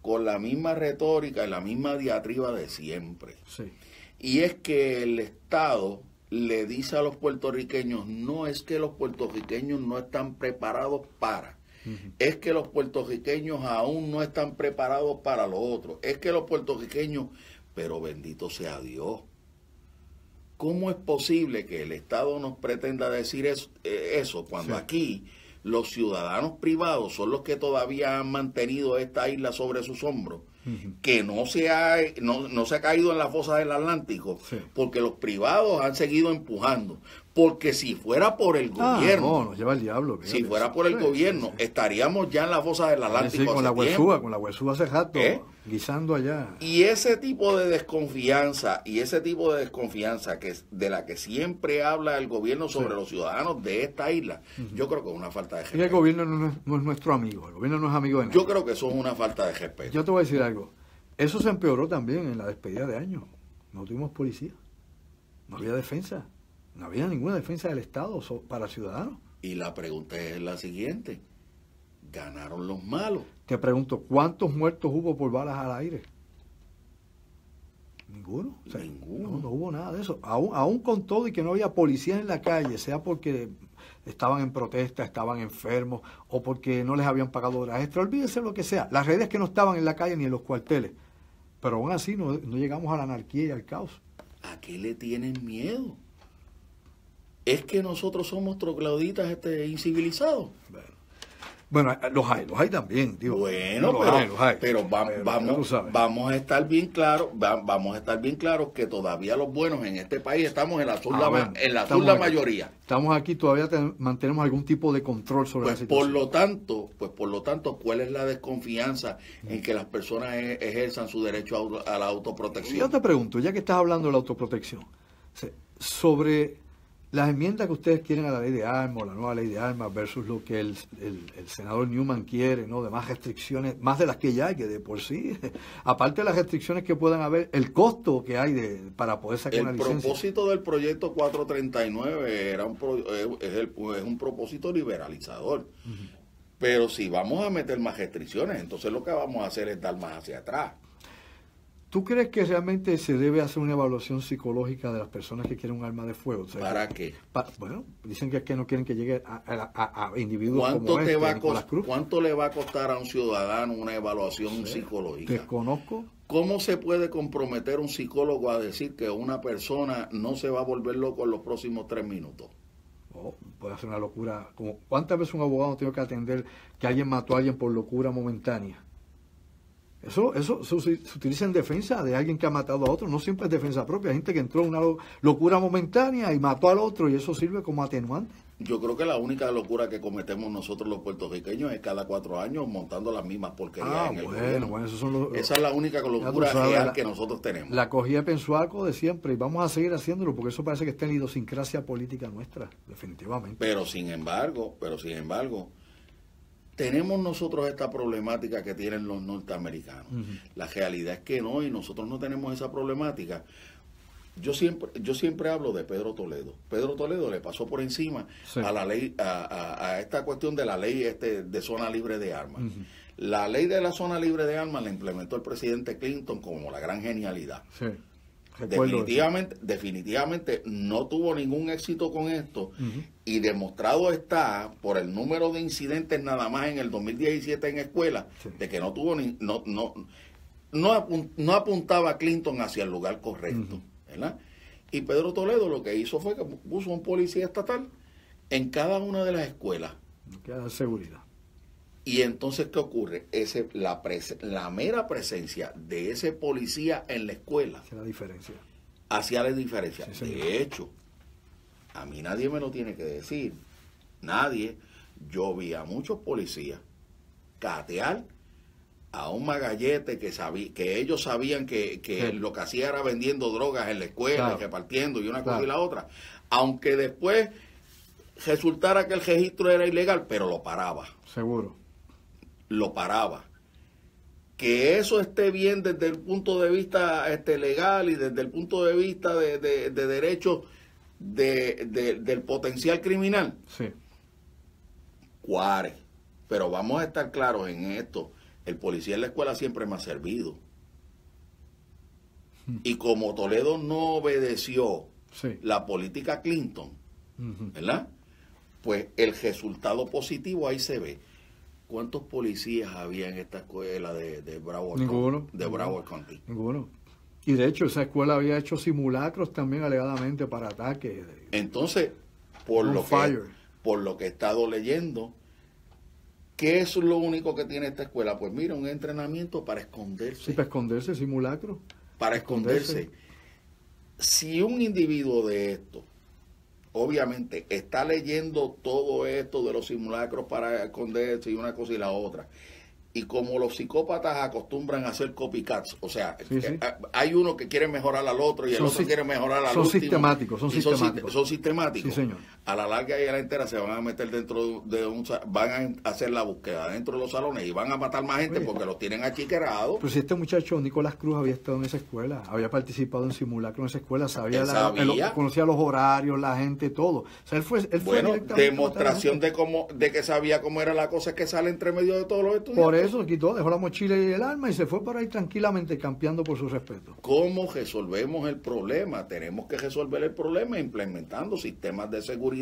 S2: con la misma retórica y la misma diatriba de siempre. Y es que el Estado le dice a los puertorriqueños, no es que los puertorriqueños no están preparados para... Es que los puertorriqueños aún no están preparados para lo otro. Es que los puertorriqueños, pero bendito sea Dios. ¿Cómo es posible que el Estado nos pretenda decir eso cuando aquí los ciudadanos privados son los que todavía han mantenido esta isla sobre sus hombros? Que no se ha caído en la fosa del Atlántico, porque los privados han seguido empujando. Porque si fuera por el gobierno,
S1: nos lleva el diablo.
S2: Fíjate, si fuera por el gobierno, estaríamos ya en la fosa del Atlántico.
S1: Con la huesúa hace rato, guisando allá.
S2: Y ese tipo de desconfianza, que de la que siempre habla el gobierno sobre los ciudadanos de esta isla, yo creo que es una falta de respeto.
S1: Y el gobierno no es nuestro amigo, el gobierno no es amigo de nadie.
S2: Yo creo que eso es una falta de respeto.
S1: Yo te voy a decir algo, eso se empeoró también en la despedida de año. No tuvimos policía, no había defensa. No había ninguna defensa del Estado para ciudadanos.
S2: Y la pregunta es la siguiente. ¿Ganaron los malos?
S1: Te pregunto, ¿cuántos muertos hubo por balas al aire? Ninguno. No hubo nada de eso. Aún con todo y que no había policías en la calle, sea porque estaban en protesta, estaban enfermos, o porque no les habían pagado horas extra, olvídese lo que sea. La realidad es que no estaban en la calle ni en los cuarteles. Pero aún así no llegamos a la anarquía y al caos.
S2: ¿A qué le tienen miedo? ¿Es que nosotros somos trogloditas incivilizados?
S1: Bueno, Bueno, los hay también, digo.
S2: Bueno,
S1: los hay.
S2: Pero vamos a estar bien claros, vamos a estar bien claros que todavía los buenos en este país estamos en la azul mayoría.
S1: Estamos aquí, todavía mantenemos algún tipo de control sobre la situación.
S2: Por lo tanto, ¿cuál es la desconfianza en que las personas ejerzan su derecho a la autoprotección?
S1: Yo te pregunto, ya que estás hablando de la autoprotección, sobre las enmiendas que ustedes quieren a la ley de armas, o la nueva ley de armas, versus lo que el senador Newman quiere, ¿no? De más restricciones, más de las que ya hay, que de por sí, aparte de las restricciones que puedan haber, el costo que hay para poder sacar una licencia.
S2: El propósito del proyecto 439 es un propósito liberalizador. Pero si vamos a meter más restricciones, entonces lo que vamos a hacer es dar más hacia atrás.
S1: ¿Tú crees que realmente se debe hacer una evaluación psicológica de las personas que quieren un arma de fuego? O sea,
S2: ¿para qué?
S1: Bueno, dicen que es que no quieren que llegue a individuos como Nicolás Cruz.
S2: ¿Cuánto le va a costar a un ciudadano una evaluación psicológica?
S1: Desconozco.
S2: ¿Cómo se puede comprometer un psicólogo a decir que una persona no se va a volver loco en los próximos 3 minutos?
S1: Puede ser una locura. ¿Cuántas veces un abogado tiene que atender que alguien mató a alguien por locura momentánea? Eso se utiliza en defensa de alguien que ha matado a otro, no siempre es defensa propia. Hay gente que entró en una locura momentánea y mató al otro y eso sirve como atenuante.
S2: Yo creo que la única locura que cometemos nosotros los puertorriqueños es cada 4 años montando las mismas porquerías en el gobierno. Esa es la única locura real que nosotros tenemos.
S1: La cogida de pensuaco de siempre y vamos a seguir haciéndolo porque eso parece que está en la idiosincrasia política nuestra, definitivamente.
S2: Pero sin embargo, tenemos nosotros esta problemática que tienen los norteamericanos. La realidad es que no, y nosotros no tenemos esa problemática. Yo siempre hablo de Pedro Toledo. Pedro Toledo le pasó por encima a la ley, a esta cuestión de la ley de zona libre de armas. La ley de la zona libre de armas la implementó el presidente Clinton como la gran genialidad.
S1: Sí.
S2: Definitivamente no tuvo ningún éxito con esto y demostrado está por el número de incidentes nada más en el 2017 en escuelas de que no tuvo no apuntaba a Clinton hacia el lugar correcto, ¿verdad? Y Pedro Toledo lo que hizo fue que puso un policía estatal en cada una de las escuelas.
S1: Que da seguridad.
S2: Y entonces, ¿qué ocurre? La mera presencia de ese policía en la escuela
S1: hacía la diferencia.
S2: Sí, de hecho, a mí nadie me lo tiene que decir. Nadie. Yo vi a muchos policías catear a un magallete que ellos sabían que lo que hacía era vendiendo drogas en la escuela, y repartiendo y una cosa y la otra. Aunque después resultara que el registro era ilegal, pero lo paraba.
S1: Seguro.
S2: Lo paraba. Que eso esté bien desde el punto de vista legal y desde el punto de vista de derechos del potencial criminal.
S1: Sí.
S2: Cuare. Pero vamos a estar claros en esto. El policía en la escuela siempre me ha servido. Y como Toledo no obedeció la política Clinton, ¿verdad? Pues el resultado positivo ahí se ve. ¿Cuántos policías había en esta escuela de Broward County?
S1: Ninguno. Y de hecho esa escuela había hecho simulacros también alegadamente para ataques.
S2: Entonces, por lo que he estado leyendo, ¿qué es lo único que tiene esta escuela? Pues mira, un entrenamiento para esconderse.
S1: Sí, para esconderse, simulacro.
S2: Para esconderse. Si un individuo de esto obviamente está leyendo todo esto de los simulacros para esconderse y una cosa y la otra, y como los psicópatas acostumbran a hacer copycats, o sea, hay uno que quiere mejorar al otro y el otro quiere mejorar al último. Son sistemáticos.
S1: Sí, señor.
S2: A la larga y a la entera se van a meter dentro van a hacer la búsqueda dentro de los salones y van a matar más gente porque los tienen achiquerados.
S1: Pero si este muchacho, Nicolás Cruz, había estado en esa escuela, había participado en simulacro en esa escuela, conocía los horarios, la gente, todo. O sea, él fue
S2: demostración de que sabía cómo era la cosa que sale entre medio de todos los estudiantes.
S1: Por eso quitó, dejó la mochila y el arma y se fue por ahí tranquilamente campeando por su respeto.
S2: ¿Cómo resolvemos el problema? Tenemos que resolver el problema implementando sistemas de seguridad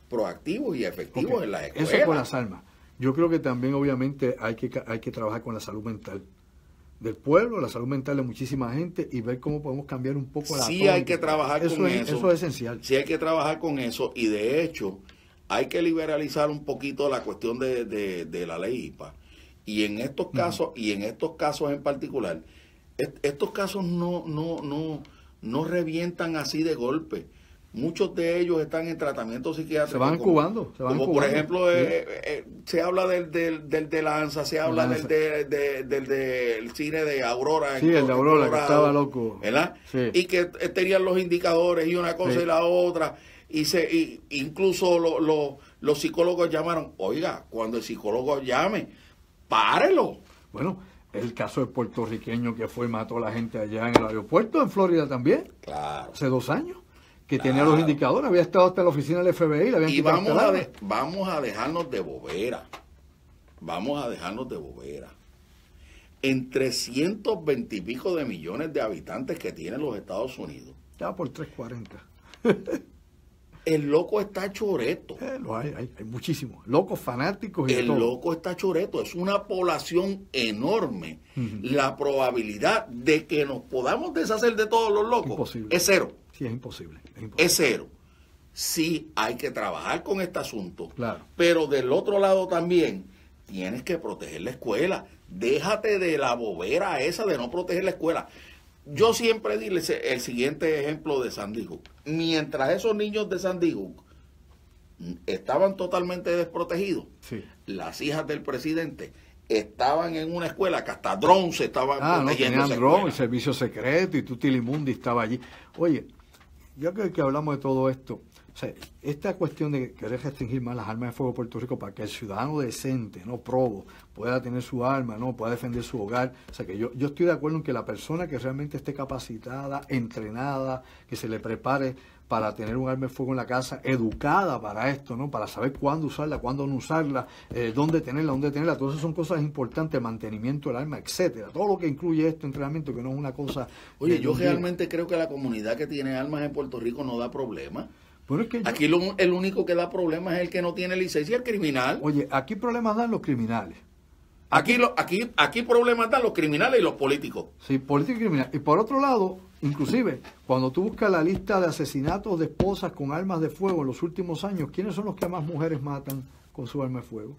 S2: proactivos y efectivos en las escuelas.
S1: Eso con las armas. Yo creo que también obviamente hay que trabajar con la salud mental del pueblo, la salud mental de muchísima gente y ver cómo podemos cambiar un poco la
S2: Sí hay que trabajar con eso.
S1: Eso es esencial.
S2: Sí hay que trabajar con eso y de hecho hay que liberalizar un poquito la cuestión de la ley IPA. Y en estos casos, en particular, estos casos no revientan así de golpe. Muchos de ellos están en tratamiento psiquiátrico.
S1: Se van incubando.
S2: Como por ejemplo, se habla del de Lanza, se habla del cine de Aurora.
S1: Sí, el de Aurora, que estaba loco.
S2: ¿Verdad?
S1: Sí.
S2: Y que tenían los indicadores y una cosa y la otra. Y incluso los psicólogos llamaron, oiga, cuando el psicólogo llame, párelo.
S1: Bueno, el caso del puertorriqueño que fue y mató a la gente allá en el aeropuerto, en Florida también.
S2: Claro.
S1: Hace 2 años. Que tenía los indicadores, había estado hasta en la oficina del FBI. Le habían
S2: y vamos a dejarnos de bobera. En 320 y pico de millones de habitantes que tienen los Estados Unidos.
S1: Ya por 340.
S2: El loco está choreto.
S1: Hay muchísimos. Locos fanáticos y
S2: el
S1: todo.
S2: loco está choreto. Es una población enorme. La probabilidad de que nos podamos deshacer de todos los locos
S1: imposible.
S2: Es cero.
S1: Sí, es imposible.
S2: Es cero. Sí, hay que trabajar con este asunto.
S1: Claro.
S2: Pero del otro lado también tienes que proteger la escuela. Déjate de la bobera esa de no proteger la escuela. Yo siempre di el siguiente ejemplo de Sandy Hook. Mientras esos niños de Sandy Hook estaban totalmente desprotegidos,
S1: sí,
S2: las hijas del presidente estaban en una escuela que hasta drones se estaban protegiendo.
S1: Tenían drones, el servicio secreto y Tutilimundi estaba allí. Oye, ya que hablamos de todo esto, o sea, esta cuestión de querer restringir más las armas de fuego de Puerto Rico para que el ciudadano decente, no probo, pueda tener su arma, no pueda defender su hogar. O sea, que yo estoy de acuerdo en que la persona que realmente esté capacitada, entrenada, que se le prepare para tener un arma de fuego en la casa, educada para esto, ¿no? Para saber cuándo usarla, cuándo no usarla, dónde tenerla, todas esas son cosas importantes, mantenimiento del arma, etcétera. Todo lo que incluye este entrenamiento, que no es una cosa...
S2: Oye, yo realmente creo que la comunidad que tiene armas en Puerto Rico no da problema.
S1: Bueno, es que
S2: aquí el único que da problemas es el que no tiene licencia, el criminal.
S1: Oye, aquí problemas dan los criminales.
S2: Aquí problemas dan los criminales y los políticos.
S1: Sí, políticos y criminales. Y por otro lado, inclusive, cuando tú buscas la lista de asesinatos de esposas con armas de fuego en los últimos años, ¿quiénes son los que más mujeres matan con su arma de fuego?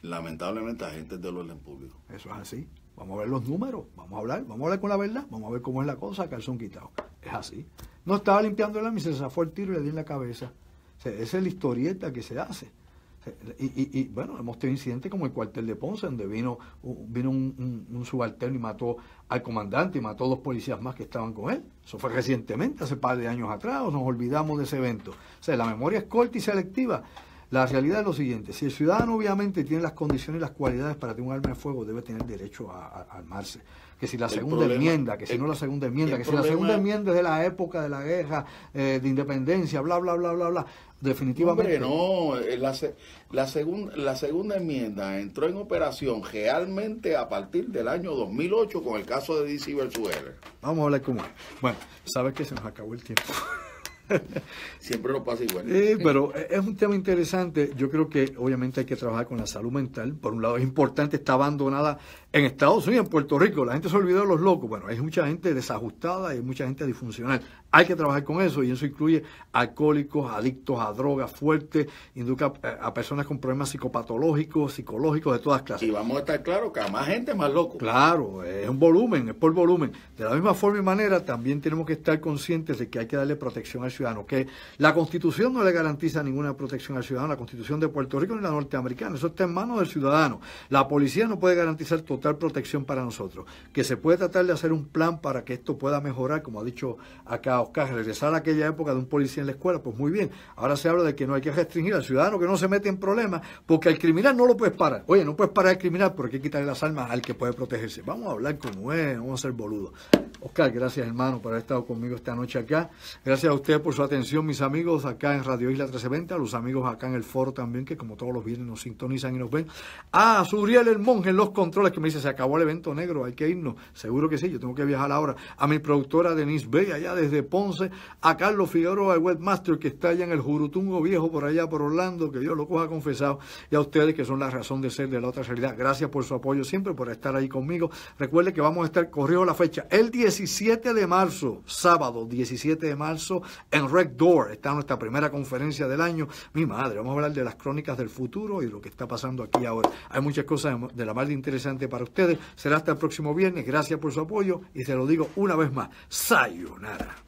S2: Lamentablemente, agentes del orden público.
S1: Eso es así. Vamos a ver los números, vamos a hablar con la verdad, vamos a ver cómo es la cosa, calzón quitado. Es así. No estaba limpiando el arma y se zafó el tiro y le di en la cabeza. O sea, esa es la historieta que se hace. Y bueno, hemos tenido incidentes como el cuartel de Ponce, donde vino un subalterno y mató al comandante y mató a 2 policías más que estaban con él. Eso fue recientemente, hace par de años atrás, o nos olvidamos de ese evento. O sea, la memoria es corta y selectiva. La realidad es lo siguiente: si el ciudadano obviamente tiene las condiciones y las cualidades para tener un arma de fuego, debe tener derecho a armarse. Que si la segunda enmienda, que si no la segunda enmienda, que si la segunda enmienda es de la época de la guerra de independencia, bla, bla, bla, bla, bla. Definitivamente.
S2: Hombre, no, la segunda enmienda entró en operación realmente a partir del año 2008 con el caso de DC versus Heller.
S1: Vamos a hablar cómo es. Bueno, sabes que se nos acabó el tiempo.
S2: Siempre nos pasa igual.
S1: Pero es un tema interesante. Yo creo que obviamente hay que trabajar con la salud mental. Por un lado es importante, está abandonada en Estados Unidos, en Puerto Rico. La gente se olvidó de los locos. Bueno, hay mucha gente desajustada y hay mucha gente disfuncional. Hay que trabajar con eso, y eso incluye alcohólicos, adictos a drogas fuertes, induce a personas con problemas psicopatológicos, psicológicos de todas clases.
S2: Y vamos a estar claros que a más gente más loco.
S1: Claro, es un volumen, es por volumen. De la misma forma y manera, también tenemos que estar conscientes de que hay que darle protección al ciudadano, que la Constitución no le garantiza ninguna protección al ciudadano, la Constitución de Puerto Rico ni la norteamericana, eso está en manos del ciudadano. La policía no puede garantizar total protección para nosotros, que se puede tratar de hacer un plan para que esto pueda mejorar, como ha dicho acá Oscar, regresar a aquella época de un policía en la escuela, pues muy bien. Ahora se habla de que no hay que restringir al ciudadano, que no se mete en problemas, porque al criminal no lo puedes parar. Oye, no puedes parar al criminal, pero hay que quitarle las armas al que puede protegerse. Vamos a hablar como es, vamos a ser boludos. Oscar, gracias hermano por haber estado conmigo esta noche acá. Gracias a ustedes por su atención, mis amigos acá en Radio Isla 1320, a los amigos acá en el foro también, que como todos los viernes nos sintonizan y nos ven. A Suriel el monje en los controles, que me me dice, se acabó el evento negro, hay que irnos. Seguro que sí, yo tengo que viajar ahora. A mi productora Denise Bey, allá desde Ponce, a Carlos Figueroa, el webmaster que está allá en el Jurutungo Viejo, por allá por Orlando, que Dios lo coja confesado, y a ustedes que son la razón de ser de La Otra Realidad. Gracias por su apoyo siempre, por estar ahí conmigo. Recuerde que vamos a estar, corrijo la fecha, el 17 de marzo, sábado 17 de marzo, en Rec Door, está nuestra primera conferencia del año. Mi madre, vamos a hablar de las crónicas del futuro y lo que está pasando aquí ahora. Hay muchas cosas de la más interesante para ustedes. Será hasta el próximo viernes. Gracias por su apoyo y se lo digo una vez más. Sayonara.